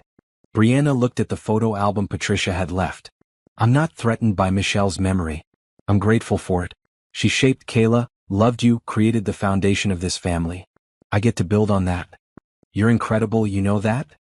Brianna looked at the photo album Patricia had left. I'm not threatened by Michelle's memory. I'm grateful for it. She shaped Kayla, loved you, created the foundation of this family. I get to build on that. You're incredible, you know that?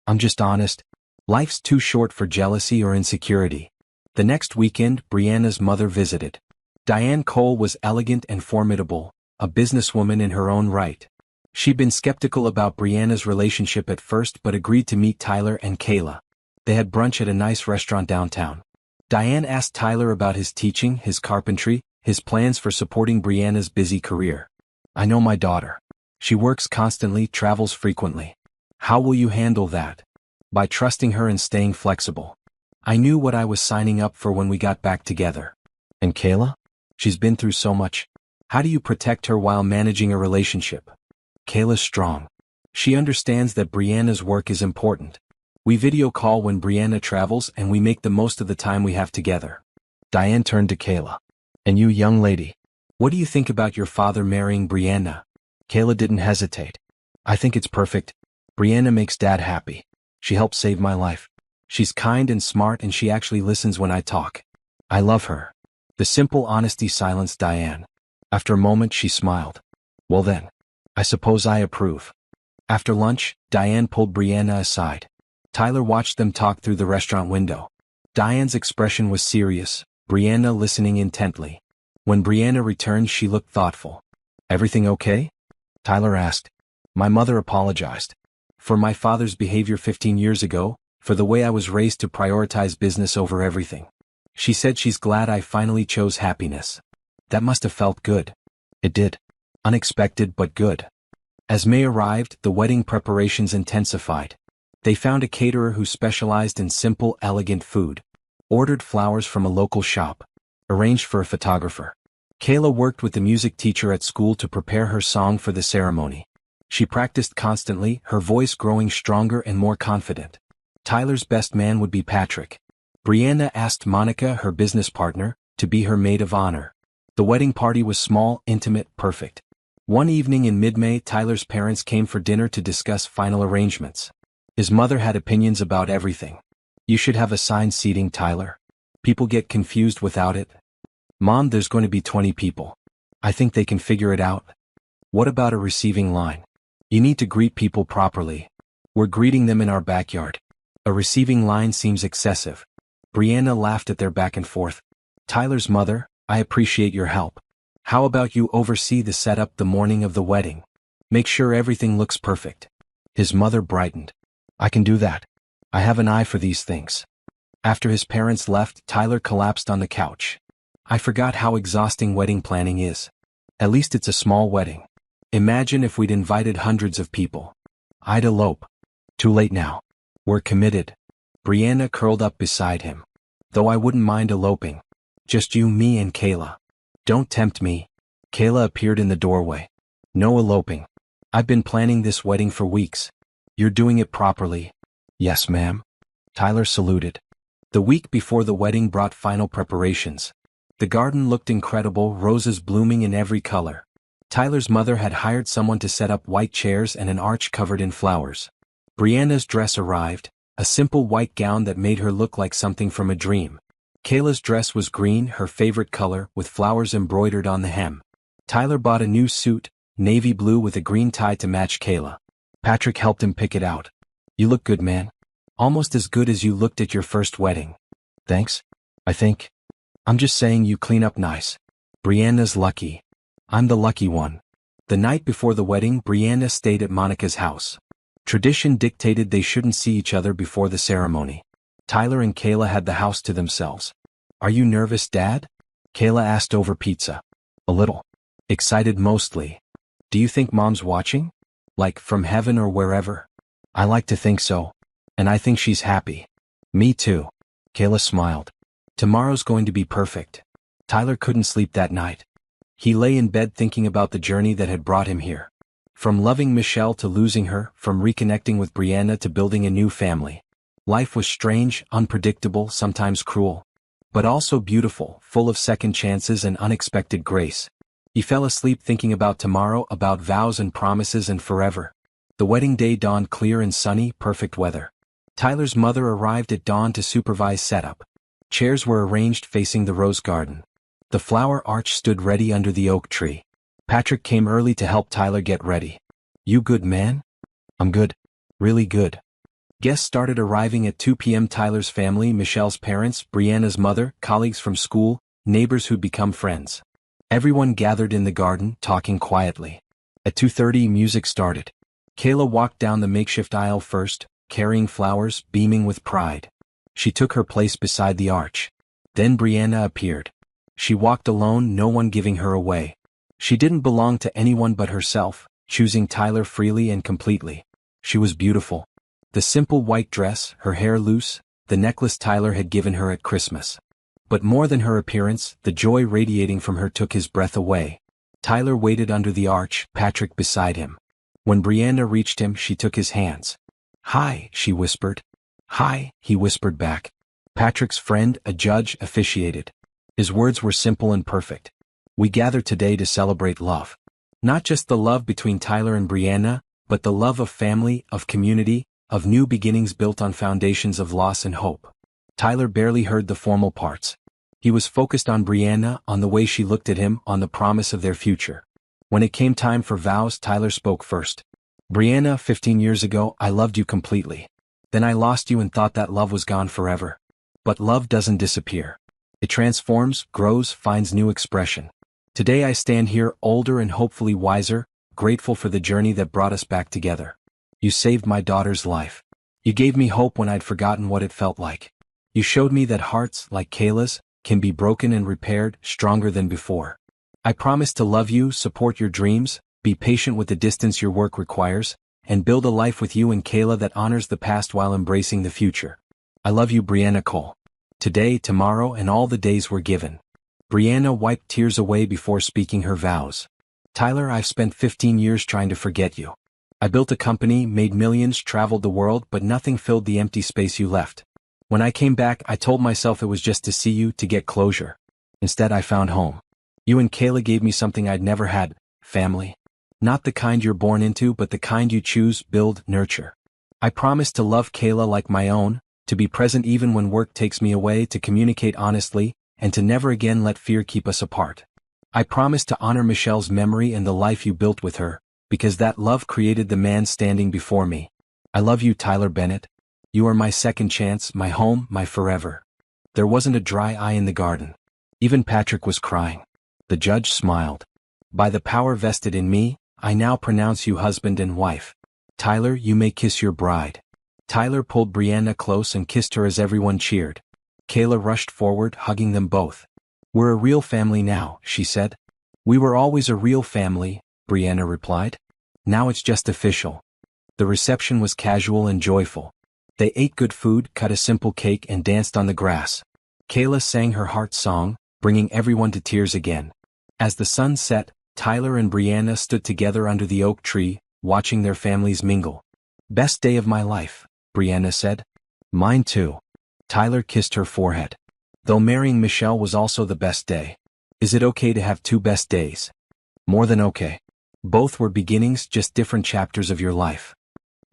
I'm just honest. Life's too short for jealousy or insecurity. The next weekend, Brianna's mother visited. Diane Cole was elegant and formidable, a businesswoman in her own right. She'd been skeptical about Brianna's relationship at first but agreed to meet Tyler and Kayla. They had brunch at a nice restaurant downtown. Diane asked Tyler about his teaching, his carpentry, his plans for supporting Brianna's busy career. I know my daughter. She works constantly, travels frequently. How will you handle that? By trusting her and staying flexible. I knew what I was signing up for when we got back together. And Kayla? She's been through so much. How do you protect her while managing a relationship? Kayla's strong. She understands that Brianna's work is important. We video call when Brianna travels and we make the most of the time we have together. Diane turned to Kayla. And you, young lady, what do you think about your father marrying Brianna? Kayla didn't hesitate. I think it's perfect. Brianna makes Dad happy. She helped save my life. She's kind and smart and she actually listens when I talk. I love her. The simple honesty silenced Diane. After a moment she smiled. Well then, I suppose I approve. After lunch, Diane pulled Brianna aside. Tyler watched them talk through the restaurant window. Diane's expression was serious, Brianna listening intently. When Brianna returned she looked thoughtful. Everything okay? Tyler asked. My mother apologized. For my father's behavior 15 years ago, for the way I was raised to prioritize business over everything. She said she's glad I finally chose happiness. That must have felt good. It did. Unexpected but good. As May arrived, the wedding preparations intensified. They found a caterer who specialized in simple, elegant food. Ordered flowers from a local shop. Arranged for a photographer. Kayla worked with the music teacher at school to prepare her song for the ceremony. She practiced constantly, her voice growing stronger and more confident. Tyler's best man would be Patrick. Brianna asked Monica, her business partner, to be her maid of honor. The wedding party was small, intimate, perfect. One evening in mid-May, Tyler's parents came for dinner to discuss final arrangements. His mother had opinions about everything. You should have assigned seating, Tyler. People get confused without it. Mom, there's going to be 20 people. I think they can figure it out. What about a receiving line? You need to greet people properly. We're greeting them in our backyard. A receiving line seems excessive. Brianna laughed at their back and forth. Tyler's mother, I appreciate your help. How about you oversee the setup the morning of the wedding? Make sure everything looks perfect. His mother brightened. I can do that. I have an eye for these things. After his parents left, Tyler collapsed on the couch. I forgot how exhausting wedding planning is. At least it's a small wedding. Imagine if we'd invited hundreds of people. I'd elope. Too late now. We're committed. Brianna curled up beside him. Though I wouldn't mind eloping. Just you, me, and Kayla. Don't tempt me. Kayla appeared in the doorway. No eloping. I've been planning this wedding for weeks. You're doing it properly. Yes, ma'am. Tyler saluted. The week before the wedding brought final preparations. The garden looked incredible, roses blooming in every color. Tyler's mother had hired someone to set up white chairs and an arch covered in flowers. Brianna's dress arrived, a simple white gown that made her look like something from a dream. Kayla's dress was green, her favorite color, with flowers embroidered on the hem. Tyler bought a new suit, navy blue with a green tie to match Kayla. Patrick helped him pick it out. You look good, man. Almost as good as you looked at your first wedding. Thanks, I think. I'm just saying you clean up nice. Brianna's lucky. I'm the lucky one. The night before the wedding, Brianna stayed at Monica's house. Tradition dictated they shouldn't see each other before the ceremony. Tyler and Kayla had the house to themselves. Are you nervous, Dad? Kayla asked over pizza. A little. Excited mostly. Do you think Mom's watching? Like, from heaven or wherever? I like to think so. And I think she's happy. Me too. Kayla smiled. Tomorrow's going to be perfect. Tyler couldn't sleep that night. He lay in bed thinking about the journey that had brought him here. From loving Michelle to losing her, from reconnecting with Brianna to building a new family. Life was strange, unpredictable, sometimes cruel. But also beautiful, full of second chances and unexpected grace. He fell asleep thinking about tomorrow, about vows and promises and forever. The wedding day dawned clear and sunny, perfect weather. Tyler's mother arrived at dawn to supervise setup. Chairs were arranged facing the rose garden. The flower arch stood ready under the oak tree. Patrick came early to help Tyler get ready. You good, man? I'm good. Really good. Guests started arriving at 2 p.m. Tyler's family, Michelle's parents, Brianna's mother, colleagues from school, neighbors who'd become friends. Everyone gathered in the garden, talking quietly. At 2:30, music started. Kayla walked down the makeshift aisle first, carrying flowers, beaming with pride. She took her place beside the arch. Then Brianna appeared. She walked alone, no one giving her away. She didn't belong to anyone but herself, choosing Tyler freely and completely. She was beautiful. The simple white dress, her hair loose, the necklace Tyler had given her at Christmas. But more than her appearance, the joy radiating from her took his breath away. Tyler waited under the arch, Patrick beside him. When Brianna reached him, she took his hands. Hi, she whispered. Hi, he whispered back. Patrick's friend, a judge, officiated. His words were simple and perfect. We gather today to celebrate love. Not just the love between Tyler and Brianna, but the love of family, of community, of new beginnings built on foundations of loss and hope. Tyler barely heard the formal parts. He was focused on Brianna, on the way she looked at him, on the promise of their future. When it came time for vows, Tyler spoke first. Brianna, 15 years ago, I loved you completely. Then I lost you and thought that love was gone forever. But love doesn't disappear. It transforms, grows, finds new expression. Today I stand here, older and hopefully wiser, grateful for the journey that brought us back together. You saved my daughter's life. You gave me hope when I'd forgotten what it felt like. You showed me that hearts, like Kayla's, can be broken and repaired, stronger than before. I promise to love you, support your dreams, be patient with the distance your work requires, and build a life with you and Kayla that honors the past while embracing the future. I love you, Brianna Cole. Today, tomorrow, and all the days we're given. Brianna wiped tears away before speaking her vows. Tyler, I've spent 15 years trying to forget you. I built a company, made millions, traveled the world, but nothing filled the empty space you left. When I came back, I told myself it was just to see you, to get closure. Instead, I found home. You and Kayla gave me something I'd never had, family. Not the kind you're born into, but the kind you choose, build, nurture. I promise to love Kayla like my own, to be present even when work takes me away, to communicate honestly, and to never again let fear keep us apart. I promise to honor Michelle's memory and the life you built with her, because that love created the man standing before me. I love you, Tyler Bennett. You are my second chance, my home, my forever. There wasn't a dry eye in the garden. Even Patrick was crying. The judge smiled. By the power vested in me, I now pronounce you husband and wife. Tyler, you may kiss your bride. Tyler pulled Brianna close and kissed her as everyone cheered. Kayla rushed forward, hugging them both. "We're a real family now," she said. "We were always a real family," Brianna replied. "Now it's just official." The reception was casual and joyful. They ate good food, cut a simple cake, and danced on the grass. Kayla sang her heart song, bringing everyone to tears again. As the sun set, Tyler and Brianna stood together under the oak tree, watching their families mingle. "Best day of my life," Brianna said. "Mine too." Tyler kissed her forehead. "Though marrying Michelle was also the best day. Is it okay to have two best days?" "More than okay. Both were beginnings, just different chapters of your life."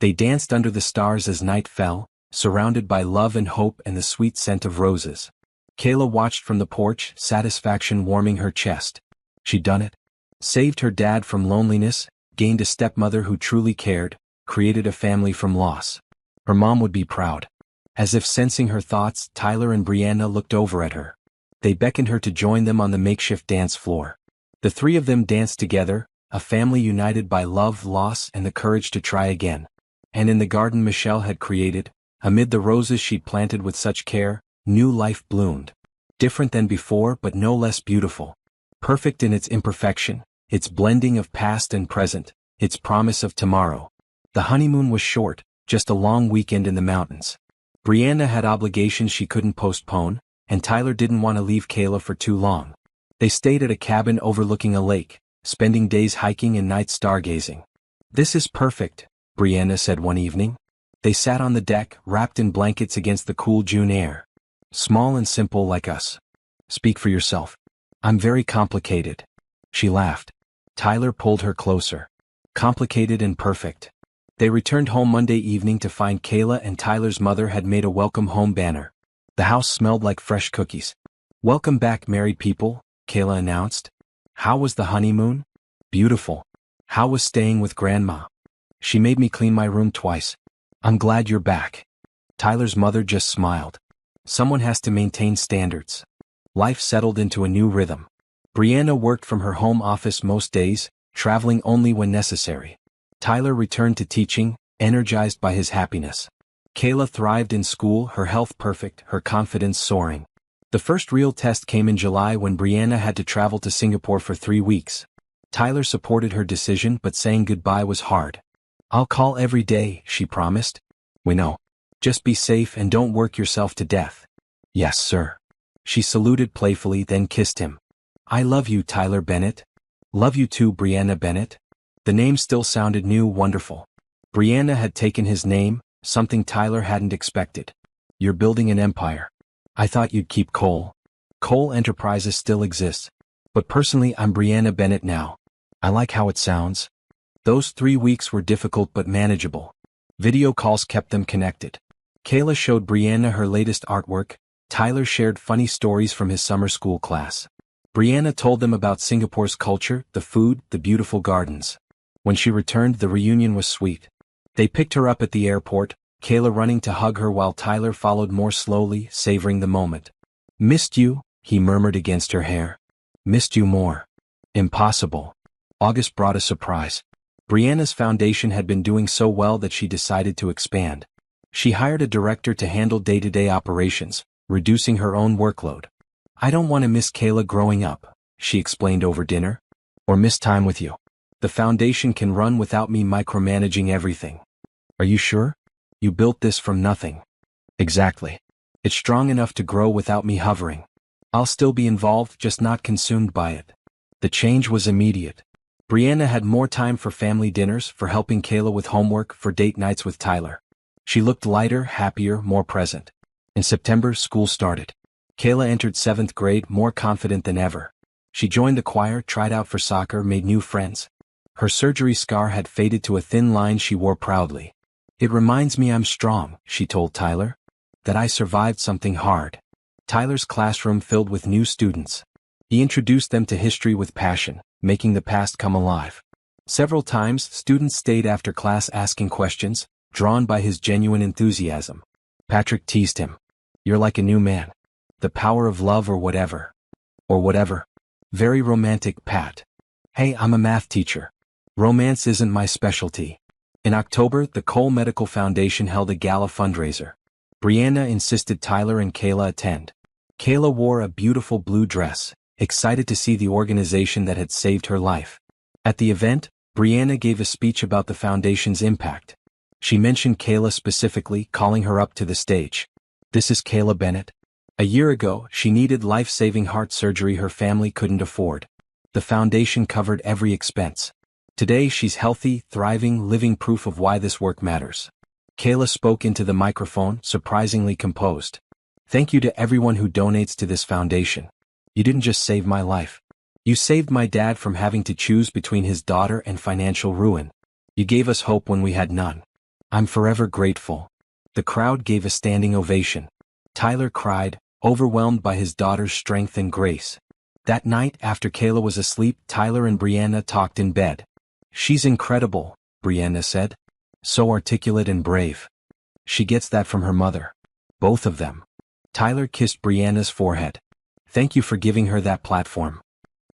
They danced under the stars as night fell, surrounded by love and hope and the sweet scent of roses. Kayla watched from the porch, satisfaction warming her chest. She'd done it. Saved her dad from loneliness, gained a stepmother who truly cared, created a family from loss. Her mom would be proud. As if sensing her thoughts, Tyler and Brianna looked over at her. They beckoned her to join them on the makeshift dance floor. The three of them danced together, a family united by love, loss, and the courage to try again. And in the garden Michelle had created, amid the roses she'd planted with such care, new life bloomed. Different than before, but no less beautiful. Perfect in its imperfection, its blending of past and present, its promise of tomorrow. The honeymoon was short, just a long weekend in the mountains. Brianna had obligations she couldn't postpone, and Tyler didn't want to leave Kayla for too long. They stayed at a cabin overlooking a lake, spending days hiking and nights stargazing. "This is perfect," Brianna said one evening. They sat on the deck, wrapped in blankets against the cool June air. "Small and simple like us." "Speak for yourself." "I'm very complicated." She laughed. Tyler pulled her closer. "Complicated and perfect." They returned home Monday evening to find Kayla and Tyler's mother had made a welcome home banner. The house smelled like fresh cookies. "Welcome back, married people," Kayla announced. "How was the honeymoon?" "Beautiful." "How was staying with Grandma?" "She made me clean my room twice." "I'm glad you're back." Tyler's mother just smiled. Someone has to maintain standards. Life settled into a new rhythm. Brianna worked from her home office most days, traveling only when necessary. Tyler returned to teaching, energized by his happiness. Kayla thrived in school, her health perfect, her confidence soaring. The first real test came in July when Brianna had to travel to Singapore for 3 weeks. Tyler supported her decision, but saying goodbye was hard. "I'll call every day," she promised. "We know. Just be safe and don't work yourself to death." "Yes, sir." She saluted playfully, then kissed him. "I love you, Tyler Bennett." "Love you too, Brianna Bennett." The name still sounded new, wonderful. Brianna had taken his name, something Tyler hadn't expected. "You're building an empire. I thought you'd keep Cole." "Cole Enterprises still exists. But personally I'm Brianna Bennett now." "I like how it sounds." Those 3 weeks were difficult but manageable. Video calls kept them connected. Kayla showed Brianna her latest artwork, Tyler shared funny stories from his summer school class. Brianna told them about Singapore's culture, the food, the beautiful gardens. When she returned, the reunion was sweet. They picked her up at the airport, Kayla running to hug her while Tyler followed more slowly, savoring the moment. "Missed you," he murmured against her hair. "Missed you more." "Impossible." August brought a surprise. Brianna's foundation had been doing so well that she decided to expand. She hired a director to handle day-to-day operations, reducing her own workload. "I don't want to miss Kayla growing up," she explained over dinner. "Or miss time with you. The foundation can run without me micromanaging everything." "Are you sure? You built this from nothing." "Exactly. It's strong enough to grow without me hovering. I'll still be involved, just not consumed by it." The change was immediate. Brianna had more time for family dinners, for helping Kayla with homework, for date nights with Tyler. She looked lighter, happier, more present. In September, school started. Kayla entered 7th grade, more confident than ever. She joined the choir, tried out for soccer, made new friends. Her surgery scar had faded to a thin line she wore proudly. "It reminds me I'm strong," she told Tyler. "That I survived something hard." Tyler's classroom filled with new students. He introduced them to history with passion, making the past come alive. Several times, students stayed after class asking questions, drawn by his genuine enthusiasm. Patrick teased him. "You're like a new man. The power of love or whatever." "Or whatever." "Very romantic, Pat." "Hey, I'm a math teacher. Romance isn't my specialty." In October, the Cole Medical Foundation held a gala fundraiser. Brianna insisted Tyler and Kayla attend. Kayla wore a beautiful blue dress, excited to see the organization that had saved her life. At the event, Brianna gave a speech about the foundation's impact. She mentioned Kayla specifically, calling her up to the stage. "This is Kayla Bennett. A year ago, she needed life-saving heart surgery her family couldn't afford. The foundation covered every expense. Today she's healthy, thriving, living proof of why this work matters." Kayla spoke into the microphone, surprisingly composed. "Thank you to everyone who donates to this foundation. You didn't just save my life. You saved my dad from having to choose between his daughter and financial ruin. You gave us hope when we had none. I'm forever grateful." The crowd gave a standing ovation. Tyler cried, overwhelmed by his daughter's strength and grace. That night, after Kayla was asleep, Tyler and Brianna talked in bed. "She's incredible," Brianna said. "So articulate and brave. She gets that from her mother. Both of them." Tyler kissed Brianna's forehead. "Thank you for giving her that platform.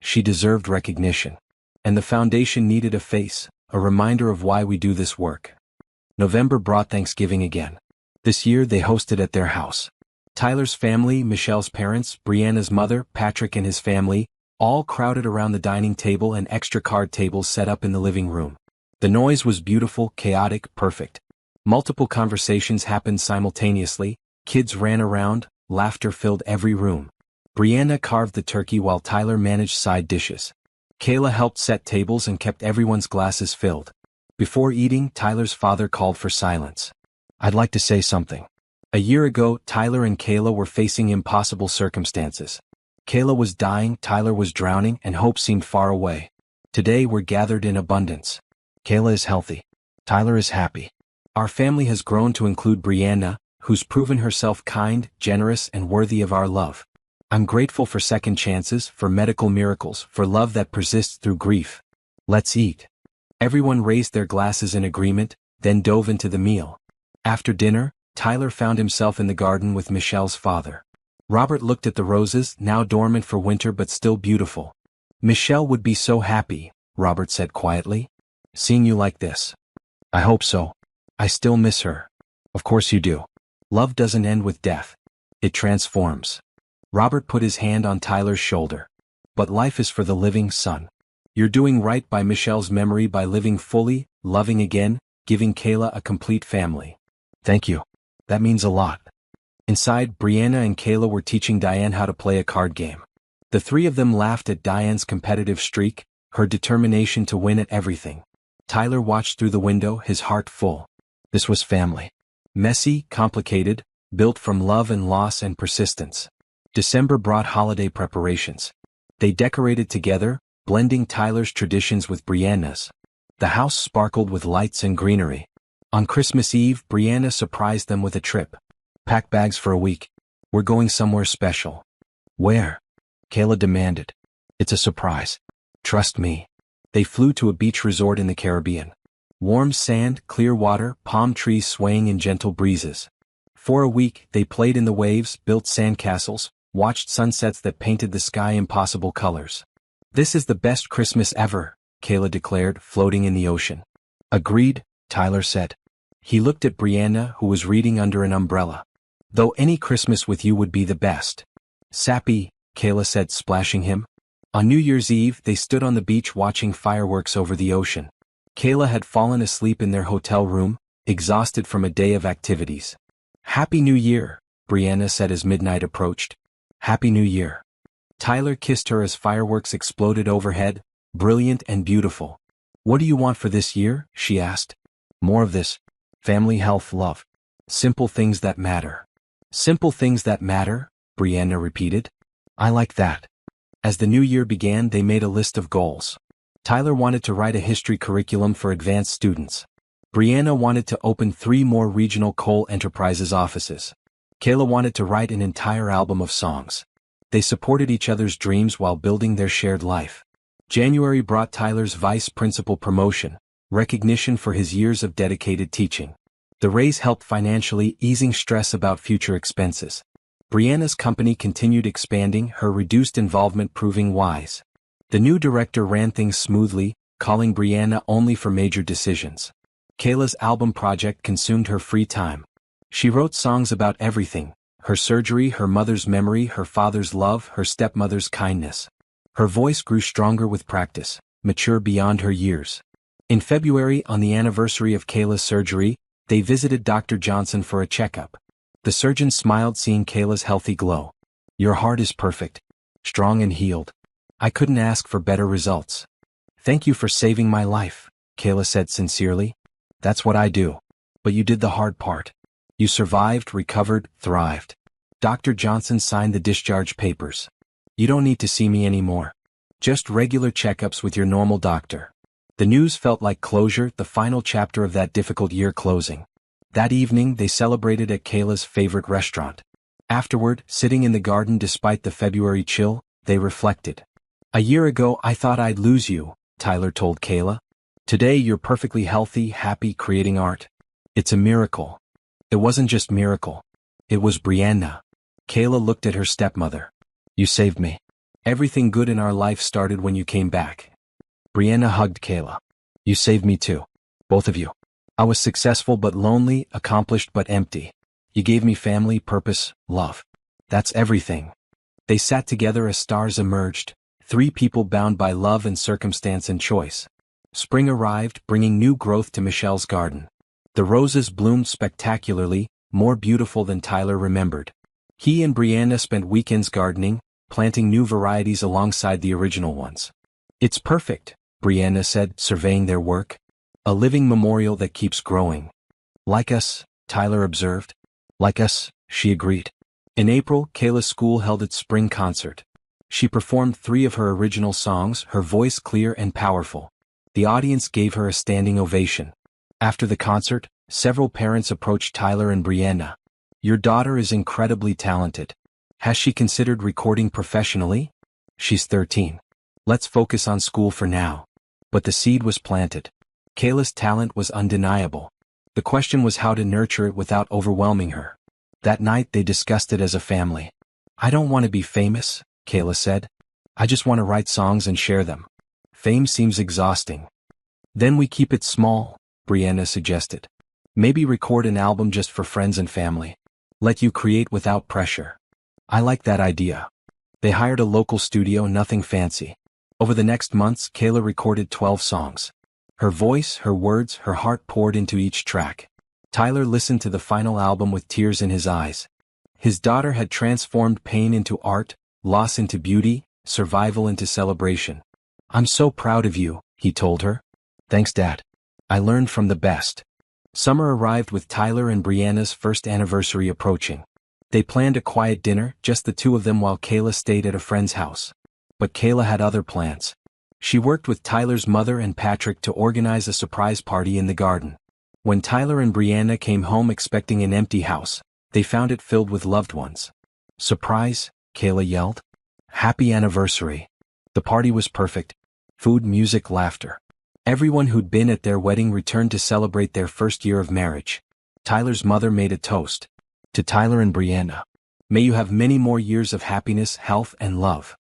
She deserved recognition. And the foundation needed a face, a reminder of why we do this work." November brought Thanksgiving again. This year they hosted at their house. Tyler's family, Michelle's parents, Brianna's mother, Patrick and his family, all crowded around the dining table and extra card tables set up in the living room. The noise was beautiful, chaotic, perfect. Multiple conversations happened simultaneously, kids ran around, laughter filled every room. Brianna carved the turkey while Tyler managed side dishes. Kayla helped set tables and kept everyone's glasses filled. Before eating, Tyler's father called for silence. "I'd like to say something. A year ago, Tyler and Kayla were facing impossible circumstances. Kayla was dying, Tyler was drowning, and hope seemed far away. Today we're gathered in abundance. Kayla is healthy. Tyler is happy. Our family has grown to include Brianna, who's proven herself kind, generous, and worthy of our love. I'm grateful for second chances, for medical miracles, for love that persists through grief. Let's eat." Everyone raised their glasses in agreement, then dove into the meal. After dinner, Tyler found himself in the garden with Michelle's father. Robert looked at the roses, now dormant for winter but still beautiful. "Michelle would be so happy," Robert said quietly. "Seeing you like this." "I hope so. I still miss her." "Of course you do. Love doesn't end with death. It transforms." Robert put his hand on Tyler's shoulder. "But life is for the living, son. You're doing right by Michelle's memory by living fully, loving again, giving Kayla a complete family." "Thank you. That means a lot." Inside, Brianna and Kayla were teaching Diane how to play a card game. The three of them laughed at Diane's competitive streak, her determination to win at everything. Tyler watched through the window, his heart full. This was family. Messy, complicated, built from love and loss and persistence. December brought holiday preparations. They decorated together, blending Tyler's traditions with Brianna's. The house sparkled with lights and greenery. On Christmas Eve, Brianna surprised them with a trip. "Pack bags for a week. We're going somewhere special." "Where?" Kayla demanded. "It's a surprise. Trust me." They flew to a beach resort in the Caribbean. Warm sand, clear water, palm trees swaying in gentle breezes. For a week, they played in the waves, built sandcastles, watched sunsets that painted the sky impossible colors. "This is the best Christmas ever," Kayla declared, floating in the ocean. "Agreed," Tyler said. He looked at Brianna, who was reading under an umbrella. "Though any Christmas with you would be the best." "Sappy," Kayla said, splashing him. On New Year's Eve, they stood on the beach watching fireworks over the ocean. Kayla had fallen asleep in their hotel room, exhausted from a day of activities. "Happy New Year," Brianna said as midnight approached. "Happy New Year." Tyler kissed her as fireworks exploded overhead, brilliant and beautiful. "What do you want for this year?" she asked. "More of this. Family, health, love. Simple things that matter." "Simple things that matter," Brianna repeated. "I like that." As the new year began, they made a list of goals. Tyler wanted to write a history curriculum for advanced students. Brianna wanted to open 3 more regional Cole Enterprises offices. Kayla wanted to write an entire album of songs. They supported each other's dreams while building their shared life. January brought Tyler's vice principal promotion, recognition for his years of dedicated teaching. The raise helped financially, easing stress about future expenses. Brianna's company continued expanding, her reduced involvement proving wise. The new director ran things smoothly, calling Brianna only for major decisions. Kayla's album project consumed her free time. She wrote songs about everything: her surgery, her mother's memory, her father's love, her stepmother's kindness. Her voice grew stronger with practice, mature beyond her years. In February, on the anniversary of Kayla's surgery, they visited Dr. Johnson for a checkup. The surgeon smiled seeing Kayla's healthy glow. "Your heart is perfect, strong and healed. I couldn't ask for better results." "Thank you for saving my life," Kayla said sincerely. "That's what I do. But you did the hard part. You survived, recovered, thrived." Dr. Johnson signed the discharge papers. "You don't need to see me anymore. Just regular checkups with your normal doctor." The news felt like closure, the final chapter of that difficult year closing. That evening they celebrated at Kayla's favorite restaurant. Afterward, sitting in the garden despite the February chill, they reflected. "A year ago I thought I'd lose you," Tyler told Kayla. "Today you're perfectly healthy, happy, creating art. It's a miracle." It wasn't just miracle. It was Brianna. Kayla looked at her stepmother. "You saved me. Everything good in our life started when you came back." Brianna hugged Kayla. "You saved me too. Both of you. I was successful but lonely, accomplished but empty. You gave me family, purpose, love. That's everything." They sat together as stars emerged, three people bound by love and circumstance and choice. Spring arrived, bringing new growth to Michelle's garden. The roses bloomed spectacularly, more beautiful than Tyler remembered. He and Brianna spent weekends gardening, planting new varieties alongside the original ones. "It's perfect," Brianna said, surveying their work. "A living memorial that keeps growing." "Like us," Tyler observed. "Like us," she agreed. In April, Kayla's school held its spring concert. She performed 3 of her original songs, her voice clear and powerful. The audience gave her a standing ovation. After the concert, several parents approached Tyler and Brianna. "Your daughter is incredibly talented. Has she considered recording professionally? She's 13. Let's focus on school for now." But the seed was planted. Kayla's talent was undeniable. The question was how to nurture it without overwhelming her. That night they discussed it as a family. "I don't want to be famous," Kayla said. "I just want to write songs and share them. Fame seems exhausting." "Then we keep it small," Brianna suggested. "Maybe record an album just for friends and family. Let you create without pressure." "I like that idea." They hired a local studio, nothing fancy. Over the next months, Kayla recorded 12 songs. Her voice, her words, her heart poured into each track. Tyler listened to the final album with tears in his eyes. His daughter had transformed pain into art, loss into beauty, survival into celebration. "I'm so proud of you," he told her. "Thanks, Dad. I learned from the best." Summer arrived with Tyler and Brianna's first anniversary approaching. They planned a quiet dinner, just the two of them, while Kayla stayed at a friend's house. But Kayla had other plans. She worked with Tyler's mother and Patrick to organize a surprise party in the garden. When Tyler and Brianna came home expecting an empty house, they found it filled with loved ones. "Surprise!" Kayla yelled. "Happy anniversary!" The party was perfect. Food, music, laughter. Everyone who'd been at their wedding returned to celebrate their first year of marriage. Tyler's mother made a toast. "To Tyler and Brianna. May you have many more years of happiness, health, and love."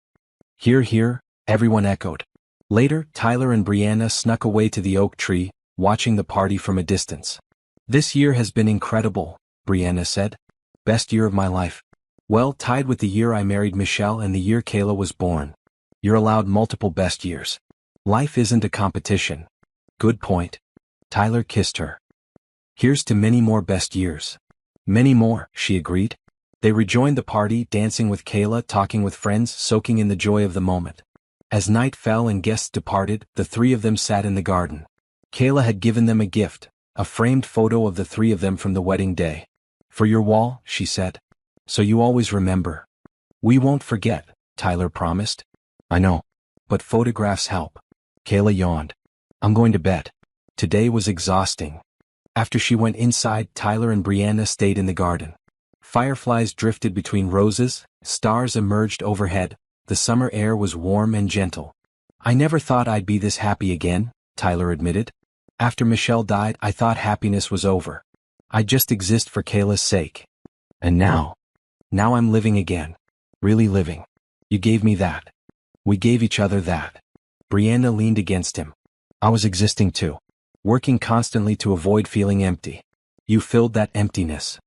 "Hear, hear," everyone echoed. Later, Tyler and Brianna snuck away to the oak tree, watching the party from a distance. "This year has been incredible," Brianna said. "Best year of my life. Well, tied with the year I married Michelle and the year Kayla was born. You're allowed multiple best years. Life isn't a competition." "Good point." Tyler kissed her. "Here's to many more best years." "Many more," she agreed. They rejoined the party, dancing with Kayla, talking with friends, soaking in the joy of the moment. As night fell and guests departed, the 3 of them sat in the garden. Kayla had given them a gift, a framed photo of the 3 of them from the wedding day. "For your wall," she said. "So you always remember." "We won't forget," Tyler promised. "I know. But photographs help." Kayla yawned. "I'm going to bed. Today was exhausting." After she went inside, Tyler and Brianna stayed in the garden. Fireflies drifted between roses, stars emerged overhead, the summer air was warm and gentle. "I never thought I'd be this happy again," Tyler admitted. "After Michelle died, I thought happiness was over. I'd just exist for Kayla's sake. And now I'm living again. Really living. You gave me that. We gave each other that." Brianna leaned against him. "I was existing too. Working constantly to avoid feeling empty. You filled that emptiness."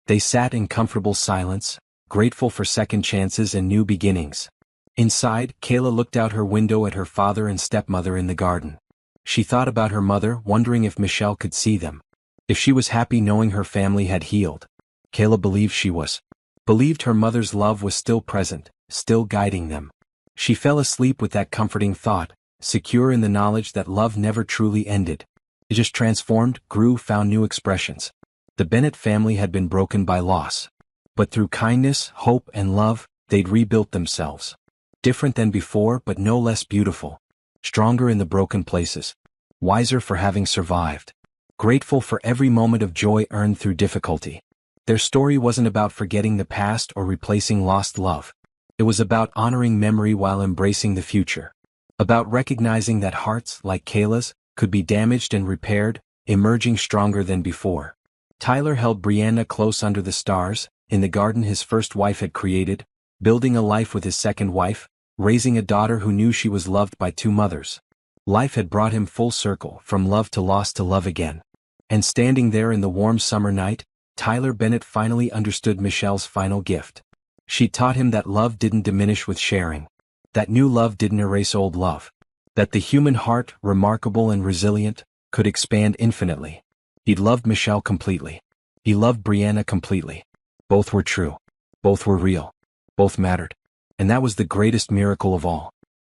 They sat in comfortable silence, grateful for second chances and new beginnings. Inside, Kayla looked out her window at her father and stepmother in the garden. She thought about her mother, wondering if Michelle could see them. If she was happy knowing her family had healed. Kayla believed she was. Believed her mother's love was still present, still guiding them. She fell asleep with that comforting thought, secure in the knowledge that love never truly ended. It just transformed, grew, found new expressions. The Bennett family had been broken by loss. But through kindness, hope, and love, they'd rebuilt themselves. Different than before, but no less beautiful. Stronger in the broken places. Wiser for having survived. Grateful for every moment of joy earned through difficulty. Their story wasn't about forgetting the past or replacing lost love. It was about honoring memory while embracing the future. About recognizing that hearts, like Kayla's, could be damaged and repaired, emerging stronger than before. Tyler held Brianna close under the stars, in the garden his first wife had created, building a life with his second wife, raising a daughter who knew she was loved by two mothers. Life had brought him full circle, from love to loss to love again. And standing there in the warm summer night, Tyler Bennett finally understood Michelle's final gift. She taught him that love didn't diminish with sharing. That new love didn't erase old love. That the human heart, remarkable and resilient, could expand infinitely. He'd loved Michelle completely. He loved Brianna completely. Both were true. Both were real. Both mattered. And that was the greatest miracle of all.